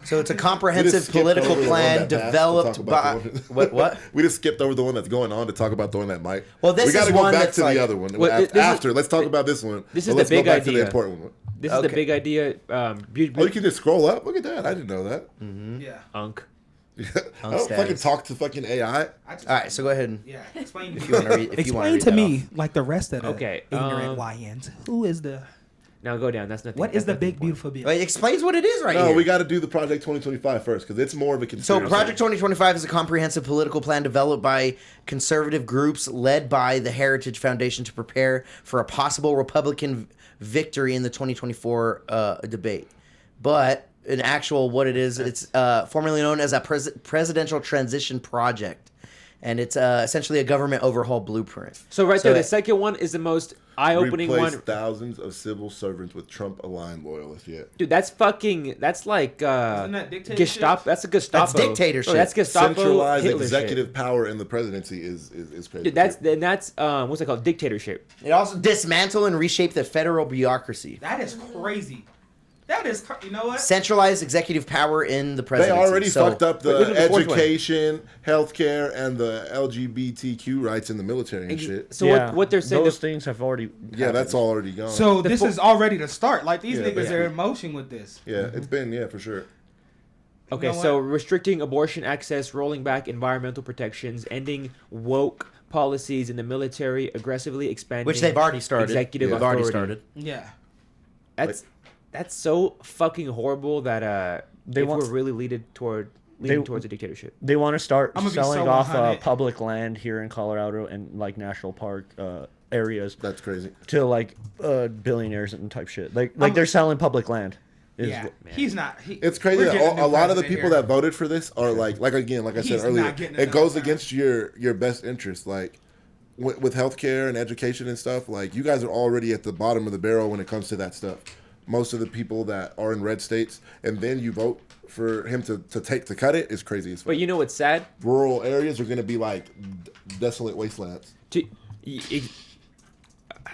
So it's a We comprehensive just skipped political over the one plan that passed to developed talk about by the one- what? We just skipped over the one that's going on to talk about throwing that mic. Well, this we gotta is go one back that's to like- the other one. Well, this is- After, let's talk about this one. This But is the let's big go back to idea. the important one. This is Okay. the big idea. Oh, you can just scroll up. Look at that. I didn't know that. Yeah. Unk. I don't fucking status. talk to fucking AI. I just, All right, so go ahead and Yeah. Explain. if you want to read. If you want Explain to, to read me, that like the rest of the Okay, ignorant YNs. Who is the? Now go down. That's nothing. What is that's the nothing big important. beautiful bill? off. Well, it explains what it is right No, here. we got to do the Project 2025 first because it's more of a So conspiracy. Project 2025 is a comprehensive political plan developed by conservative groups led by the Heritage Foundation to prepare for a possible Republican victory in the 2024 debate. But in actual what it is, it's formerly known as a presidential transition project. And it's essentially a government overhaul blueprint. So right So there, the it- second one is the most eye-opening Replace one. thousands of civil servants with Trump-aligned loyalists. Yeah. Dude, that's fucking. That's like Isn't that dictatorship? Gestapo. That's a Gestapo. That's dictatorship. Bro, that's Gestapo. Centralized Hitler executive shit. power in the presidency is crazy. Dude, that's what's it called? Dictatorship. It also dismantle and reshape the federal bureaucracy. That is crazy. That is, you know what? Centralized executive power in the They presidency. already So- fucked up Wait, look the at the fourth one. education, healthcare, and the LGBTQ rights in the military and shit. So what they're saying? Those things have already. Yeah, that's all already gone. So The this fo- is already the start. Like these Yeah, niggas basically. are in motion with this. yeah, it's been for sure. Okay, You know so what? restricting abortion access, rolling back environmental protections, ending woke policies in the military, aggressively expanding. which they've already started. Executive They've already authority. started. Yeah. That's so fucking horrible that They if want- we're really leading towards a dictatorship. They want to start I'm gonna be selling so off 100. public land here in Colorado and like national park areas That's crazy. to like billionaires and type shit. Like they're selling public land. is Yeah. what- He's not. It's crazy we're that getting a lot of the president people here. that voted for this are like I said He's earlier, not getting it enough goes time. against your best interest. Like with healthcare and education and stuff, like you guys are already at the bottom of the barrel when it comes to that stuff. Most of the people that are in red states, and then you vote for him to cut it is crazy as fuck. But you know what's sad? Rural areas are going to be like desolate wastelands. Wait,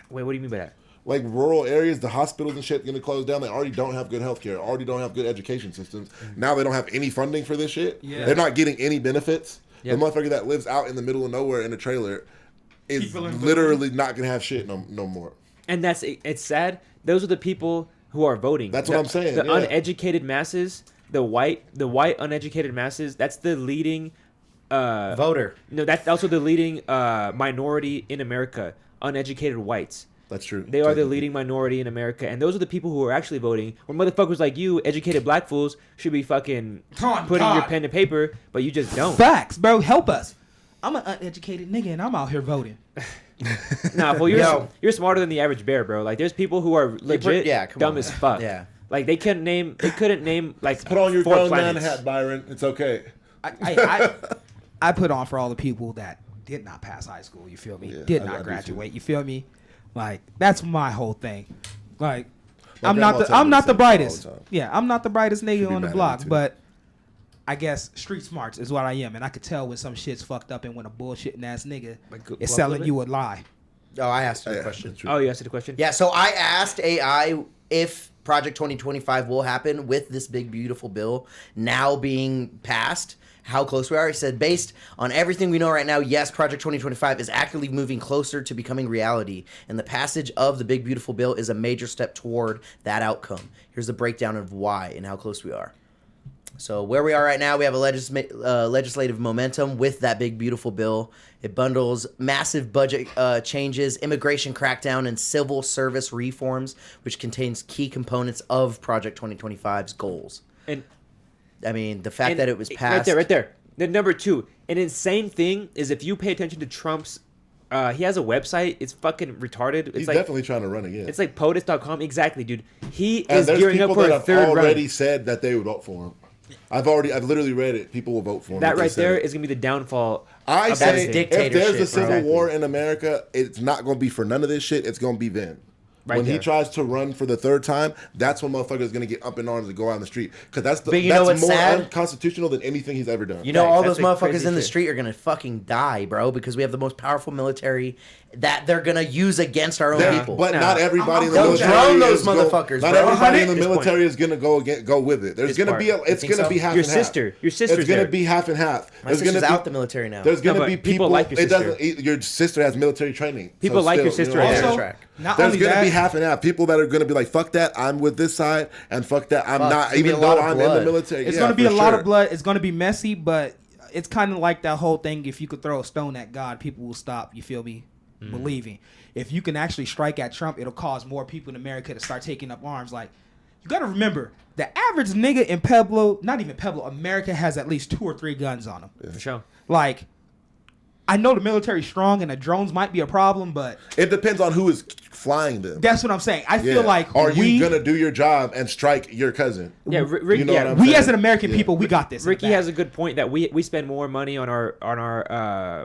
what do you mean by that? Like rural areas, the hospitals and shit going to close down. They already don't have good healthcare. Already don't have good education systems. Now they don't have any funding for this shit. Yeah. They're not getting any benefits. Yep. The motherfucker that lives out in the middle of nowhere in a trailer is People are literally not going to have shit no more. And it's sad. Those are the people who are voting. That's what I'm saying, The yeah. uneducated masses, the white uneducated masses. That's the leading voter. No, that's also the leading minority in America. Uneducated whites. That's true. They are the leading minority in America, and those are the people who are actually voting. Where motherfuckers like you, educated black fools, should be fucking putting your pen to paper, but you just don't. Facts, bro. Help us. I'm an uneducated nigga, and I'm out here voting. Nah, well, you're smarter than the average bear, bro. Like, there's people who are legit dumb as fuck. Yeah. Like, they couldn't name like Put on your 4 grown man planets. hat, Byron. It's okay. I put on for all the people that did not pass high school. You feel me? Yeah, Did I not do graduate. You feel me? Like, that's my whole thing. Like, My I'm grandma not told me the the same brightest. thing all the time. Yeah, I'm not the brightest nigga be on the mad at me block, too. but I guess street smarts is what I am, and I could tell when some shit's fucked up and when a bullshitting ass nigga Like, is what selling was it? you a lie. Oh, I asked you a Yeah, question. that's true. Oh, you asked the question? Yeah, so I asked AI if Project 2025 will happen with this big, beautiful bill now being passed, how close we are. He said, based on everything we know right now, yes, Project 2025 is actively moving closer to becoming reality, and the passage of the big, beautiful bill is a major step toward that outcome. Here's a breakdown of why and how close we are. So where we are right now, we have a legislative momentum with that big, beautiful bill. It bundles massive budget changes, immigration crackdown, and civil service reforms, which contains key components of Project 2025's goals. And I mean, the fact that it was passed... Right there. Then number 2, an insane thing is if you pay attention to Trump's... he has a website. It's fucking retarded. It's He's like, definitely trying to run again. It's like POTUS.com. Exactly, dude. He and is there's gearing people up for that a have third already run. said that they would vote for him. I've literally read it. People will vote for him. That if they right said there it. is going to be the downfall. I of say everything. if there's a Dictatorship, civil bro. war in America, it's not going to be for none of this shit. It's going to be then. Right when there. he tries to run for the third time, that's when motherfuckers going to get up in arms and go out on the street. Because that's But you know that's what's more sad? unconstitutional than anything he's ever done. You know, Right, all that's those like motherfuckers crazy in the shit. street are going to fucking die, bro, because we have the most powerful military that they're going to use against our own people. But not everybody in the Don't military drone those is go- motherfuckers, Not bro. everybody in the This point. military is going to go with it. There's This going to part. be You it's think going to so? be half Your and sister. half. Your sister's It's going to there. be half and half. My There's sister's gonna be out the military now. There's going No, to be but people like your it sister. doesn't. Your sister has military training. People so like your still, sister you know, is Also, Also, not there's only going to that, be half and half. People that are going to be like, fuck that, I'm with this side, and fuck that, I'm Fuck, not, it's gonna be even a lot though of I'm in the blood. military. it's Yeah, going to be a for lot sure. of blood. It's going to be messy, but it's kind of like that whole thing. If you could throw a stone at God, people will stop. You feel me? Believing. If you can actually strike at Trump, it'll cause more people in America to start taking up arms. Like, you got to remember, the average nigga in Pueblo, not even Pueblo, America has at least 2 or 3 guns on him. For sure. Like, I know the military's strong and the drones might be a problem, but It depends on who is flying them. that's what I'm saying. I Yeah. feel like are you gonna do your job and strike your cousin? Yeah, Rick, You know what I'm we saying? as an American Yeah. people, we got this. in the Ricky bag. has a good point that we spend more money on our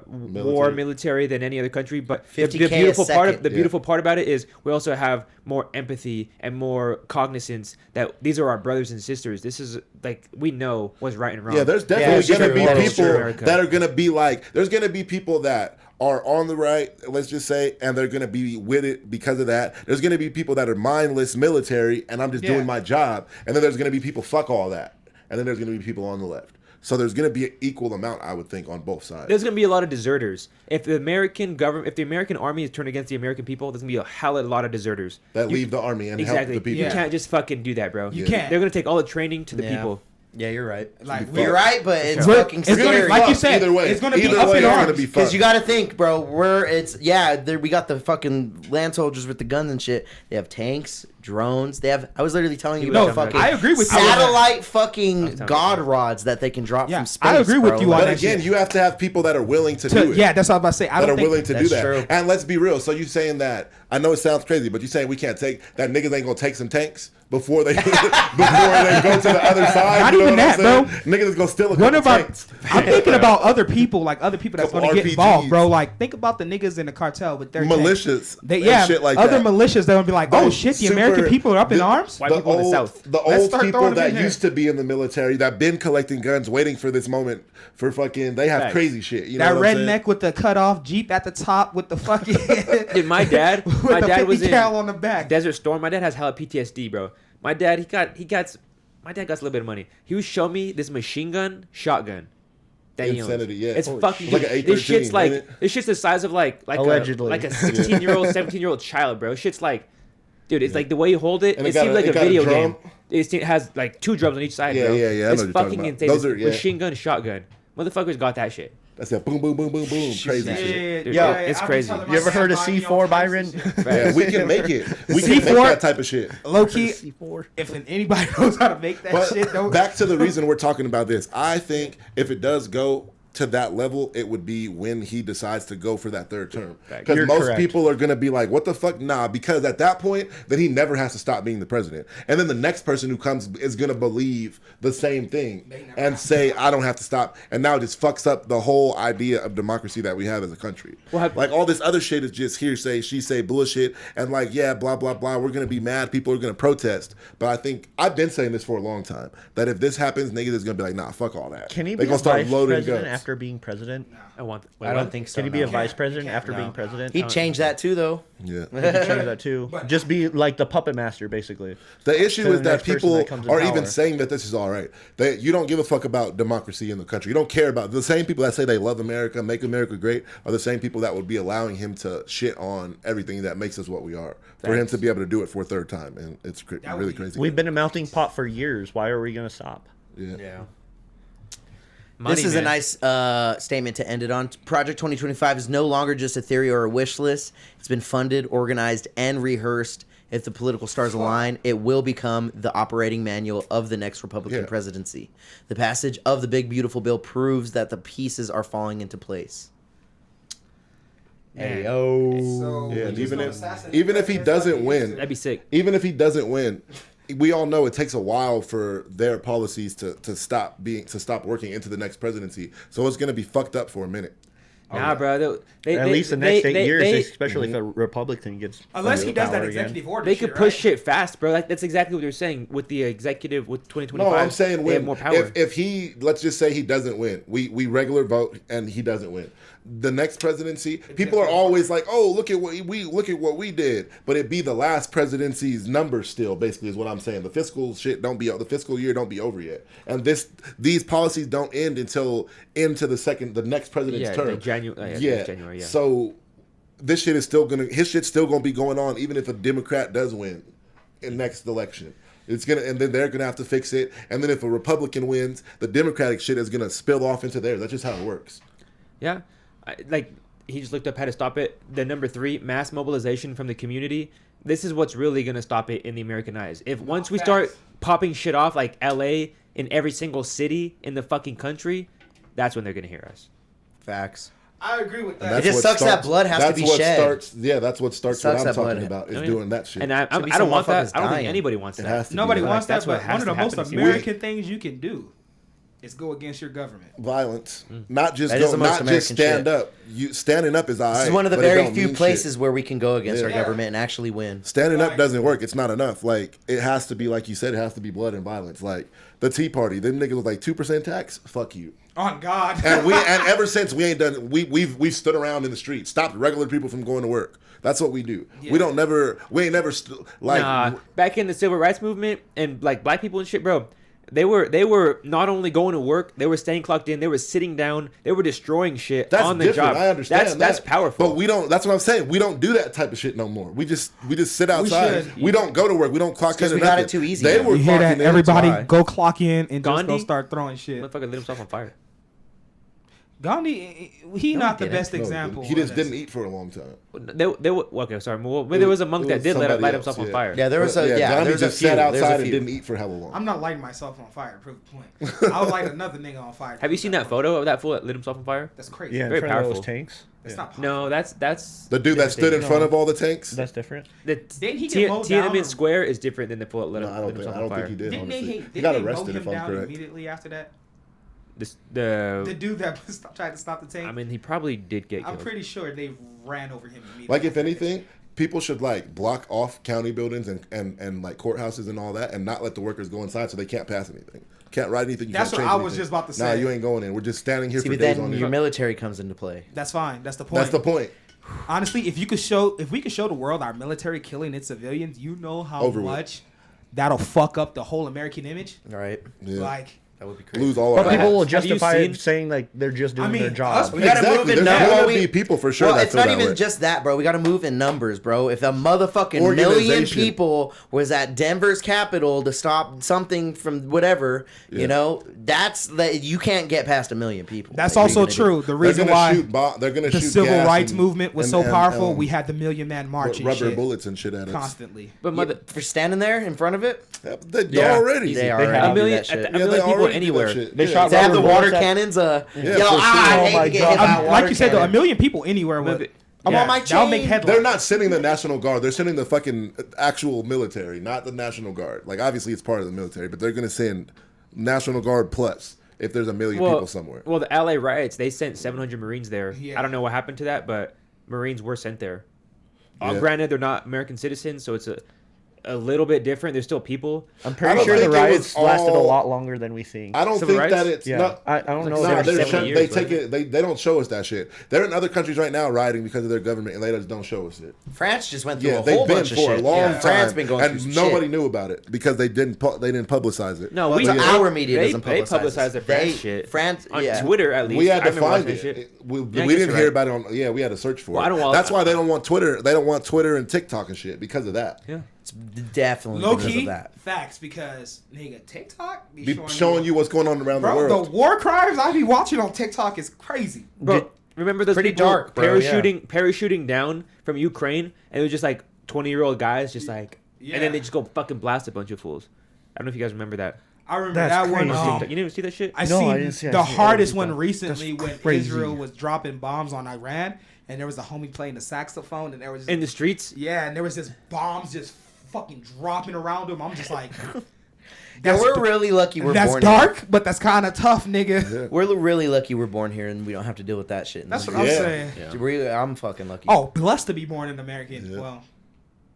war military than any other country. But the 50K a beautiful part second. the beautiful part about it is we also have more empathy and more cognizance that these are our brothers and sisters. This is like we know what's right and wrong. Yeah, there's Yeah, definitely it's gonna true. be That is people true. America. that are gonna be like, there's gonna be people that are on the right, let's just say, and they're gonna be with it because of that. There's gonna be people that are mindless military, and I'm just Yeah. doing my job. And then there's gonna be people fuck all that, and then there's gonna be people on the left. So there's gonna be an equal amount, I would think, on both sides. There's gonna be a lot of deserters. If the American government, if the American army is turned against the American people, there's gonna be a hell of a lot of deserters that leave the army and help Exactly. the people. You Yeah. can't just fucking do that, bro. You can't. They're gonna take all the training to the Yeah. people. Yeah, you're right. Like, be You're right, but it's We're- fucking it's gonna- scary. like you Fuck, said, either way, it's gonna be either up way, in it's arms. gonna be Because fucked. you got to think, bro. We got the fucking land soldiers with the guns and shit. They have tanks, drones. They have. I was literally telling you No, about fucking. I agree with you on that. satellite fucking telling you. god rods that they can drop Yeah, from space. I agree with bro. you on But that again, shit. you have to have people that are willing to do it. Yeah, that's what I was about to say. I that don't are think willing to do That's that. true. And let's be real. So you saying that? I know it sounds crazy, but you saying we can't take that? Niggas ain't gonna take some tanks before they before they go to the other side. Not you know even what I'm that, saying? Niggas is gonna steal a one couple of our. tanks. I'm thinking about other people, like other people that's Couple going to get RPGs. involved, bro. Like, think about the niggas in the cartel with their tanks. Militias, They, and yeah, shit like other that. militias that would be like, oh shit, the American people are up in arms. White people in the South. The Let's old start people throwing them that in here. used to be in the military that been collecting guns, waiting for this moment for fucking. They have Facts. crazy shit. You know That what I'm saying? redneck with the cut off Jeep at the top with the fucking. Dude, my dad with was the 50 in cal on the back. Desert Storm. My dad has hella PTSD, bro. My dad, my dad got a little bit of money. He would show me this machine gun, shotgun. That he owns. Insanity, yeah. It's Holy fucking. shit. Like an this shit's A13, like ain't it? this shit's the size of like Allegedly. a 16-year-old, 17-year-old child, bro. Shit's like, dude, it's like the way you hold it. And It it got seems a- like it a got a video drum? game. It has like 2 drums on each side, Yeah, bro. yeah, yeah, I know It's what you're talking fucking about. insane. Those It's are- yeah. machine gun, shotgun. Motherfuckers got that shit. That's that boom, boom, boom, boom, boom, crazy shit. Dude, Yo, it's I be crazy. telling You ever my heard of dad, C4, on Byron? camps and shit. Yeah, we can make it. We can make C4 that type of shit. Low key, C4. if anybody knows how to make that But shit, don't. back to the reason we're talking about this. I think if it does go to that level, it would be when he decides to go for that third term. Because You're most correct. people are going to be like, what the fuck? Nah, because at that point, then he never has to stop being the president. And then the next person who comes is going to believe the same thing and say, I don't have to stop. And now it just fucks up the whole idea of democracy that we have as a country. Like all this other shit is just hearsay, she say bullshit. And like, yeah, blah, blah, blah. We're going to be mad. People are going to protest. But I think, I've been saying this for a long time, that if this happens, niggas is going to be like, nah, fuck all that. Can he They're be gonna a start vice loading president guns. after being president? I want. I don't think so. Can he be a no. vice president after No. being president? He'd change that too, though. Yeah. He could change that too. Just be like the puppet master, basically. The issue To is the that next person people that comes in are even power. saying that this is all right. That you don't give a fuck about democracy in the country. You don't care about the same people that say they love America, make America great, are the same people that would be allowing him to shit on everything that makes us what we are. For him to be able to do it for a third time, and it's really crazy. We've been a melting pot for years. Why are we going to stop? Yeah. This is a nice statement to end it on. Project 2025 is no longer just a theory or a wish list. It's been funded, organized, and rehearsed. If the political stars align, it will become the operating manual of the next Republican presidency. The passage of the Big Beautiful Bill proves that the pieces are falling into place. Man. So Yeah, and we just even gonna if assassinate he presidents doesn't like we win, used to? That'd be sick. even if he doesn't win, we all know it takes a while for their policies to stop working into the next presidency. So it's going to be fucked up for a minute. Nah, bro. At least the next 8 years, especially if a Republican gets Unless he does that power again. executive order. They shit, could push right? shit fast, bro. That's exactly what they're saying with the executive with 2025. No, I'm saying they have win. more power. If he, let's just say he doesn't win, we regular vote and he doesn't win. The next presidency, people are always like, "Oh, look at what we did," but it be the last presidency's number still. Basically, is what I'm saying. The fiscal shit the fiscal year don't be over yet, and these policies don't end until into the next president's term. January. So this shit is still his shit's still gonna be going on even if a Democrat does win in next election. And then they're gonna have to fix it. And then if a Republican wins, the Democratic shit is gonna spill off into theirs. That's just how it works. Yeah. He just looked up how to stop it. The number 3, mass mobilization from the community. This is what's really going to stop it in the American eyes. If once we start popping shit off like LA in every single city in the fucking country, that's when they're going to hear us. Facts. I agree with And that. It just sucks that blood has to be shed. That's what starts what Sucks I'm that talking blood. about is Oh, yeah. doing that shit. And I Should be don't some want that. motherfuckers I don't think dying. anybody wants It that. has to be Nobody that. wants That's that, what but has one of to the most happen this year. American things you can do is go against your government. Violence, not just That is the most not just American stand shit. up. Standing up is alright. This is one of the but it very don't few mean places shit. where we can go against our Yeah. government and actually win. Standing up Like- doesn't work. It's not enough. Like it has to be, like you said, it has to be blood and violence. Like the Tea Party, them niggas was like 2% tax. Fuck you. On God. And ever since we ain't done. We've stood around in the street, stopped regular people from going to work. That's what we do. Yeah. We ain't never Nah, back in the civil rights movement and like black people and shit, bro. They were not only going to work, they were staying clocked in, they were sitting down, they were destroying shit That's on the different. job. I understand That's that. powerful. But we don't. That's what I'm saying. We don't do that type of shit no more. We just sit outside. should. We don't go to work. We don't clock in. because or we got nothing. it too easy They now. were You hear clocking that? in. Everybody That's why. go clock in and just Gandhi? go start throwing shit. Motherfucker lit himself on fire. Gandhi, he No, not he the didn't. best No, example. he just of this. didn't eat for a long time. Okay, sorry. Well, there was a monk that did light somebody himself else, on fire. Yeah, there was a Gandhi there's a just few. sat There's outside a and few. didn't eat for hella long. I'm not lighting myself on fire to prove the point. I'll light another nigga on fire. to Have you prove seen that photo of that fool that lit himself on fire? That's crazy. Yeah, in Very front of powerful. those tanks. That's Yeah. not possible. No, that's The dude that stood in front of all the tanks. That's different. Didn't he get mowed down Tiananmen or- Square is different than the fool that lit No, I don't himself think. I on don't fire. think he did. Didn't they, Honestly, didn't he got they mow arrested him if I'm down correct. immediately after that? The The dude that tried to stop the tank? I mean, he probably did get I'm killed. pretty sure they ran over him immediately. Like if anything, people should like block off county buildings and like courthouses and all that, and not let the workers go inside so they can't pass anything, can't write anything. You That's can't what change I was anything. just about to Nah, say. you ain't going in. We're just standing here See, for but days then on your end. military comes into play. That's fine. That's the point. That's the point. Honestly, if we could show the world our military killing its civilians, you know how Over with. much that'll fuck up the whole American image. All right. Yeah. Like That would be crazy. lose all But our people will rights. justify seen- it saying like they're just doing mean, their job. us- We gotta move Exactly. in There's numbers. gonna be people for sure Well, that it's feel not that even way. just that, bro. We got to move in numbers, bro. If a motherfucking million Organization. people was at Denver's Capitol to stop something from whatever, you know, that's that you can't get past 1 million people. That's Like, what are also you gonna true. do? The They're reason gonna why shoot they're gonna the shoot civil gas rights and- movement was and- so powerful, and, we had the Million Man March and rubber shit bullets and shit at us. constantly. But Yeah, mother, for standing there in front of it, They Yeah. already. they They already have. a do million, that shit. a million people already do that anywhere. shit. They Yeah. shot To have the rubber water bullets at- cannons, Yeah, yo, for I sure. hate Oh my to get God. hit by a Like water you said, though, cannon. 1 million people anywhere would. Maybe- I'm on my That'll make chain. headlines. They're not sending the National Guard. They're sending the fucking actual military, not the National Guard. Like, obviously, it's part of the military, but they're going to send National Guard plus if there's 1 million people somewhere. Well, the LA riots, they sent 700 Marines there. Yeah. I don't know what happened to that, but Marines were sent there. Yeah. Granted, they're not American citizens, so it's a little bit different. They're still people. I'm I pretty don't sure the think it riots was lasted a all- lot longer than we think. I don't Civil think rights? that it's Yeah, not. I don't know. like Nah, if seven there's 70 they years, take right? it. They don't show us that shit. They're in other countries right now rioting because of their government, and they just don't show us it. France just went through Yeah, a they've whole been bunch of for shit. a long time, France been going and through some nobody shit. knew about it because they didn't publicize it. No, Well, we it's our media they, doesn't they publicize publicize the it. France They- shit. France- on yeah. Twitter at least. We had I to remember find watching that it. shit. We Yeah, I didn't guess hear you're about it on. Yeah, we had to search for Well, it. I don't want- That's why they don't want Twitter. They don't want Twitter and TikTok and shit because of that. Yeah. It's definitely Low because key of that. facts because nigga TikTok be Be showing you what's going on around the bro, world. the war crimes I be watching on TikTok is crazy. Bro, remember those Pretty people dark, bro, parachuting down from Ukraine, and it was just like 20-year-old guys, just like, and Yeah. then they just go fucking blast a bunch of fools. I don't know if you guys remember that. I remember That's that one. crazy. You didn't see that shit? I No, seen I didn't see- I the didn't see hardest that. one recently That's when crazy. Israel was dropping bombs on Iran, and there was a homie playing the saxophone, and there was In the streets? yeah, and there was just bombs just fucking dropping around him. I'm just like, Yeah, that's we're really lucky we're that's born dark, but that's kind of tough, nigga. here. We're really lucky we're born here and we don't have to deal with that shit. That's what Yeah. I'm saying. I'm fucking lucky. Oh, blessed to be born in American. Yeah. Well,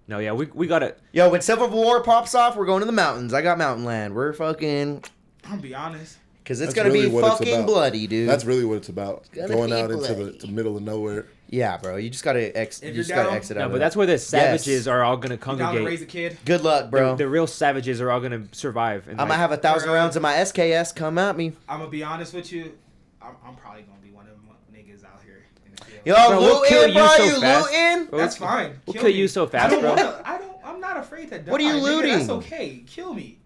No, yeah, we got it. Yo, when Civil War pops off, we're going to the mountains. I got mountain land. We're fucking, I'm gonna be honest. because it's That's gonna really be what it's fucking about. bloody, dude. That's really what it's about. gonna Going be out into bloody. the middle of nowhere. Yeah, bro. You just gotta If you you're just gotta down- exit out. No, of but that. that's where the savages Yes. are all gonna You down to congregate. raise a kid? Good luck, bro. The real savages are all gonna survive. And I'm gonna have 1,000 Bro. rounds of my SKS. Come at me. I'm gonna be honest with you. I'm probably gonna be one of them niggas out here in the field. Yo, Bro, we'll kill looting, you bro. so You fast. looting? Bro, That's fine. We'll Kill kill me. you so I fast, don't bro. wanna, I'm not afraid to die. What are you nigga. looting? That's okay. Kill me.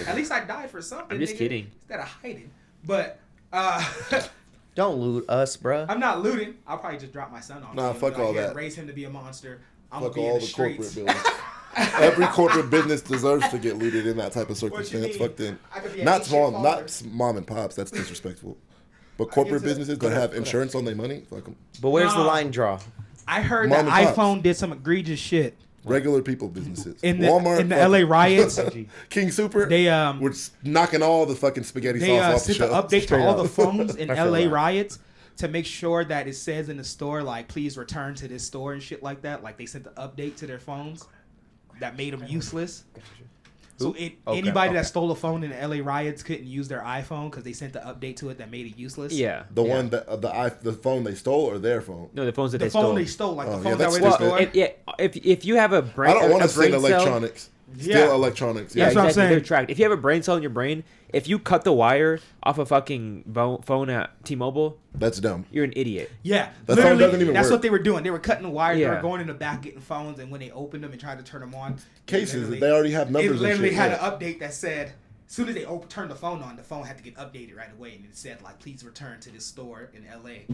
At least I died for something. I'm just nigga, kidding. Instead of hiding. But Don't loot us, bro. I'm not looting. I'll probably just drop my son off. Nah, to him, fuck be like, all "Here, that. Raise him to be a monster. I'm Fuck gonna be in all the the corporate streets. buildings. Every corporate business deserves to get looted in that type of What you circumstance. mean? Fuck them. I could be an Not ancient small, father. not mom and pops. That's disrespectful. But corporate get to- businesses that have insurance on their money, fuck them. But where's the Nah. line draw? I heard Mom that and pops. iPhone did some egregious shit Regular people businesses. in the Walmart, in the fuck LA 'em. riots. King Super. They We're knocking all the fucking spaghetti they sauce off the sent the shelf. update to Straight all up. the phones in I feel LA that. riots to make sure that it says in the store like please return to this store and shit like that. Like they sent the update to their phones that made them useless. So anybody that stole a phone in the LA riots couldn't use their iPhone because they sent the update to it that made it useless. Yeah. The one that the phone they stole or their phone. No, the phones that The they phone stole. they stole, like Oh, the yeah, phones that that's were in the stupid. store. If you have a brain, I don't want a to send brain cell- electronics. Yeah. Still electronics. Yeah, That's what I'm exactly. They're saying. tracked. If you have a brain cell in your brain, if you cut the wire off a fucking phone at T-Mobile, That's dumb. you're an idiot. Yeah, The phone literally, doesn't even that's work. what they were doing. They were cutting the wires. They Yeah. were going in the back getting phones, and when they opened them and tried to turn them on, Cases, literally- they already have numbers It and literally shit, had yeah. an update that said, as soon as they turned the phone on, the phone had to get updated right away, and it said like, "Please return to this store in LA."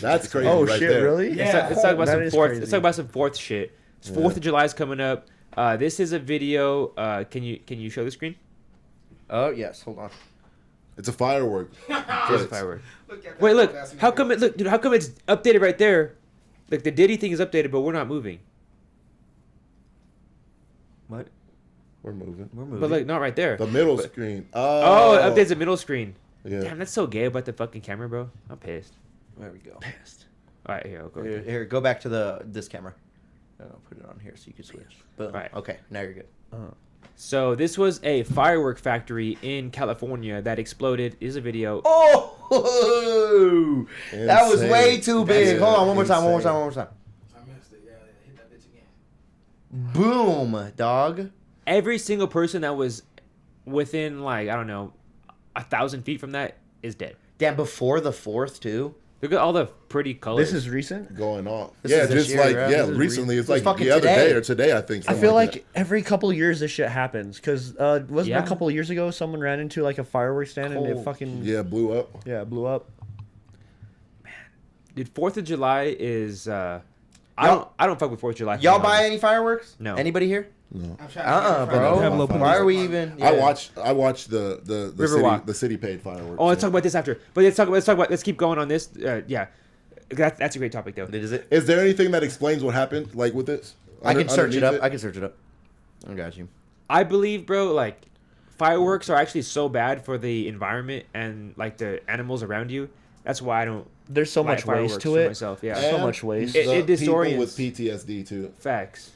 That's crazy. Oh right shit! there. Really? Yeah. Let's talk about That some is fourth. crazy. Let's talk about some fourth shit. It's 4th of July is coming up. This is a video. Can you show the screen? Oh yes, hold on. It's a firework. There's a firework. Look at that Wait, look. dumbass How nigga. come it? Look, dude. How come it's updated right there? Like the Diddy thing is updated, but we're not moving. What? We're moving. We're moving. But like not right there. The middle screen. Oh, it updates the middle screen. Yeah. Damn, that's so gay about the fucking camera, bro. I'm pissed. There we go. Pissed. All right, here I'll go. Here, go back to this camera. I'll put it on here so you can switch. Boom. Right. Okay, now you're good. So this was a firework factory in California that exploded. Is a video. Oh, that was Insane. way too big. That's Hold on, one more time, one more insane. time, one more time. I missed it. Yeah, hit that bitch again. Boom, dog. Every single person that was within like I don't know 1,000 feet from that is dead. Damn, before the 4th too. Look at all the pretty colors. This is recent. Going off. This Yeah, is this just year, like bro. yeah, This is recently. It's this is like fucking the other today. day or today, I think. I something feel like like every couple years this shit happens because wasn't Yeah. a couple years ago someone ran into like a fireworks stand and it Cold. fucking that. Yeah, blew up. yeah blew up. Dude, 4th of July is I Y'all- don't fuck with 4th of July. Y'all buy any fireworks? No. Anybody here? I'm trying to get in front Bro. of Pueblo Police Why are we Department. even? I yeah. watched the Riverwalk. city paid fireworks. Oh, let's talk about this after. But let's keep going on this. Yeah, that's a great topic though. Is it? Is there anything that explains what happened like with this? I can search it Underneath up. I can search it up. I got you. I believe, bro, like fireworks are actually so bad for the environment and like the animals around you. That's why I don't There's so light much fireworks waste to for it. myself. Yeah, So And much waste. It the people disorients. with PTSD too. facts.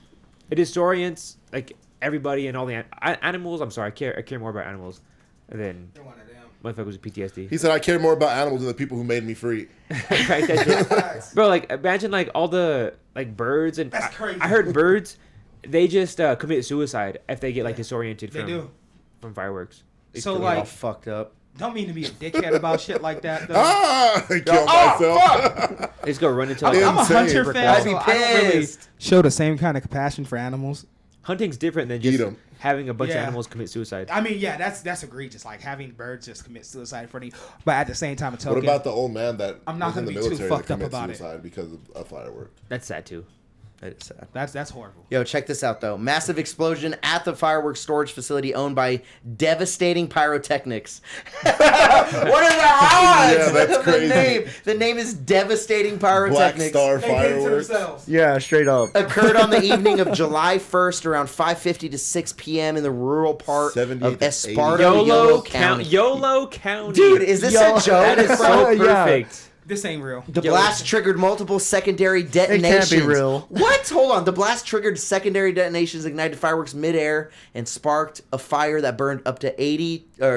It disorients like everybody and all the animals. I'm sorry, I care more about animals than You're one of them. motherfuckers with PTSD. He said, "I care more about animals than the people who made me free." Right, that shit. Bro, like imagine like all the like birds and That's crazy. I heard birds, they just commit suicide if they get like disoriented They do. from fireworks. They So, kill like- All themselves. fucked up. Don't mean to be a dickhead about shit like that, though. I killed myself. They just go run into I'm like, a Insane. hunter fan, I'd be so I don't really pissed. show the same kind of compassion for animals. hunting's different than Eat just 'em. having a bunch of Yeah. animals commit suicide. I mean, yeah, that's egregious. Like having birds just commit suicide for the, but at the same time, What token, about the old man that I'm not was in gonna the be too military fucked that up commits about it. suicide because of a firework? That's sad too. That is sad. that's horrible. Yo, check this out though. Massive explosion at the fireworks storage facility owned by Devastating Pyrotechnics. What are the odds? Yeah, that's of crazy. The name. The name is Devastating Black Pyrotechnics. Star They did it to fireworks. themselves. Yeah, straight up. Occurred on the evening of July 1st around 5:50 to 6 p.m. in the rural part 78 of to 80. Esparto, YOLO County. Yolo County. Dude, is this a joke? That is so Yeah. perfect. This ain't real. The Yo, blast triggered multiple secondary detonations. can't be real. What? Hold on. The blast triggered secondary detonations, ignited fireworks midair, and sparked a fire that burned up to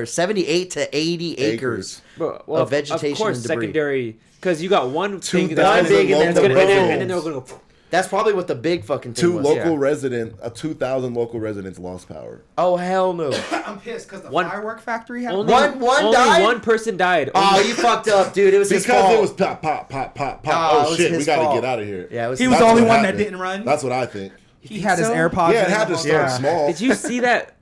78 to 80 acres Bro, of vegetation of course, and debris. secondary, because you got one thing 2,000 that's big and and then then, the and then boom. they'll go. That's probably what the big fucking thing Two was. local Yeah. residents, 2,000 local residents lost power. Oh, hell no. I'm pissed because the One- firework factory had Only One only died? one person died. Oh, you fucked up, dude. It was his Because fault. it was pop, pop, pop, pop, pop. Oh, it Oh, was shit, we his got to fault. get out of here. Yeah, it was He was That's the only what one that happened. didn't run. That's what I think. He had his so? AirPods. Yeah, it in had to the start whole time. small. Did you see that?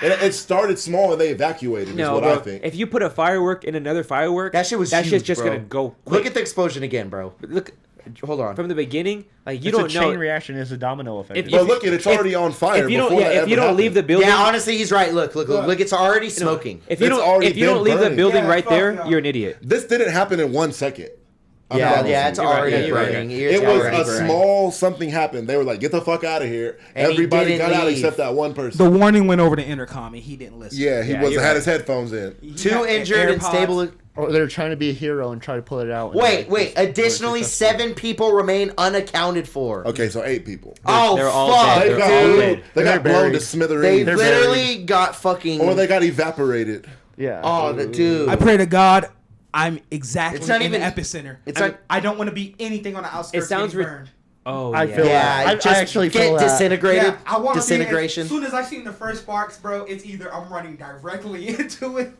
It started small and they evacuated, is No, what bro. I think. If you put a firework in another firework, That shit was that huge, shit's just bro. gonna go. Quick. Look at the explosion again, bro. Look Hold on. from the beginning. Like you It's don't a chain know. reaction. It's a domino effect. If- But look, it's already on fire. If you don't, before yeah, that if you ever don't leave the happened. building, Yeah, honestly, he's right. Look, it's already smoking. if you It's don't, already if you don't been leave the burning. building Yeah, right fuck there, no. you're an idiot. This didn't happen in 1 second. I Yeah, promise yeah, you. it's You're right, already yeah, you're right. burning. It It's was already a burning. small something happened. They were like, "Get the fuck out of here!" And he Everybody didn't got out leave. except that one person. The warning went over the intercom and he didn't listen. Yeah, he Yeah, was you're had right. his headphones in. He Two had injured and AirPods. stable. Or they're trying to be a hero and try to pull it out. and, Wait. like, just- Additionally, 7 people remain unaccounted for. Okay, so 8 people. Oh, They're all fuck, dead. They They're got, all dude. dead. they got They're blown to buried. They smithereens, literally got fucking. or they got evaporated. Yeah. Oh, the dude. I pray to God, I'm exactly It's not in even- the epicenter. it's I, not- I don't want to be anything on the outskirts. It sounds getting ri- burned. Oh, I yeah. feel Yeah, I just actually get feel that. disintegrated. Yeah, I want Disintegration. As soon as I seen the first sparks, bro, it's either I'm running directly into it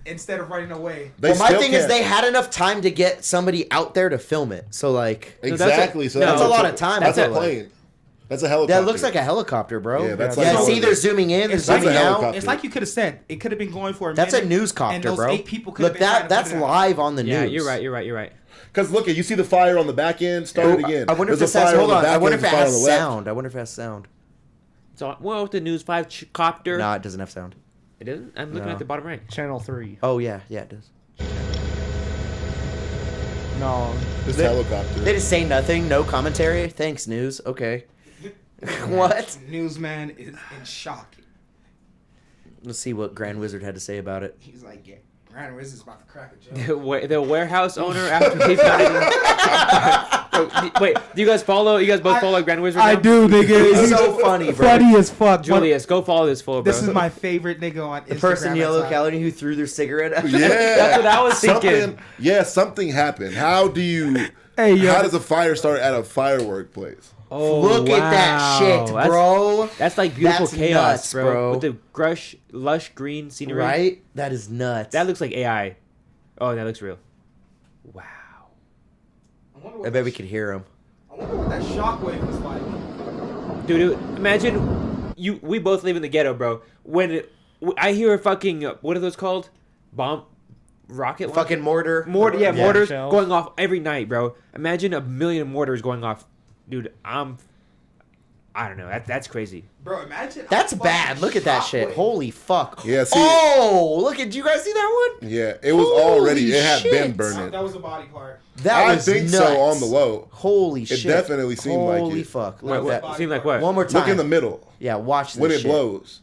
instead of running away. They Well, my still thing is can't- they had enough time to get somebody out there to film it. So like, exactly. So that's a lot of time, That's I a feel like. plane. That's a helicopter. that looks like a helicopter, bro. Yeah, that's yeah. like- See, they're zooming in, they're It's zooming like a out. helicopter. It's like you could have said it could have been going for a That's a minute. news and copter, those bro. 8 people could have Look, been trying to that's put it out. live on the Yeah, news. you're right. You're right. You're right. Because look, you see the fire on the back end. Start it again. I wonder if There's this a has. fire Hold the on. back I wonder end, if it fire on has the left. sound. I wonder if it has sound. So, well, with the News 5 copter, Nah, it doesn't have sound. it doesn't. I'm looking No. at the bottom right. Channel 3. Oh yeah, it does. No. This They helicopter. just say nothing, no commentary. Thanks, news. Okay. What? Newsman is in shock. Let's see what Grand Wizard had to say about it. He's like, yeah, Grand Wizard's about to crack a joke. The warehouse owner after he found it. Wait, do you guys follow? You guys both follow Grand Wizard? I now? do, nigga. It's so funny, bro. Funny as fuck. Julius, go follow this fool, bro. This is my favorite nigga on Instagram. The person in yellow that's calorie who threw their cigarette out. Yeah, That's what I was thinking. Something happened. How do you? Hey, yo. How does a fire start at a firework place? Oh, Look at that shit, That's- bro. That's like beautiful That's chaos, nuts, bro. bro. With the lush green scenery. Right? That is nuts. That looks like AI. Oh, that looks real. Wow. I bet we could hear him. I wonder what that shockwave was like. Dude, imagine we both live in the ghetto, bro. When I hear a fucking what are those called? Rocket launcher? Fucking mortar. Yeah, mortars shells. going off every night, bro. Imagine a million mortars going off, dude. I don't know. That's crazy. Bro, imagine. That's how bad. fucking Look at that shit. shockwave. Holy fuck. Yeah, see- Oh, look at you guys see that one? Yeah, it was Holy already. It had shit. been burning. That was a body part. That I was think nuts. so on the low. Holy It shit. definitely seemed like Holy it. fuck. What, Look at what, that. seemed like what? One more time. Look in the middle Yeah, watch this when it shit. blows.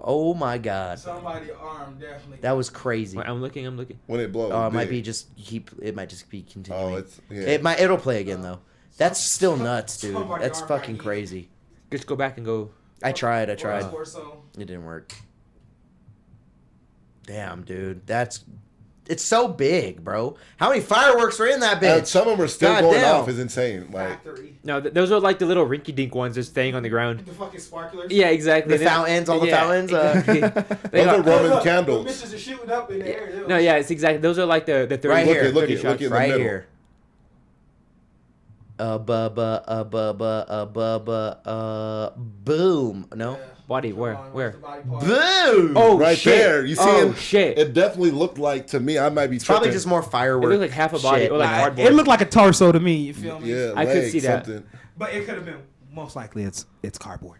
Oh my god. Somebody's arm definitely. That was crazy. I'm looking. When it blows. Oh, it might big. be just it might just be continuing. Oh, it's yeah. It'll play again though. That's still nuts, dude. Somebody That's arm fucking might be- crazy. Just go back and go. I tried. Or torso. It didn't work. Damn, dude. It's so big, bro. How many fireworks are in that And bitch? some of them are still God going damn. off. Is insane. Like Factory. No, those are like the little rinky-dink ones just staying on the ground. The fucking sparklers. Yeah, exactly. The fountains, all the fountains, Exactly. They those are got- Roman Look, candles. The bitches are shooting up in the air. too. no, yeah, it's exactly. Those are like the 30, Right here. Look 30 at shots. in the Right middle. here. Boom. No. Yeah. Body, Come where? on, Where? where's the body part? Boom. Oh, Right shit. there. You see Oh, it? shit. It definitely looked like to me. I might be It's probably tripping. just more It fireworks. looked like half a body, shit. or like Nah, cardboard. it looked like a torso to me. You feel me? Yeah, I could leg, see that. something. But it could have been. Most likely, it's cardboard.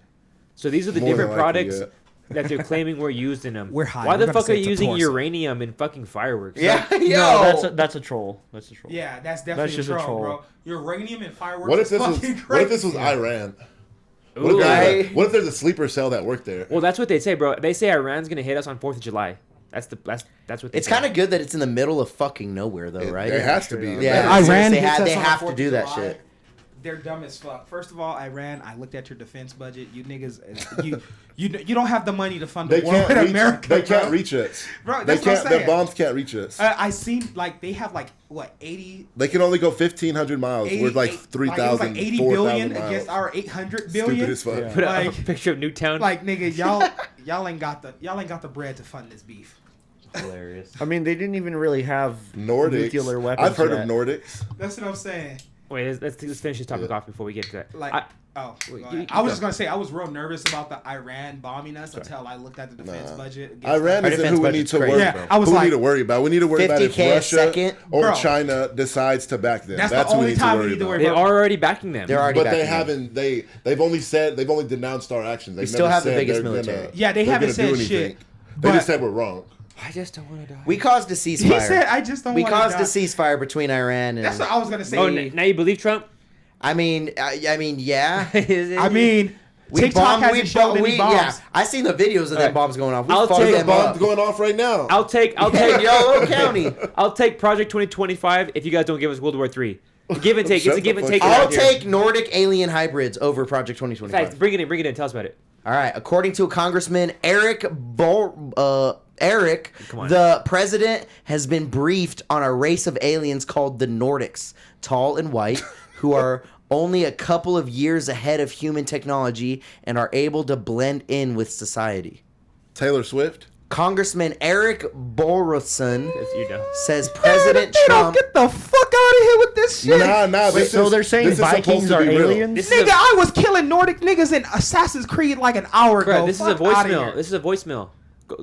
So these are the More different than likely, products yeah. that they're claiming were used in them. We're high. Why We're the gonna fuck say are you it's a using torso. uranium in fucking fireworks? Yeah, yo. No, that's a troll. That's a troll. Yeah, that's definitely just a a troll, troll. bro. Uranium and fireworks. What if this is was? fucking What if this crazy. was Iran? Ooh. What if there's a sleeper cell that worked there? Well, that's what they say, bro. They say Iran's gonna hit us on 4th of July. That's what they It's say. kind of good that it's in the middle of fucking nowhere, though, right? It has to be. Yeah, Iran seriously, hits us they on the have 4th to of do that July. shit. They're dumb as fuck. First of all, Iran. I looked at your defense budget. You niggas, you don't have the money to fund They the war can't with reach. America. They can't bro. reach us. Bro, They that's what I'm can't. Their saying. bombs can't reach us. I seen like they have like what 80. They can only go 1,500 miles. 80 We're like it was 3,000, like 80 4,000 billion miles. against our 800 billion. Stupid as fuck. Put a like- picture of Newtown. Like nigga, y'all ain't got the bread to fund this beef. hilarious. I mean, they didn't even really have Nordics. nuclear weapons. I've heard yet. of Nordics. That's what I'm saying. Wait, let's finish this topic off before we get to that. Like, oh, Wait, go you- ahead. I was go. just gonna say I was real nervous about the Iran bombing us until I looked at the defense budget. against Iran Our isn't defense who we need budget's to crazy, worry Yeah, about. I was Who we like- need to worry about. We need to worry about if 50K a Russia second? or Bro. China decides to back them. That's the That's who we only need to time we worry need to about. worry They about- are already backing them. They're already But backing they them. haven't. They've only said they've only denounced our actions. They've still never have the said biggest they're military. Gonna, Yeah, they they're haven't gonna do said anything. shit, They but- just said we're wrong. I just don't want to die. We caused a He ceasefire. said, "I just don't." We wanna caused die." a ceasefire between Iran and. That's what I was gonna say. Oh, now you believe Trump? I mean, yeah. I mean, TikTok hasn't showed any bombs. Yeah, I seen the videos of them Alright. bombs going off. We I'll fucked take There's a them bomb up. going off right now. I'll take Yolo County. I'll take Project 2025 if you guys don't give us World War III. Give and take. Shut It's a give the and fuck take. up. around I'll here. take Nordic alien hybrids over Project Facts. 2025. Bring it in. Tell us about it. All right. According to Congressman Eric, Come on. the president has been briefed on a race of aliens called the Nordics, tall and white, who are only a couple of years ahead of human technology and are able to blend in with society. Taylor Swift. Congressman Eric Borison You know. says President Trump. Get the fuck out of here with this shit. Nah. Wait, so they're saying this is supposed Vikings to are be real. aliens? This is Nigga, I was killing Nordic niggas in Assassin's Creed like an hour ago. Bro, this is a Fuck outta voicemail. here. This is a voicemail.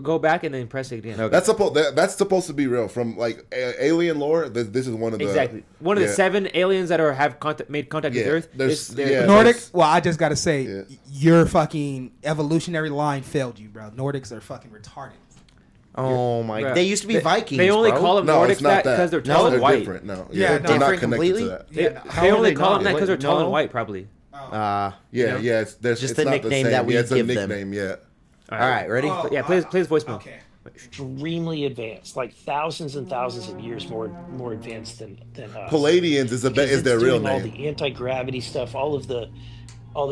Go back and then press it again. Okay. That's supposed to be real. From like alien lore, this is one of the Exactly. One of the yeah. 7 aliens that made contact with Yeah, Earth. there's- They're- yeah. Nordic. that's- Well, I just gotta say, Yeah. your fucking evolutionary line failed you, bro. Nordics are fucking retarded. Oh my! Bro. They used to be Vikings. They only bro. call them No, Nordics it's not because they're tall they're and white. different. No, Yeah, they're no. not Different connected completely? to that. They, Yeah, they are only they call not? them that because they're Wait, tall no. and white, probably. Yeah, Yeah. yeah. It's Just it's the not nickname the same. that we yeah, it's give a them. nickname. Yeah. All right, ready? Oh, Yeah, play his voicemail. Okay. Extremely advanced, like thousands and thousands of years more advanced than us. Palladians is Because is their it's real doing all name. the anti-gravity stuff, all the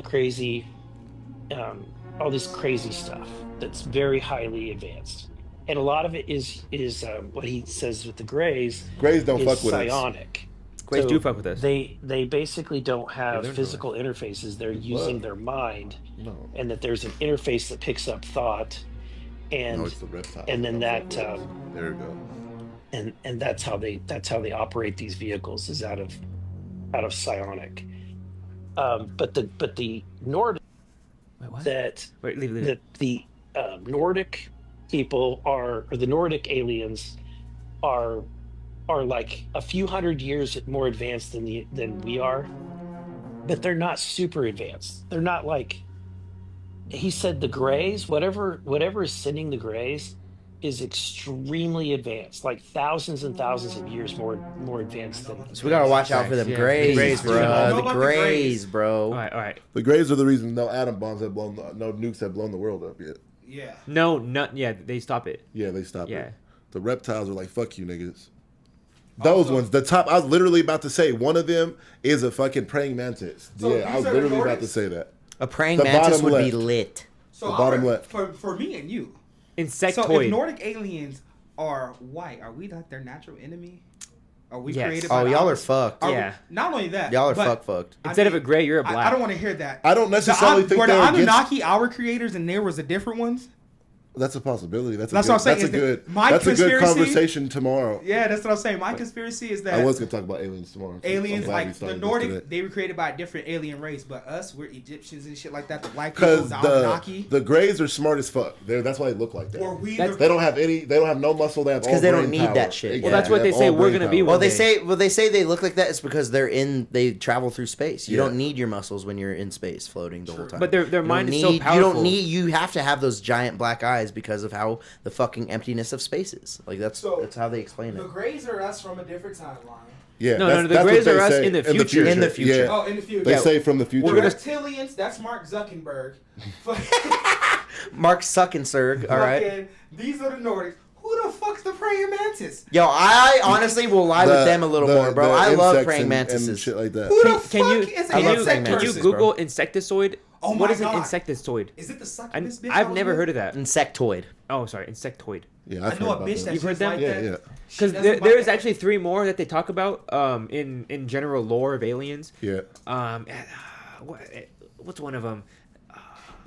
crazy, all this crazy stuff that's very highly advanced, and a lot of it is what he says with the Greys. Greys don't is fuck with us. psionic. Quays do fuck with us. They basically don't have learn physical interfaces. They're using their mind, and that there's an interface that picks up thought, and it's the reptile. and then that There we go. and that's how they operate these vehicles is out of psionic. But the Nordic Wait, what? leave it. that the Nordic people or the Nordic aliens are like a few hundred years more advanced than we are, but they're not super advanced. They're not like, he said the Greys, whatever is sending the Greys is extremely advanced, like thousands and thousands of years more advanced than. So we gotta watch out for them Greys, Greys, bro. dude. The Greys, bro. All right. The Greys are the reason no atom bombs have blown, no nukes have blown the world up yet. Yeah. No, not yeah. They stop it. Yeah, they stopped Yeah. it. The reptiles are like, fuck you, niggas. Those ones, the top. I was literally about to say one of them is a fucking praying mantis. So yeah, I was these are the literally about to Nordics? say that. A praying The mantis bottom would be left. lit. So The bottom alright, left. for me and you. Insectoid. So if Nordic aliens are white, are we like their natural enemy? Are we Yes. created by Oh, the y'all are opposite- fucked. Yeah. Not only that. Y'all are but fucked. Instead of a gray, you're a black. I don't want to hear that. I don't necessarily think were the they're against- Anunnaki our creators and there was a different ones? That's a possibility. That's what I'm saying, That's a is that good. my That's a good conspiracy- conversation tomorrow. Yeah, that's what I'm saying. My conspiracy is that I was gonna talk about aliens tomorrow. so aliens, I'm glad we like the started this Nordic, today. they were created by a different alien race, but us, we're Egyptians and shit like that. The black people, Because the Anunnaki. the Greys are smart as fuck. That's why they look like that. Or we, That's- They don't have any. They don't have no muscle. They have all because they don't brain need power. that shit. Well, that's what they have say all we're brain gonna be power. one Well, they say they look like that. It's because they travel through space. You Yeah. don't need your muscles when you're in space floating the whole time. But their You don't mind is so need- powerful. You don't need. You have to have those giant black eyes because of how the fucking emptiness of space is. Like that's how they explain it. Greys are us from a different timeline. Yeah, No, that's- the that's what Greys they are us say in the future. In the future. Yeah. Oh, in the future. They say from the future. We're gonna- Reptilians, that's Mark Zuckerberg. Mark Zuckerberg. All right. Fucking, these are the Nordics. Who the fuck's the praying mantis? Yo, I honestly will lie with them a little more, bro. I love insects praying and mantises. shit like that. Who the Can you fuck is I an love insect praying can you mantises, person? Google insectoid? Oh What my is an God. insectoid? Is it the succubus bitch? I've never heard of that. Insectoid. Oh, sorry, insectoid. Yeah, I I've know a heard bitch about that You've heard she's them? like Yeah, that. yeah. She Because doesn't there like is that. actually 3 more that they talk about in general lore of aliens. Yeah. What's one of them?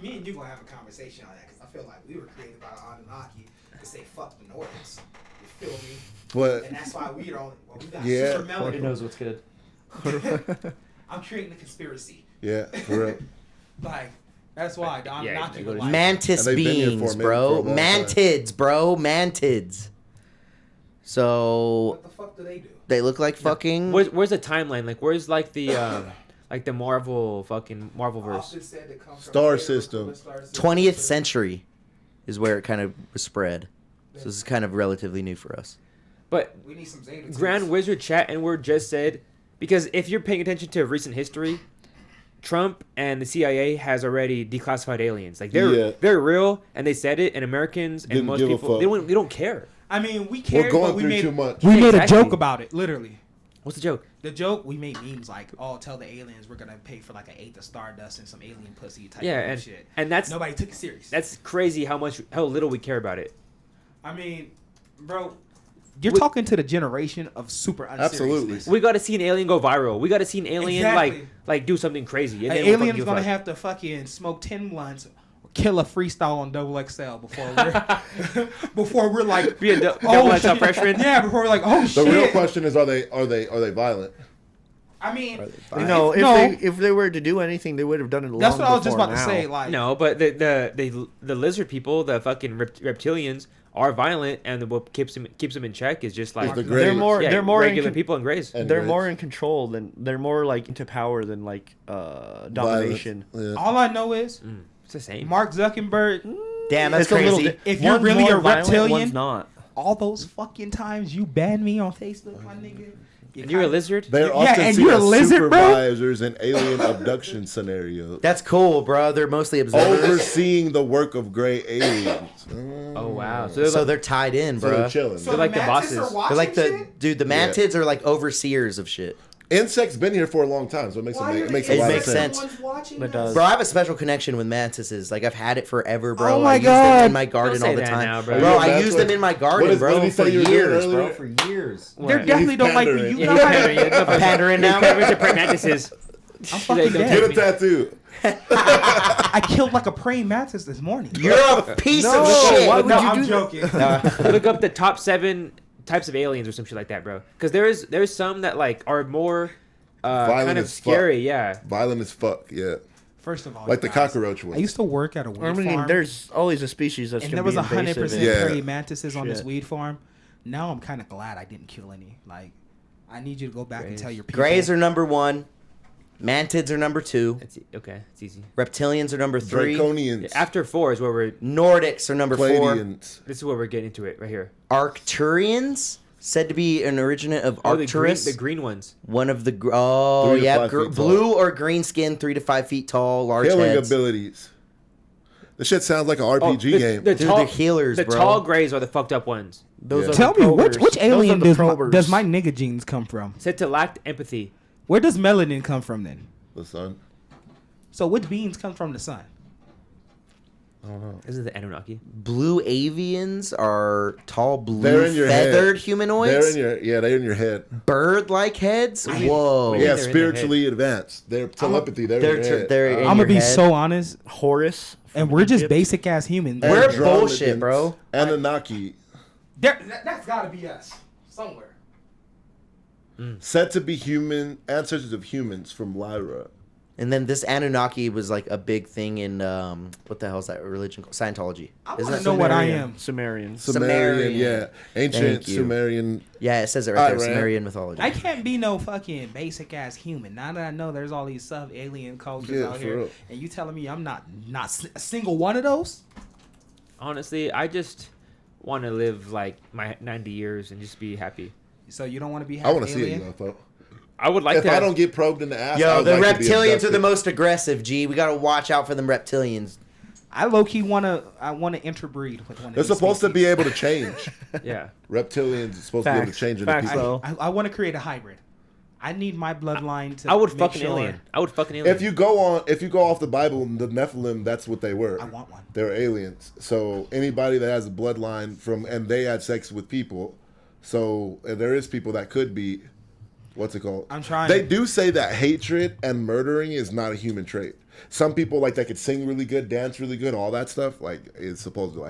Me and you gonna have a conversation on that because I feel like we were created by the Anunnaki to say fuck the Nordics. You feel me? But And that's why we don't. Well, we got Yeah. super melanin. what's good. I'm creating a conspiracy. yeah, for real. Like that's why the Anunnaki they were go to like. Mantis And they've been here for a beings, minute, bro. for a long time. Mantids, bro. Mantids. So What the fuck do they do? they look like fucking. Where's the timeline? Like, where's like the Marvel Marvelverse? Often said to come from Star a system. star system. 20th century is where it kind of was spread. So this is kind of relatively new for us. But We need some Zeta. Grand tools. Wizard Chat and Word just said, because if you're paying attention to recent history, Trump and the CIA has already declassified aliens. Like they're real, and they said it, and Americans and Didn't most give a people fuck. they don't care. I mean, we cared, We're going but we through made too much. we Yeah, made exactly. a joke about it. Literally, What's the joke? the joke we made memes like, "Oh, tell the aliens we're gonna pay for like an eighth of Stardust and some alien pussy type Yeah, of and shit." and that's Nobody took it serious. that's crazy how little we care about it. I mean, bro, you're talking to the generation of super Absolutely. unseriousness. We got to see an alien go viral. We got to see an alien Exactly. like do something crazy. And An they won't alien's fucking give a gonna fuck. have to fucking smoke 10 blunts, or kill a freestyle on double XL before we're like, Be a double XL shit. freshman. Yeah, before we're like, oh The shit. real question is, are they violent? I mean, No, No. if they were to do anything, they would have done it long that's what I was just before about to now. say. Like, No, but the lizard people, the fucking reptilians, are violent, and what keeps them in check is just like Is the They're Greys. more yeah, they're more in regular con- people and grays. And they're Greys. more in control than they're more like into power than like domination. Violence. Yeah. all I know is It's the same. Mark Zuckerberg. Damn, that's It's a little crazy. di- If you're one's really more a violent, reptilian- one's not. All those fucking times you banned me on Facebook, my nigga. And you're a lizard. They're Yeah, often and seen you're a as lizard, bro? supervisors in alien abduction scenarios. That's cool, bro. They're mostly observers. Overseeing the work of gray aliens. Oh wow. So So they're, like, they're tied in, So bro. they're chilling. They're like the mantis bosses. are They're like watching the shit? dude. The mantids are like overseers of shit. Insects been here for a long time, so it makes it makes a It lot makes of sense. sense. It does. Bro, I have a special connection with mantises. Like, I've had it forever, bro. Oh my I use them God. in my garden Don't say all the that time. now, bro. Bro, Are you a I use bachelor? them in my garden, What did bro, he say for you were doing years, bro. earlier? For years. They What? definitely don't like pandering. you. Yeah, he's pandering. Yeah, I'm pandering now. Pandering to praying mantises. I'm fucking Don't Get dead. a tattoo. I killed like a praying mantis this morning. You're a piece of No, shit. why would no, you I'm do joking. Look up the top 7 types of aliens or some shit like that, bro. Because there's some that like are more Violent kind of as fuck. scary. Yeah. Violent as fuck, yeah. First of all, Like you the guys, cockroach I one. used to work at a weed I mean, farm, there's always a species that's and gonna there was be invasive. 100% Yeah. praying mantises on this Shit. weed farm. Now I'm kind of glad I didn't kill any. Like, I need you to go back and tell your people. Greys are number 1. Mantids are number 2. Okay, it's easy. Reptilians are number 3. Draconians. After 4 is where we're. Nordics are number 4. Pleiadians. This is where we're getting into it right here. Arcturians, said to be an originate of Oh, Arcturus. the green ones. One of the 3 to yeah, 5 feet tall. blue or green skin, 3 to 5 feet tall, large Healing heads. abilities. This shit sounds like an RPG game. Dude, they're healers, the bro. tall grays are the fucked up ones. Those Yeah. are Tell the me probers. which alien the does probers. my nigga genes come from? Said to lack empathy. Where does melanin come from then? The sun. So which beings come from the sun? This is the Anunnaki. Blue avians are tall, They're blue, in your feathered head. humanoids. They're in your head. Bird-like heads. Whoa. Yeah, Yeah, they're in their spiritually advanced. Their telepathy. They're in your head. they're in I'm your gonna be head. so honest, Horus. and from we're just Egypt. basic ass humans. We're Andromedans, bullshit, bro. Anunnaki. That's gotta be us somewhere. Said to be human ancestors of humans from Lyra. And then this Anunnaki was like a big thing in what the hell is that religion called? Scientology. I Isn't want to that know what I Sumerian. am. Sumerians. Sumerian, Sumerian. yeah. Ancient Thank you. Sumerian. Yeah, it says it right there. Iran. Sumerian mythology. I can't be no fucking basic ass human. Now that I know there's all these sub alien cultures Yeah, out for here, real. and you telling me I'm not a single one of those? Honestly, I just want to live like my 90 years and just be happy. So you don't want to be half I want to see alien? it, UFO. I would like If to. I don't get probed in the ass, I Yo, would the like to be reptilians are abducted. the most aggressive, G. We gotta watch out for them reptilians. I low key wanna interbreed with one of They're these supposed to be species. able to change. Yeah. Reptilians are supposed to be able to Facts. change into Facts, people. though. I want to create a hybrid. I need my bloodline to. I would make fucking sure alien. I would fucking alien. If you go off the Bible, the Nephilim, that's what they were. I want one. They're aliens. So anybody that has a bloodline from, and they had sex with people, so there is people that could be, what's it called? I'm trying. They do say that hatred and murdering is not a human trait. Some people like that could sing really good, dance really good, all that stuff. Like is supposed to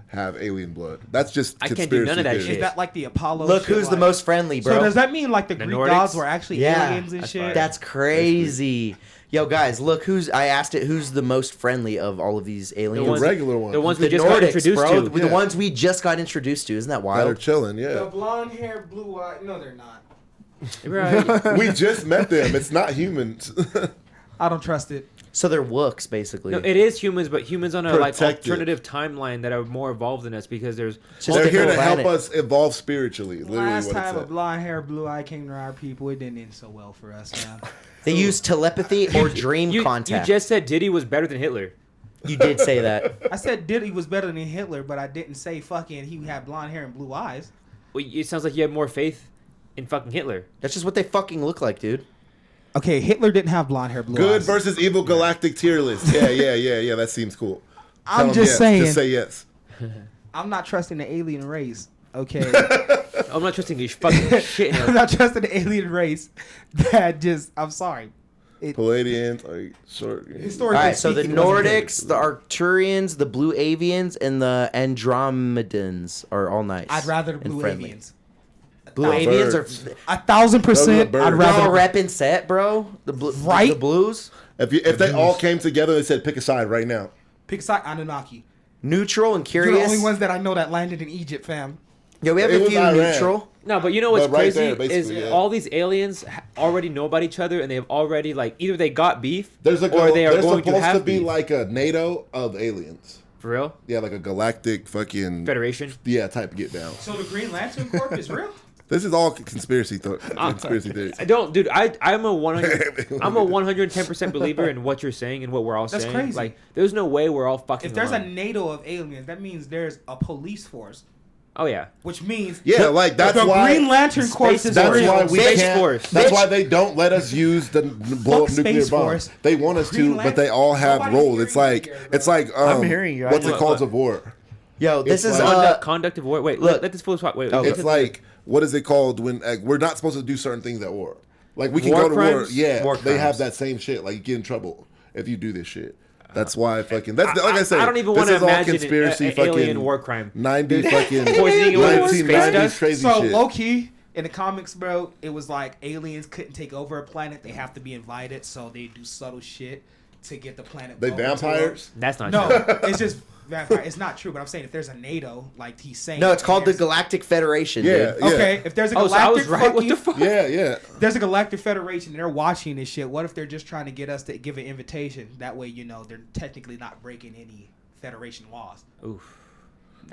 have alien blood. That's just I can't do conspiracy none of that theory. shit. Is that like the Apollo? Look shit, who's the like- most friendly, bro. So does that mean like the The Greek Nordics? gods were actually Yeah. aliens and That's shit? fire. That's crazy. Yo, guys, look I asked it who's the most friendly of all of these aliens. The ones- regular one. The ones we The just got Nordics, introduced bro. to. The Yeah. ones we just got introduced to. Isn't that that are wild? chilling, The yeah. blonde hair, blue eye. No, they're not. Right. We just met them. It's not humans. I don't trust it. So they're wooks, basically. No, it is humans, but humans on a like Protected. alternative timeline that are more evolved than us because there's It's just They're a here to different help planet. us evolve spiritually. Literally Last what it time a said. blonde hair, blue eye came to our people, it didn't end so well for us, man. They use telepathy or dream you contact. just said Diddy was better than Hitler. You did say that. I said Diddy was better than Hitler, but I didn't say fucking he had blonde hair and blue eyes. Well, it sounds like you have more faith in fucking Hitler. That's just what they fucking look like, dude. Okay, Hitler didn't have blonde hair, blue Good eyes. versus evil galactic tier list. Yeah. That seems cool. Tell I'm 'em just yes. saying. Just say yes. I'm not trusting the alien race. Okay, I'm not trusting you fucking shit. I'm not trusting the alien race. That just, I'm sorry. Palladians, like short. Historically All right, so the speaking, it wasn't good. Nordics, the Arcturians, the Blue Avians, and the Andromedans are all nice. I'd rather the and blue friendly. aliens. Blue Birds. Avians are 1,000%. birds. I'd they're all rather. rep and set, bro. The Right? the Blues, If they all came together and said pick a side right now. Pick a side, Anunnaki. neutral and You're curious. the only ones that I know that landed in Egypt, fam. Yeah, we have It a was few Iran. neutral. No, but you know what's But right crazy there, is basically, yeah. all these aliens already know about each other and they've already like either they got beef There's a or they are they're going supposed to have be beef. like a NATO of aliens. For real? Yeah, like a galactic fucking Federation. yeah type get down. So the Green Lantern Corps is real? This is all conspiracy conspiracy theories. I don't, dude. I'm a 100. I'm a 110% believer in what you're saying and what we're all That's saying. crazy. Like, there's no way we're all fucking. If there's a aligned. NATO of aliens, that means there's a police force Oh yeah. which means Yeah, like that's the why Green Lantern Corps is That's real. why we Space can't. Force. That's Bitch. why they don't let us use the blow up Fuck nuclear Space bombs. Force. They want us Green to, but they all have Nobody's roles. It's hearing like you here, it's like I'm hearing you. I What's know. it called of war? Yo, this It's is like- Conduct of war. Wait, look. let this fool talk. Wait, Okay. It's like what is it called when we're not supposed to do certain things at war? Like we can War go to war. crimes? Yeah, War they have crimes. that same shit. Like you get in trouble if you do this shit. That's why fucking. That's like I said. I don't even this want to is all imagine conspiracy an fucking alien war crime. 90 fucking Poisoning it with space 1990s dust? crazy So shit. low key in the comics, bro, it was like aliens couldn't take over a planet; they have to be invited. So they do subtle shit to get the planet. They over to vampires. That's not No, true. it's just vampire. It's not true, but I'm saying if there's a NATO, like he's saying. no, it's called the there's- Galactic Federation. Yeah, dude. yeah. Okay, if there's a Oh, so I galactic was right. What fucking- the fuck? Yeah, yeah. there's a galactic federation and they're watching this shit. What if they're just trying to get us to give an invitation? That way, they're technically not breaking any federation laws. Oof.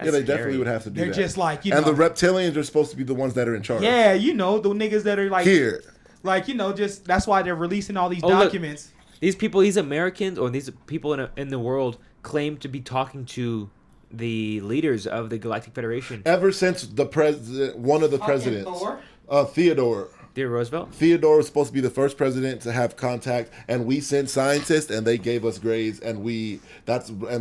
Yeah, they definitely would have to do They're that. just like, and the reptilians are supposed to be the ones that are in charge. yeah, the niggas that are like Here. like just that's why they're releasing all these Oh, look. documents. These people, these Americans, or these people in the world, claim to be talking to the leaders of the Galactic Federation. Ever since the president, one of the presidents, Thor? Theodore. Theodore Roosevelt. Theodore was supposed to be the first president to have contact, and we sent scientists, and they gave us grades, and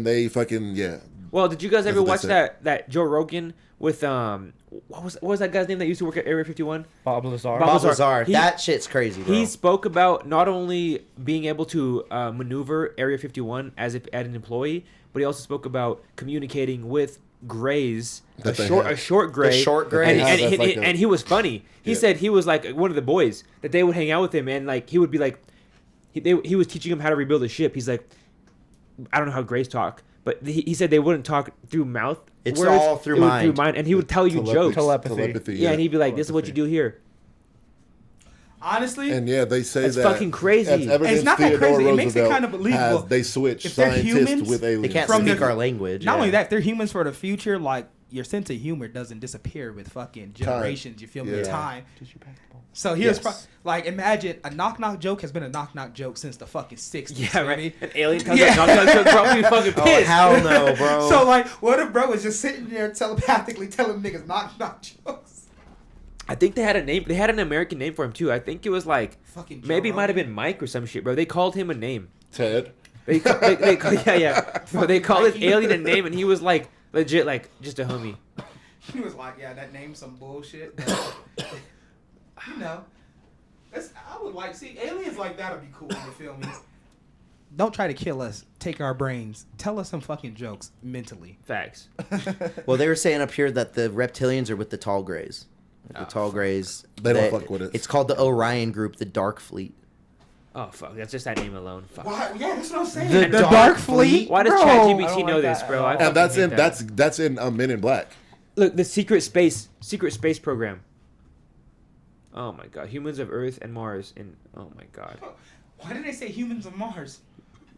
they fucking Well, did you guys ever what they watch said. that Joe Rogan with what was that guy's name that used to work at Area 51? Bob Lazar. Bob Bob Lazar. Lazar. He- That shit's crazy, bro. He spoke about not only being able to maneuver Area 51 as if an employee, but he also spoke about communicating with Greys, That they a have. short Gray. The short And, Greys. and, That's and, like a- and he was funny. He Yeah. said he was like one of the boys that they would hang out with him, and like he would be like, he was teaching him how to rebuild a ship. He's like, I don't know how Greys talk, but he said they wouldn't talk through mouth. It's words. all through It was mind. Through mind, and he would tell you jokes. Telepathy. Yeah, and he'd be like, "This is what you do here." Honestly, And yeah, they say That's that fucking crazy. Ever It's since not that Theodore crazy. It makes it Roosevelt kind of believable. they switched If they're scientists humans, with aliens. They can't From speak the- our language. not yeah. only that, if they're humans for the future, like your sense of humor doesn't disappear with fucking generations. You feel me? Yeah. Time. So here's Yes. like imagine a knock knock joke has been a knock knock joke since the fucking 60s. Yeah, you know what I right. mean? An alien comes Yeah. out, knocks on bro, be fucking Oh, pissed. hell no, bro. So like, what if bro was just sitting there telepathically telling niggas knock knock jokes? I think they had a name. They had an American name for him too. I think it was like Fucking Joe maybe it might have Rogan. been Mike or some shit, bro. They called him a name. Ted. They Bro, they called this alien a name, and he was like legit, like just a homie. He was like, yeah, that name's some bullshit. But, I would like see aliens like that would be cool. You feel me? Don't try to kill us. Take our brains. Tell us some fucking jokes mentally. Facts. Well, they were saying up here that the reptilians are with the tall grays. Like the tall grays. They don't fuck with it. It's called the Orion Group, the Dark Fleet. Oh fuck, that's just that name alone. Fuck. Why? Yeah, that's what I'm saying. The Dark Fleet? Why does Bro, I ChatGPT don't know like this, that bro? at all. I And fucking that's hate in that. that's in Men in Black. Look, the secret space program. Oh my god, humans of Earth and Mars, and oh my god. Why did they say humans on Mars?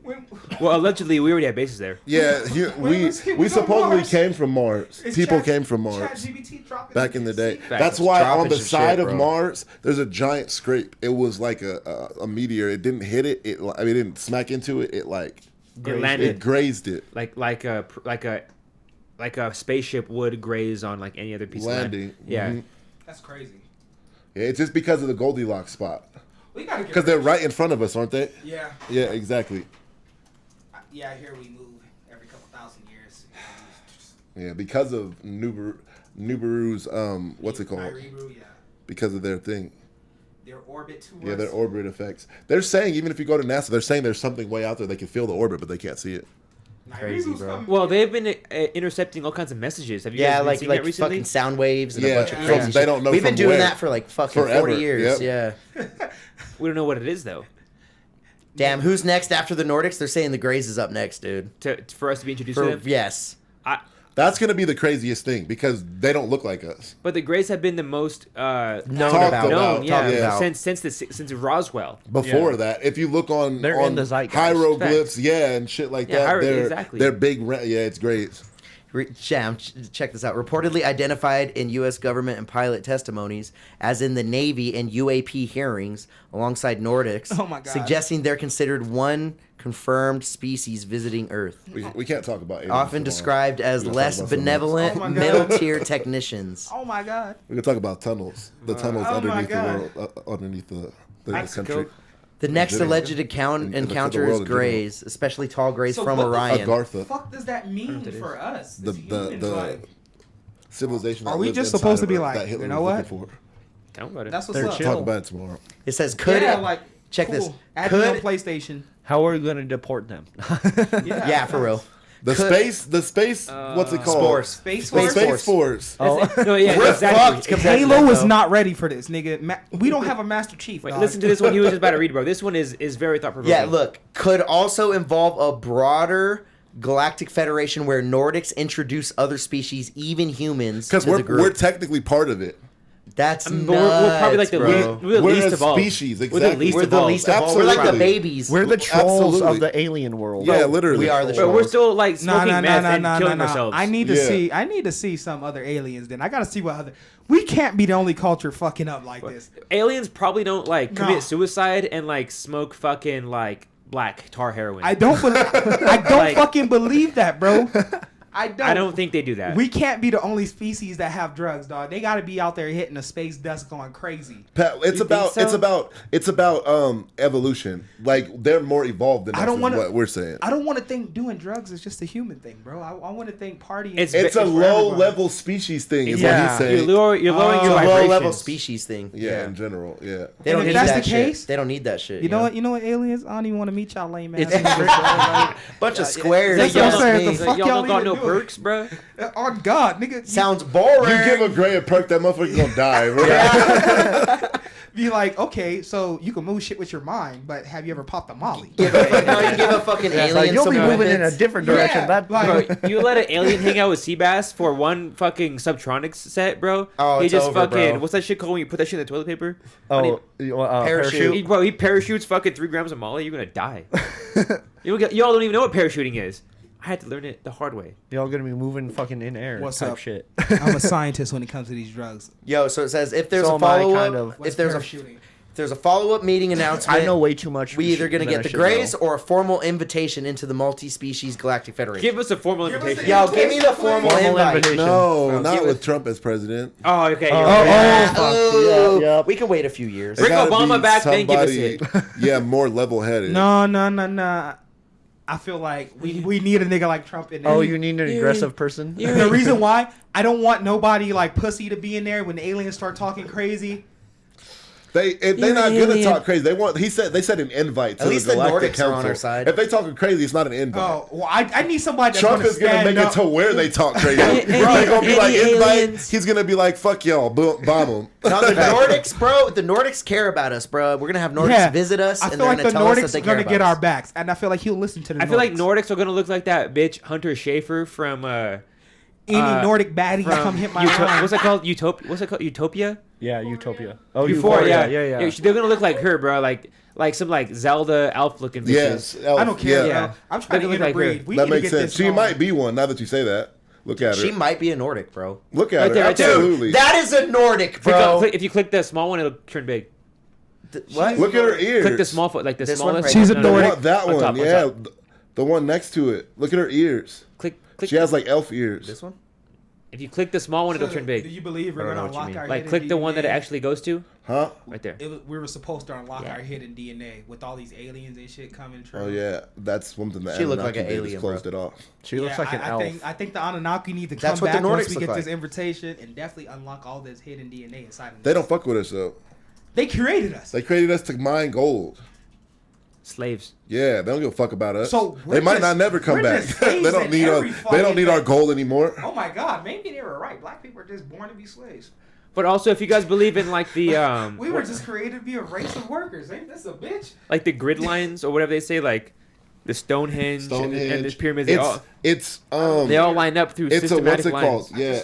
When, Well, allegedly, we already have bases there. Yeah, When was he- we was on supposedly Mars? came from Mars. Is People Chat- came from Mars ChatGPT dropping back in the day. Facts. That's why Dropping on the some side shit, of bro. Mars there's a giant scrape. It was like a meteor. It didn't hit it. It didn't smack into it. It like It landed it grazed it. like a spaceship would graze on like any other piece Landing. of land. Yeah. Mhm. That's crazy. Yeah, it's just because of the Goldilocks spot. We gotta get. Because they're right in front of us, aren't they? Yeah. Yeah, exactly. Yeah, I hear we move every couple thousand years. Yeah, because of Nubaru's what's it called? Nairibu, yeah. Because of their thing. Their orbit to Yeah, us. their orbit effects. They're saying even if you go to NASA, they're saying there's something way out there they can feel the orbit, but they can't see it. Crazy, Nairibu's bro. coming. Well, they've been intercepting all kinds of messages. Have you Yeah, guys been like seeing that like recently? fucking sound waves and Yeah, a bunch of from- crazy they shit. don't know We've been from doing where. that for like fucking Forever, 40 years. yep. Yeah. We don't know what it is though. Damn, who's next after the Nordics? They're saying the Greys is up next, dude. For us to be introduced For, to them. yes. That's gonna be the craziest thing because they don't look like us. But the Greys have been the most Known Talked about. about, yeah, talked about. since Roswell. Before Yeah. that, if you look on They're on in the zeitgeist. hieroglyphs, Facts. yeah, and shit like Yeah, that, they're exactly. they're big. Yeah, it's great. Check this out. Reportedly identified in U.S. government and pilot testimonies, as in the Navy and UAP hearings, alongside Nordics, Oh my God. suggesting they're considered one confirmed species visiting Earth. We can't talk about aliens Often tomorrow. described as We can less talk about something benevolent, Oh my God. middle-tier technicians. Oh my God. We can talk about tunnels. The tunnels Oh my underneath the God. world, underneath the Mexico. country. The next general. alleged In the encounter world is in general. greys, especially tall greys So from what the Orion. Agartha, The fuck does that mean for us? the as humans? Like, civilization. Are that we lived just inside supposed to of be Earth like, that Hitler you know was what? looking for. Tell me about it. that's what's They're up. chill. Talk about it tomorrow. It says, could Yeah, it? like, Check cool. this. Add me on Could, PlayStation. How are we going to deport them? yeah, for real. The Could- space. What's it called? Spores. Space The Force. Space Force. Oh, No, yeah, We're exactly. fucked compared to Halo that, is though. not ready for this, nigga. We don't have a Master Chief. Wait, dog. listen to this one. He was just about to read, bro. This one is very thought provoking. Yeah, look, could also involve a broader galactic federation where Nordics introduce other species, even humans, Because to the we're group. technically part of it. That's But nuts, we're probably like the bro. least, we're the We're least a evolved. species, We're the exactly. least We're the evolved. least evolved. We're like the Absolutely. babies. we're the trolls Absolutely. of the alien world. Yeah, literally. We are the But we're trolls. still like smoking meth and killing ourselves. I need to Yeah. see. I need to see some other aliens. Then I gotta see what other. We can't be the only culture fucking up like this. Aliens probably don't like No. commit suicide and like smoke fucking like black tar heroin. I don't. I don't Like- fucking believe that, bro. I don't think they do that. We can't be the only species that have drugs, dog. They got to be out there hitting the space dust, going crazy. Pat, it's You about think so? it's about evolution. Like they're more evolved than us. I don't Want wanna- what we're saying. I don't want to think doing drugs is just a human thing, bro. I want to think partying. It's It's a for low everybody. level species thing. Is Yeah. what he's saying. You're lowering It's your a vibrations. low-level species thing. Yeah, in general. Yeah. They don't And need if that's that the shit. case- They don't need that shit. You know what? You know what, aliens? I don't even want to meet y'all lame ass. It's niggas, bro. Like, Bunch of squares. That's Y'all what I'm saying. don't- The like, fuck y'all y'all don't got even no doing? perks, bro. On God, nigga. Sounds boring. You give a Gray a perk, that motherfucker gonna die. Bro. Be like, okay, so you can move shit with your mind, but have you ever popped a molly? No, you give a fucking Yeah, it's alien like, you'll some be moving in a weapons. different direction. Yeah, That like- Bro, you let an alien hang out with Seabass for one fucking Subtronics set, bro. Oh, he it's just over, fucking bro. what's that shit called when you put that shit in the toilet paper? When Parachute. he parachutes fucking 3 grams of Molly, you're gonna die. Y'all don't even know what parachuting is. I had to learn it the hard way. Y'all gonna be moving fucking in air. What's type up? shit. I'm a scientist when it comes to these drugs. Yo, so it says if there's So a am I, follow kind up, of. What's if there's parachuting? if there's a follow up meeting announcement, I know way too much. we either gonna than I get the should Greys know. or a formal invitation into the multi-species galactic federation. Give us a formal Give us invitation. the- Yo, give me the formal Formal invite. invitation. No, Bro, not give with it- Trump as president. Oh, okay. Oh, you're oh, right. fuck. Oh, Yeah, yep. we can wait a few years. Bring It gotta Obama be back, then give us somebody- Yeah, more level headed. No. I feel like we need a nigga like Trump in there. Oh, you need an aggressive person. The reason why I don't want nobody like pussy to be in there when the aliens start talking crazy. They're You're not an gonna alien. talk crazy. They said an invite to At least the the Galactic Nordics are on Council. our side. If they talking crazy, it's not an invite. Oh, well, I need somebody that's Trump gonna is gonna stand make up. it to where they talk crazy. Any- They're gonna be like any invite. aliens? He's gonna be like fuck y'all, bomb them. No, the Nordics, bro. The Nordics care about us, bro. We're gonna have Nordics visit us, I and feel they're like gonna the tell us that Nordics they are care gonna about get us. our backs, and I feel like he'll listen to the. I feel like Nordics. Nordics are gonna look like that bitch Hunter Schafer from Any Nordic baddie come hit my line. what's it called? Utopia. What's it called? Utopia. Yeah, Utopia. Oh, Euphoria. Yeah. They're gonna look like her, bro. Like some like Zelda elf looking bitches. Yes, I don't care. Yeah. Bro. I'm trying They to look like her. interbreed. We that need to makes get sense. this She going. might be one. Now that you say that, look at her. She might be a Nordic, bro. Look at Right her. there, right there. Absolutely. That is a Nordic, bro. If you click the small one, it'll turn big. What? Look at her ears. Click the small foot, like the This one smallest. right She's a no, no, no. Nordic. What, that On one, top, on yeah. top. The one next to it. Look at her ears. Click. She has like elf ears. This one? If you click the small one, it'll turn Do big. you believe we're I don't gonna know what you unlock mean. our Like hidden click the one that it DNA? actually goes to. Huh? Right there. We were supposed to unlock Yeah. our hidden DNA with all these aliens and shit coming true. Oh yeah, that's something that She looked like Anunnaki an did, is alien, closed bro. it off. She looks like an elf. I think the Anunnaki need to come That's what the back once Nordics we look get like. this invitation and definitely unlock all this hidden DNA inside of They us. don't fuck with us though. They created us. They created us to mine gold. Slaves. Yeah, they don't give a fuck about us. So they we're might just- not never come we're back. just they slaves don't in need every they don't need our fucking gold anymore. Oh my God, maybe they were right. Black people are just born to be slaves. But also, if you guys believe in like the We were just created to be a race of workers. Ain't this a bitch? like the grid lines or whatever they say, like the Stonehenge, and the pyramids. It's they all line up through it's systematic a what's it lines. called? Yeah,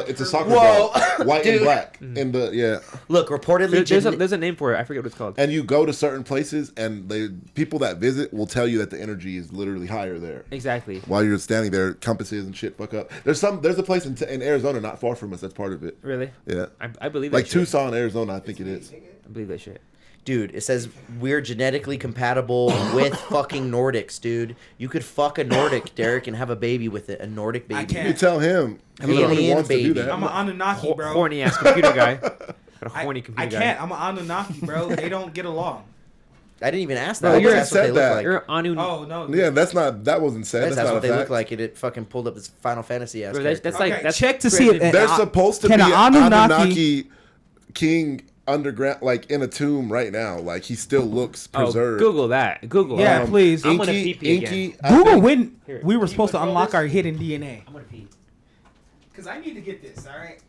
it's a soccer Whoa. ball, white and Dude. black. In the Look, reportedly, There's a name for it. I forget what it's called. and you go to certain places, and people that visit will tell you that the energy is literally higher there. Exactly. While you're standing there, compasses and shit fuck up. There's a place in Arizona not far from us that's part of it. Really? Yeah, I believe that like shit. Tucson, Arizona, I think it is. I believe that shit. dude, it says we're genetically compatible with fucking Nordics, dude. You could fuck a Nordic, Deryk, and have a baby with it. A Nordic baby. I can't. You tell him. He's the one who Alien wants to do baby. that. I'm an Anunnaki, bro. Horny ass computer guy. Got a I, horny I computer guy. can't. I'm an Anunnaki, bro. They don't get along. I didn't even ask Bro, that. you're- That's what they said look that. like. You're Anu. Oh no. Yeah, that wasn't said. That's not what a they fact. look like. It fucking pulled up this Final Fantasy ass. Bro, that's Okay, like that's check to see if President- There's supposed to be Can an an Anunnaki king underground, like in a tomb right now. Like he still looks Oh, preserved. Google that. Google. Yeah, it. please. I'm gonna Inky, pee again. Inky. I Google think- when Here, we were can you supposed to control unlock this? our hidden DNA. I'm gonna pee. Because I need to get this, all right?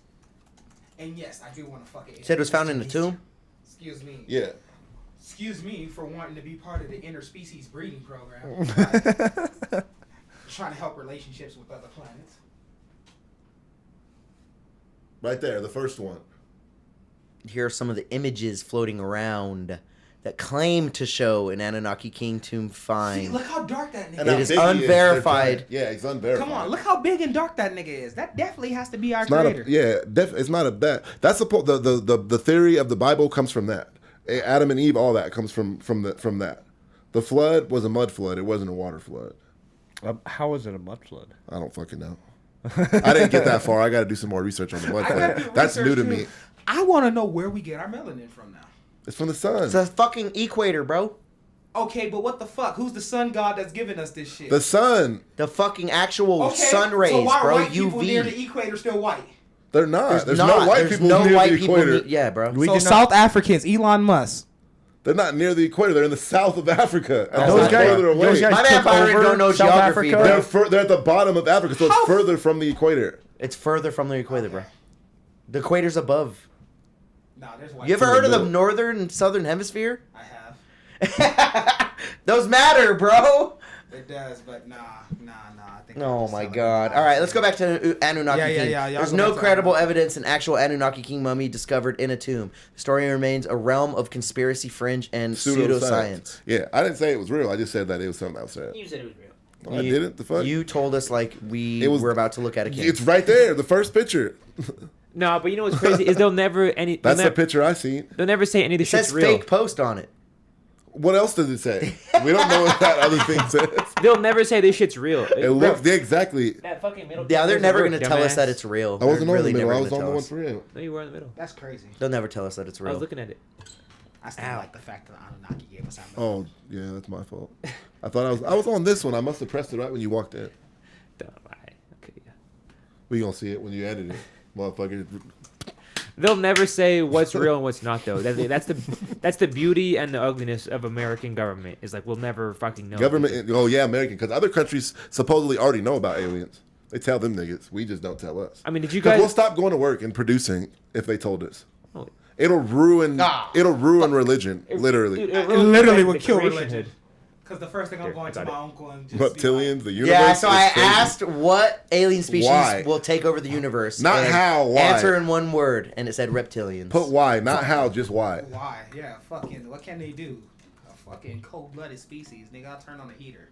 And yes, I do want to fuck it. You said it was found in a tomb. Excuse me. Yeah. Excuse me for wanting to be part of the interspecies breeding program. Trying to help relationships with other planets. Right there, the first one. Here are some of the images floating around that claim to show an Anunnaki king tomb See, find. look how dark that nigga And It how is big he unverified. They're giant. Yeah, it's unverified. Come on, look how big and dark that nigga is. That definitely has to be our It's not creator. it's not a that. That's the theory of the Bible comes from that. Adam and Eve, all that comes from that. The flood was a mud flood. It wasn't a water flood. How is it a mud flood? I don't fucking know. I didn't get that far. I got to do some more research on the mud I gotta flood. do That's new research, to too. me. I want to know where we get our melanin from now. It's from the sun. It's a fucking equator, bro. Okay, but what the fuck? Who's the sun god that's giving us this shit? The sun. The fucking actual okay, sun rays, so why are bro. white people near the UV. equator still white? They're not. There's not. no white There's people no near white the people equator. yeah, bro. So South Africans, Elon Musk. They're not near the equator. They're in the south of Africa. And Those those guys- further away. those guys My man took Byron over don't know South geography, Africa. bro. They're at the bottom of Africa, so it's How- further from the equator. It's further from the equator, bro. The equator's above. Nah, there's white. You ever in the heard of the middle. northern and southern hemisphere? I have. Those matter, bro. It does, but nah. I think Oh I'm my just god. telling All right, you. let's go back to Anunnaki Yeah, King. y'all There's go no back to credible Anunnaki. evidence an actual Anunnaki King mummy discovered in a tomb. The story remains a realm of conspiracy, fringe, and pseudoscience. Yeah, I didn't say it was real. I just said that it was something else said. You said it was real. No, I didn't. The fuck? You told us like we It was- were about to look at a king. It's right there, the first picture. No, but you know what's crazy is they'll never That's the picture I seen. They'll never say any of It this shit's says real. fake post on it. What else does it say? We don't know what that other thing says. They'll never say this shit's real. It looks exactly. That fucking middle. Yeah, they're doesn't never work, going to tell us dumbass. that it's real. I wasn't They're on the middle. never I was gonna on the tell one us. for real. No, you were in the middle. That's crazy. They'll never tell us that it's I real. was looking at it. I still Ow. like the fact that Anunnaki gave us our melanin. Oh yeah, that's my fault. I thought I was on this one. I must have pressed it right when you walked in. Alright, okay, yeah. We gonna see it when you edit it, motherfucker. They'll never say what's real and what's not though. That's the beauty and the ugliness of American government. Is like we'll never fucking know. Government. Oh yeah, American. Because other countries supposedly already know about aliens. They tell them niggas. We just don't tell us. I mean, did you Because guys? we'll stop going to work and producing if they told us. Oh, It'll ruin. Ah. It'll ruin religion. Literally. dude, It ruins literally the would kill creation religion. hood. Because the first thing I'm Here, going I to got my it. uncle and just be Reptilians, like, the universe. Yeah, so is I crazy. asked what alien species Why? will take over the universe. Not and how, why? Answer in one word, and it said reptilians. Put why, not how, just why. why? Yeah, fucking, what can they do? A fucking cold-blooded species. Nigga, I'll turn on the heater.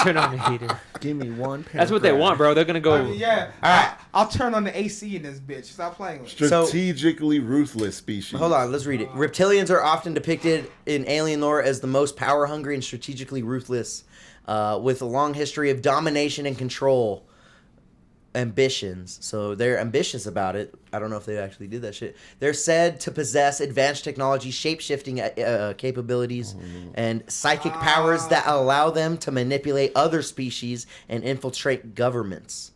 Turn on the heater. Give me one. That's what they want, bro. They're gonna go. I mean, yeah. All right. I'll turn on the AC in this bitch. Stop playing with me. Strategically ruthless species. Hold on, let's read it. Reptilians are often depicted in alien lore as the most power-hungry and strategically ruthless, with a long history of domination and control ambitions. So they're ambitious about it. I don't know if they actually did that shit. They're said to possess advanced technology, shape-shifting capabilities, and psychic powers that allow them to manipulate other species and infiltrate governments.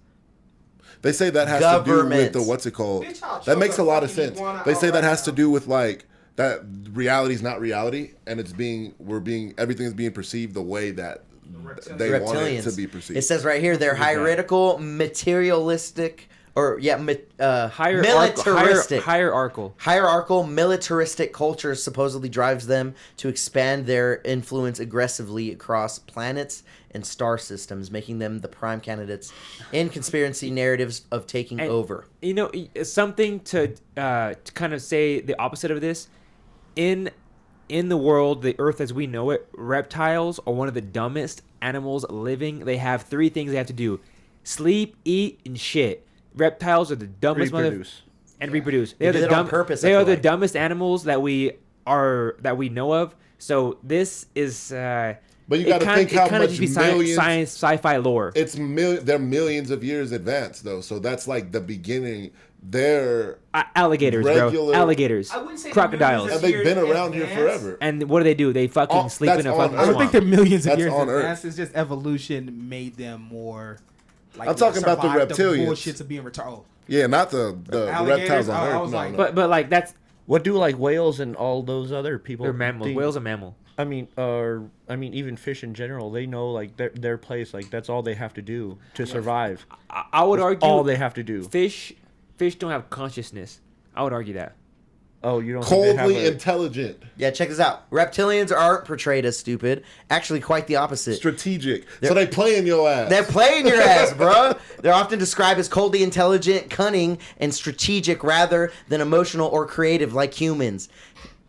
They say that has to do with Government. the what's it called? Bitch, I'll That choke makes a a lot of fucking sense. iguana They say out that right has to now. do with like that reality's not reality, and everything is being perceived the way that they want it to be perceived. It says right here they're hierarchical, materialistic, militaristic. Hierarchical. Militaristic culture supposedly drives them to expand their influence aggressively across planets and star systems, making them the prime candidates in conspiracy narratives of taking over. You know, something to kind of say the opposite of this. In the world, the Earth as we know it, reptiles are one of the dumbest animals living. They have 3 things they have to do: sleep, eat, and shit. Reptiles are the dumbest reproduce. They are the on purpose. They are the dumbest animals that we know of. So this is. But you got to think how much millions. Science, sci-fi lore. They're millions of years advanced though, so that's like the beginning. They're alligators, bro. Alligators, I wouldn't say crocodiles, and they've been around here forever. And what do? They fucking sleep in a fucking I don't think they're millions of That's years on Earth. advanced. It's just evolution made them more. Like, I'm talking about the reptilians. Bullshits of being retarded. Yeah, not the reptiles on I Earth. was like- But like that's What do like whales and all those other people? they're mammals. think? Whales are mammal. I mean, even fish in general. They know like their place. Like that's all they have to do to survive. I would argue All they have to do. fish don't have consciousness. I would argue that. Oh, you don't think they Coldly have intelligent, Yeah, check this out. Reptilians aren't portrayed as stupid. Actually, quite the opposite. strategic. So they play in your ass. They're playing your ass, bro. They're often described as coldly intelligent, cunning, and strategic rather than emotional or creative like humans.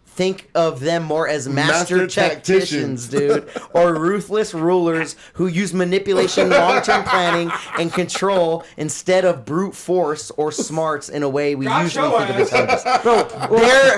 Think of them more as master tacticians, dude, or ruthless rulers who use manipulation, long-term planning, and control instead of brute force or smarts in a way we usually think of intelligence. Bro,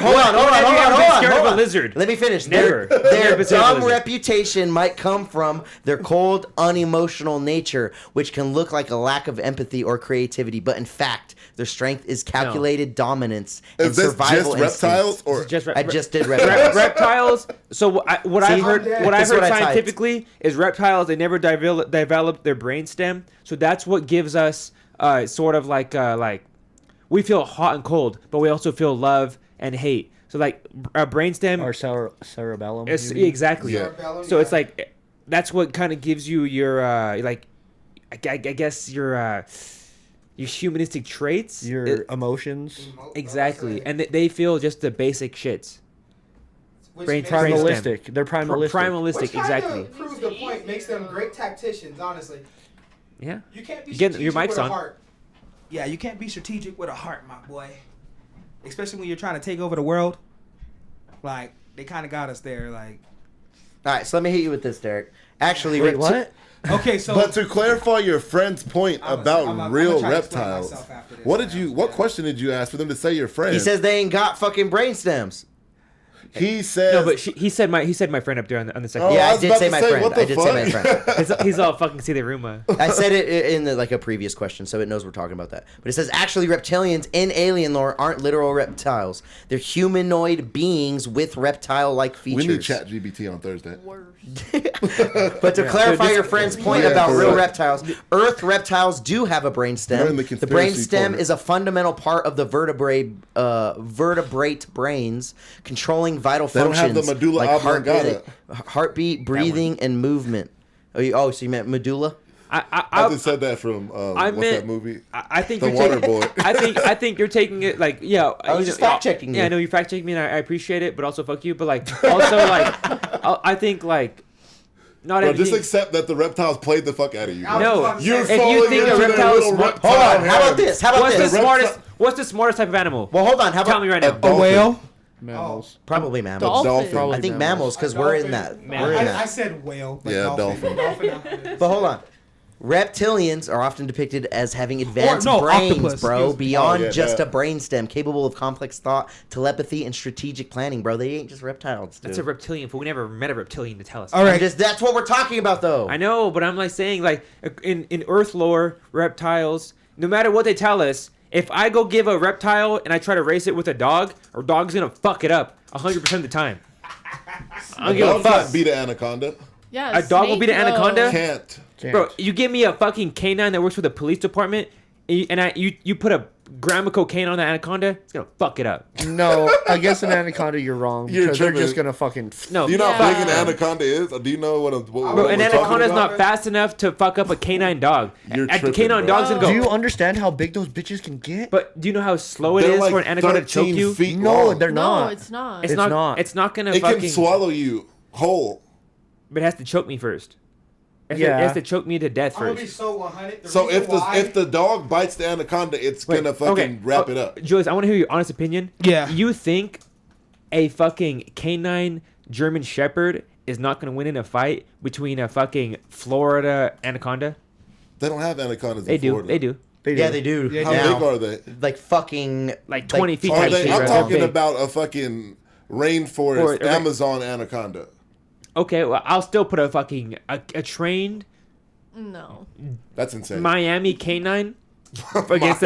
hold on. Scared of a lizard. Let me finish. Never. Their Never been scared of a dumb lizard. reputation might come from their cold, unemotional nature, which can look like a lack of empathy or creativity, but in fact, their strength is calculated dominance and Is this survival just reptiles instincts. or I just did reptiles. Reptiles. So what I've heard this is what I typed. scientifically is reptiles. They never develop their brainstem. So that's what gives us sort of like we feel hot and cold, but we also feel love and hate. So like our brainstem or cerebellum. exactly. Yeah. So it's like that's what kind of gives you your like I guess your humanistic traits. Your emotions. Exactly, and they feel just the basic shits. Primalistic. They're primalistic. Primalistic, exactly. Proves the point. Makes them great tacticians. Honestly, Yeah. you can't be Get strategic your mic's with a on. heart. Yeah, you can't be strategic with a heart, my boy. Especially when you're trying to take over the world. Like they kind of got us there. Like, All right, so let me hit you with this, Deryk. Actually, Wait, what? okay, so But to clarify your friend's point about I'm real try to explain reptiles, myself after this. what question did you ask for them to say your friend? He says they ain't got fucking brain stems. He says No, but he said my friend up there on the second. Oh, Yeah, I I was did about say to my say, friend. what the I did say my fuck? friend. He's all fucking see the rumor. I said it in a previous question, so it knows we're talking about that. But it says actually reptilians in alien lore aren't literal reptiles. They're humanoid beings with reptile-like features. we need ChatGPT on Thursday. But to clarify your friend's point about for real real. reptiles, Earth reptiles do have a You're brainstem. in the The conspiracy brainstem corner. is a fundamental part of the vertebrate brains, controlling vital They don't functions have the medulla heartbeat, breathing, and movement. Oh, so you meant medulla? I just said that from what's meant- that movie? I think The you're Water taking, Boy. I think you're taking it like I was just fact-checking you. Yeah, I know you're fact checking me, and I appreciate it, but also fuck you. But like also like I think like not Bro, everything. just accept that the reptiles played the fuck out of you. No, You're if you falling think into a their reptile is little smart, reptile Hold on. How about hands. this? How about what's the this? smartest? What's the smartest type of animal? Well, hold on. How Tell about me right now. A dolphin. whale. Mammals. probably mammals? Dolphin. Probably I think mammals. mammals because we're in that. We're in I that. said whale. But Yeah, dolphin. But hold on. Reptilians are often depicted as having advanced no, brains, octopus, bro, excuse me. beyond Oh, yeah, just that. a brainstem, capable of complex thought, telepathy, and strategic planning, bro. They ain't just reptiles, dude. That's a reptilian. But we never met a reptilian to tell us. All right. That's what we're talking about, though. I know, but I'm like saying like in Earth lore, reptiles. No matter what they tell us, if I go give a reptile and I try to race it with a dog, our dog's gonna fuck it up 100% of the time. I don't A give a dog fuck. can't beat an anaconda. Yeah, A dog will beat an snake, anaconda? though. Can't. Bro, you give me a fucking canine that works for the police department, and you put a gram of cocaine on the anaconda, it's gonna fuck it up. No, against an anaconda, you're wrong. You're Because they're tripping. just gonna fucking. No, Do you know Yeah. how big an anaconda is? Do you know what bro, we're an talking anaconda's about? not fast enough to fuck up a canine dog. You're A tripping, canine bro. dog's gonna go. Do you understand how big those bitches can get? But do you know how slow it They're is like for an anaconda to choke 13 you? feet No, long. they're No, not. it's not. It's It's not. not. It's not gonna It fucking. can swallow you whole. But it has to choke me first. It Yeah. has to choke me to death I'm gonna be first. so 100. So if the dog bites the anaconda, it's Wait, gonna fucking wrap it up. Julius, I want to hear your honest opinion. Yeah. You think a fucking canine German Shepherd is not gonna win in a fight between a fucking Florida anaconda? They don't have anacondas They in do. Florida. They do. Yeah, they do. Yeah, How now. big are they? Like fucking Like 20 feet. Are type they? shit, I'm right? talking Big. about a fucking rainforest Or- Amazon anaconda. Okay, well, I'll still put a fucking a trained No. That's insane. Miami canine against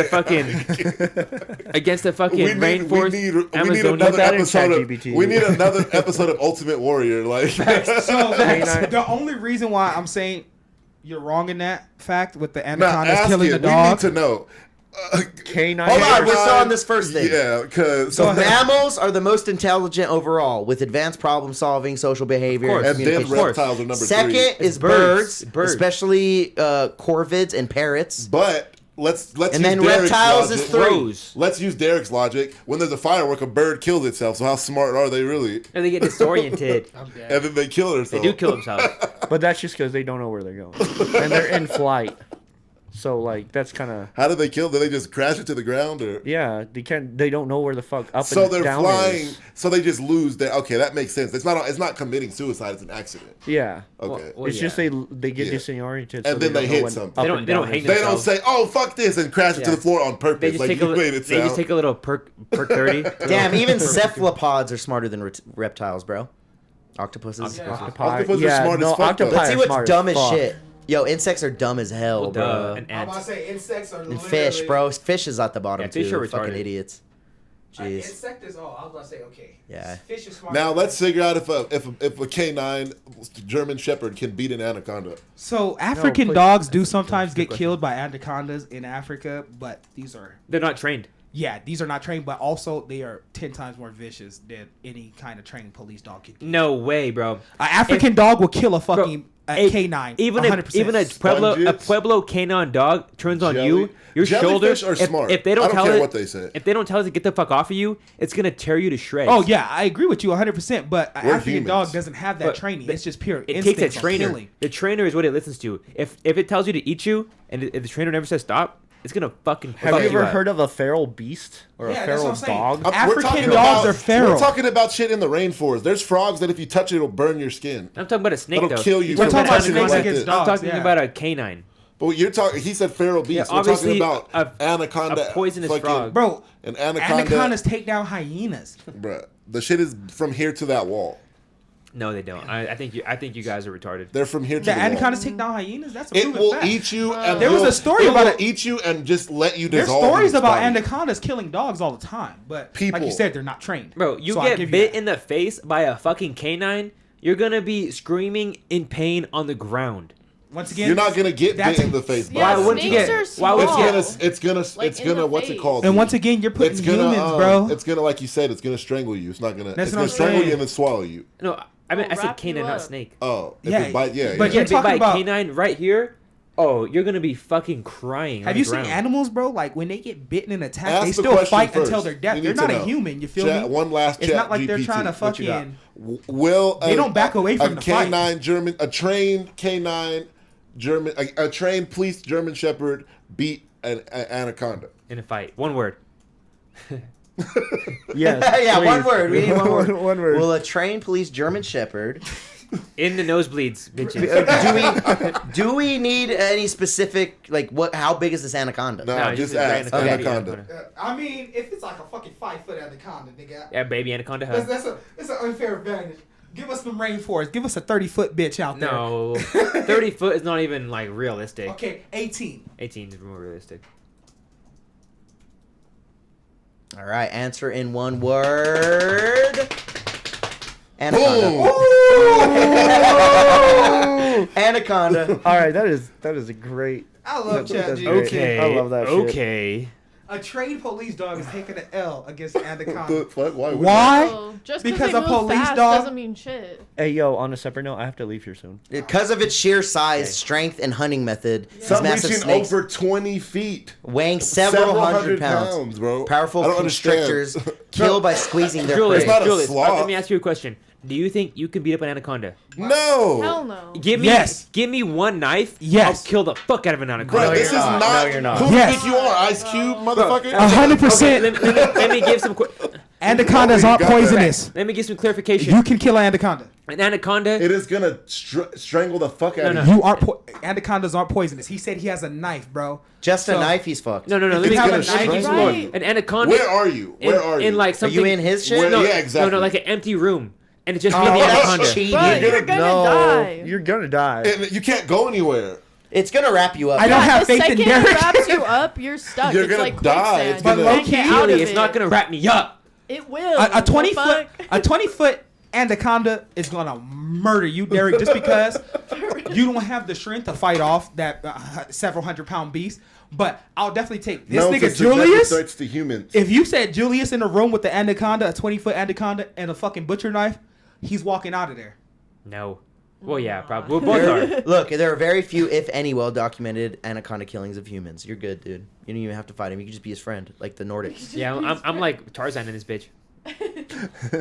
the fucking rainforest we need Amazonia. another that in episode of ChatGPT. we need another episode of Ultimate Warrior. Like So the only reason why I'm saying you're wrong in that fact with the now, anacondas ask killing it. the We need dog. to know. Canine. Hold on, we're Canine- still on this first thing. Yeah, because Go ahead. Mammals are the most intelligent overall, with advanced problem solving, social behavior, Of course. and and then communication. reptiles are number Second three. is birds. birds, especially corvids and parrots. But let's And use then Deryk's reptiles is logic. three. Crows. Let's use Deryk's logic. When there's a firework, a bird kills itself. So how smart are they really? And they get disoriented. I'm dead. And then they kill They themselves. do kill themselves. But that's just because they don't know where they're going, and they're in flight. So like that's kind of How do they kill? Do they just crash it to the ground, or yeah. They can't. They don't know where the fuck up so and they're down flying? is. So they just lose their. Okay, that makes sense. It's not committing suicide. It's an accident. Yeah. Okay. Well, It's just yeah. they get Yeah. disoriented, And then don't they know hit when something. up They don't- and they don't down hate is. They don't themselves. say, "Oh fuck this" and crash it to Yeah. the floor on purpose. They just like take you a made it they just sound. take a little perk 30. Damn, even cephalopods are smarter than reptiles, bro. Octopuses. Octopuses are smart as fuck, though. octopi Let's see are what's smart dumb as fuck. shit. Yo, insects are dumb as hell, Well, bro. and I'm about to ants. say insects are And fish, bro. Fish is at the bottom Yeah, too. fish are Fucking retarded. idiots. Jeez. Insect is. Oh, I was about to say okay. Yeah. Fish is smart. Now let's figure out if a canine German Shepherd can beat an anaconda. So African please. dogs do sometimes get killed by anacondas in Africa, but these are They're not trained. these are not trained, but also they are 10 times more vicious than any kind of trained police dog could do. No way, bro. An African dog will kill a fucking A- canine. Even 100%. a Sponges. Pueblo canine dog turns on Jelly- you, your Jellyfish shoulders. are If, smart. if they don't I don't tell care it, what they say. if they don't tell us to get the fuck off of you, it's gonna tear you to shreds. Oh yeah, I agree with you 100%. But an We're African humans. dog doesn't have that But training. the- It's just pure. It takes a instincts on trainer. killing. The trainer is what it listens to. If it tells you to eat you, and if the trainer never says stop, it's gonna fucking. Have fuck you ever up. heard of a feral beast or Yeah, a that's feral what I'm saying. dog? We're African talking dogs about- are feral. We're talking about shit in the rainforest. There's frogs that if you touch it, it'll burn your skin. I'm talking about a snake That'll though. kill you. We're from talking about touching it snakes like against this. dogs. I'm talking yeah. about a canine. But you're talking. He said feral beast. We're obviously talking about a anaconda, poisonous fucking- frog. Bro, An anaconda. anacondas take down hyenas. Bruh, the shit is from here to that wall. No, they don't. I think you guys are retarded. They're from here to The the wall. anacondas take down hyenas. That's a It proven will fact. eat you. And There was will- a story it about will it. eat you and just let you There's dissolve. stories in its about body. anacondas killing dogs all the time, but People. like you said, they're not trained. Bro, you So I get give bit that. in the face by a fucking canine, you're gonna be screaming in pain on the ground. Once again, You're not gonna get that's- bit in the face. Yeah, by Why wouldn't you snakes get- are why would you small. get- It's gonna. Like, It's in gonna. the What's it face. called? And once again, you're putting it's gonna. humans, bro. It's gonna, like you said, it's gonna strangle you. It's not gonna. That's it's what gonna I'm strangle saying. you and then swallow you. No, I mean It'll I said wrap you canine, not up. snake. Oh, if Yeah, it bite, yeah. but yeah. Get you're bit by talking a about- canine right here. Oh, you're gonna be fucking crying. on Have the you seen ground. animals, bro? Like when they get bitten and attacked, Ask they the still question fight first. until they're dead. We They're need not to a know. human. You feel Chat, me? one last It's chat not like they're GPT. trying to What you got? fucking. Will They don't back away from a the fight. canine German, a trained canine German, a trained police German Shepherd beat an anaconda? in a fight? One word. Yes. Yeah, one please. word. We need one word. One word. Will a trained police German Shepherd? In the nosebleeds, bitches. Do we need any specific like what? How big is this anaconda? No, No, just just a ask. random Anaconda. I mean, if it's like a fucking 5-foot anaconda, nigga, Yeah, baby anaconda. Huh? that's an unfair advantage. Give us some rainforest. Give us a 30-foot bitch out there. No, 30 foot is not even like realistic. Okay, 18. 18 is more realistic. All right, answer in one word. Anaconda. Anaconda. All right, that is a great. I love That's ChatGPT. great. Okay, I love that shit. okay. A trained police dog is taking an L against an anaconda. The fuck? Why? would Why? Oh, just Because because a they move police fast dog- doesn't mean shit. Hey, yo, on a separate note, I have to leave here soon. Because of its sheer size, strength, and hunting method, these Some massive reaching snakes over 20 feet. weighing several hundred pounds, pounds, bro. powerful I don't understand. constrictors kill by squeezing their Julius, prey. not a Julius, sloth. let me ask you a question. Do you think you can beat up an anaconda? No. Hell no. Give me, Yes. give me one knife. Yes. I'll kill the fuck out of an Bro, anaconda. this is you're not. not. No, you're not. Who do Yes. you think you are, Ice Cube, motherfucker? 100%. Let me give some. Anacondas Oh, you aren't got that. poisonous. Let me give some clarification. You can kill an anaconda. An anaconda. It is gonna strangle the fuck out No, of no. you. You aren't. Anacondas aren't poisonous. He said he has a knife, bro. Just a So- knife, he's fucked. No. Let If me it's give gonna some strangle- some more. Right. An anaconda. Where are you? Where are you? In like Are something. you in his shit? Where- No, yeah, exactly. No, like an empty room, and it's just Oh, me and the that's anaconda. cheating. But you're gonna die. You're gonna die. And you can't go anywhere. It's gonna wrap you up. I don't have the faith in second Deryk. it wraps you up, you're stuck. You're it's gonna like die. quicksand. It's You gonna- can't get out of Really, it. it's not gonna wrap me up. It will. A 20 The foot, fuck? a 20-foot anaconda is gonna murder you, Deryk, just because you don't have the strength to fight off that several hundred-pound beast. But I'll definitely take this No, nigga to subject Julius. threats to humans. If you said Julius in the room with the anaconda, a 20-foot anaconda, and a fucking butcher knife, he's walking out of there. No. Well, yeah, probably. Well, both are. Look, there are very few, if any, well-documented anaconda killings of humans. You're good, dude. You don't even have to fight him. You can just be his friend, like the Nordics. Yeah, I'm like Tarzan in this bitch.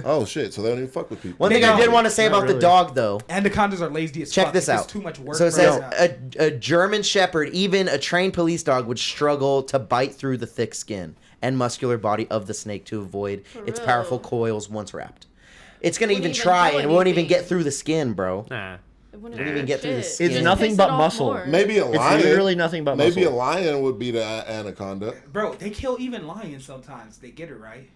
Oh shit! So they don't even fuck with people. One thing I did want to say Not about the really. dog, though. Anacondas are lazy as Check fuck. this It's out. too much work. So it for says them. a German Shepherd, even a trained police dog, would struggle to bite through the thick skin and muscular body of the snake to avoid its real? powerful coils once wrapped. It's gonna Wouldn't even even try do and it won't even anything. get through the skin, bro. Nah. It wouldn't Didn't do even get through the shit. skin. Just It's nothing piss but it off muscle. more. Maybe a It's lion. literally nothing but Maybe a muscle. lion would be the anaconda. Bro, they kill even lions sometimes. They get it right.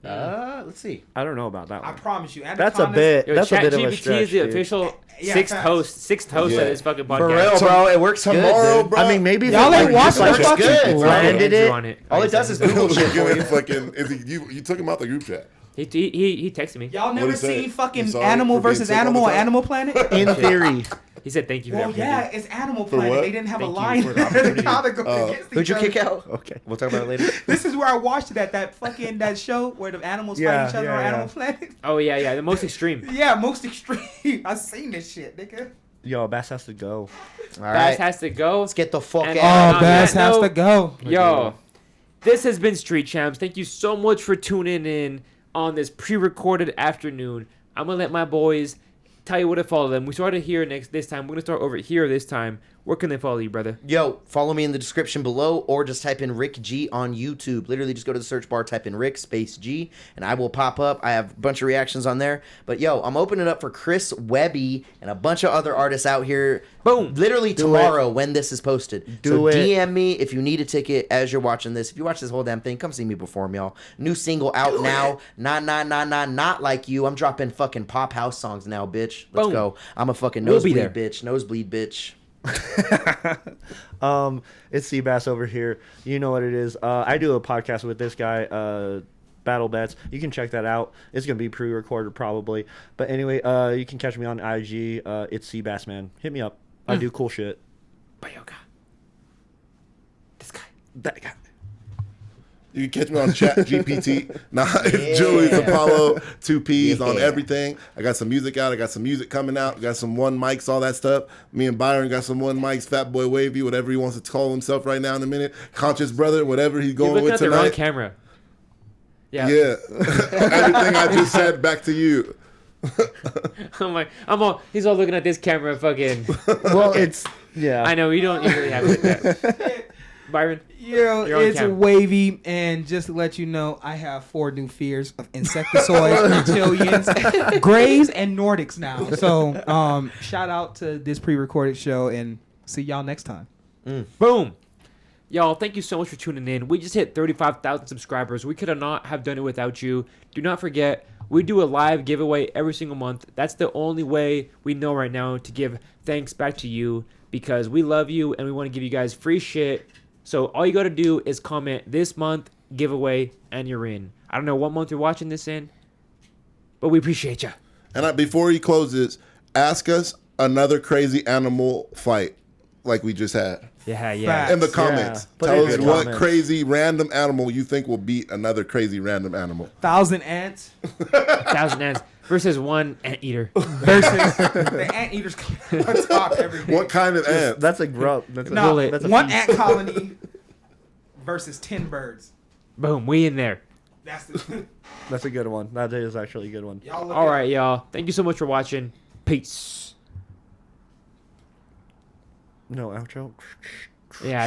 Let's see. I don't know about that I one. promise you. That's a anacondas- bit. Yo, That's a bit of a ChatGPT stretch. is the dude. official Yeah, sixth facts. host Yeah. of this fucking podcast. For real, bro. It works Tomorrow, good, dude. bro. I mean, maybe if Y'all it, ain't like, watching just, like, the It's fucking good, bro. landed Andrew it. on it. All it does is Google shit for you. fucking. You took him out the group chat. He texted me. Y'all What'd never he say? seen You fucking sorry Animal for being versus sick all Animal the on time? Animal Planet? In theory. He said thank you for Well, that. yeah, it's Animal For Planet. what? They didn't have Thank a you lion for the opportunity. anaconda go against Who'd you each kick other. out? Okay. We'll talk about it later. This is where I watched it at that fucking that show where the animals Yeah, fight each other yeah, on yeah. Animal Planet. Oh yeah, the most extreme. Yeah, most extreme. I seen this shit, nigga. Yo, Bass has to go. All Bass right. has to go. Let's get the fuck And- out. Oh, Oh, Bass that has note- to go. Yo, this has been Street Champs. Thank you so much for tuning in on this pre-recorded afternoon. I'm gonna let my boys tell you where to follow them. We started here this time. We're gonna start over here this time. Where can they follow you, brother? Yo, follow me in the description below or just type in Rick G on YouTube. Literally just go to the search bar, type in Rick space G, and I will pop up. I have a bunch of reactions on there. But yo, I'm opening up for Chris Webby and a bunch of other artists out here. Boom. Literally tomorrow when this is posted. Do so it. DM me if you need a ticket as you're watching this. If you watch this whole damn thing, come see me perform, y'all. New single out now. Not like you. I'm dropping fucking pop house songs now, bitch. Let's Boom. go. I'm a fucking We'll be nosebleed there. bitch. Nosebleed bitch. It's Seabass over here. You know what it is. I do a podcast with this guy, Battle Bets. You can check that out. It's gonna be pre-recorded probably. But anyway, you can catch me on IG. It's Seabass, man. Hit me up. I do cool shit. Bayoga. This guy. That guy. You can catch me on Chat GPT. Nah, it's Julius Apollo, 2 P's on Yeah. everything. I got some music out. I got some music coming out. Got some one mics, all that stuff. Me and Byron got some one mics. Fat Boy Wavy, whatever he wants to call himself right now in a minute. Conscious Brother, whatever he's You're going looking with at the wrong tonight. camera. Yeah. Yeah, everything I just said back to you. He's all looking at this camera. Fucking. Well, it's yeah. I know you don't usually have it like that. Byron. Yo, You're on it's camera. Wavy, and just to let you know, I have 4 new fears of insectoids, reptilians, grays, and Nordics now. So, shout out to this pre-recorded show, and see y'all next time. Boom. Y'all, thank you so much for tuning in. We just hit 35,000 subscribers. We could not have done it without you. Do not forget, we do a live giveaway every single month. That's the only way we know right now to give thanks back to you, because we love you and we want to give you guys free shit. So all you got to do is comment this month giveaway and you're in. I don't know what month you're watching this in, but we appreciate you. And before he closes, ask us another crazy animal fight. like we just had. Yeah. In the Facts. comments, Put tell it in us the what comments. crazy random animal you think will beat another crazy random animal. 1,000 ants 1,000 ants versus one anteater. versus the anteaters coming on top every day. What kind of ant? That's a grub. That's a, No, bullet. that's a one feast. ant colony versus 10 birds. Boom, we in there. That's the. That's a good one. That is actually a good one. Y'all look All at- right, y'all. Thank you so much for watching. Peace. No outro. Yeah.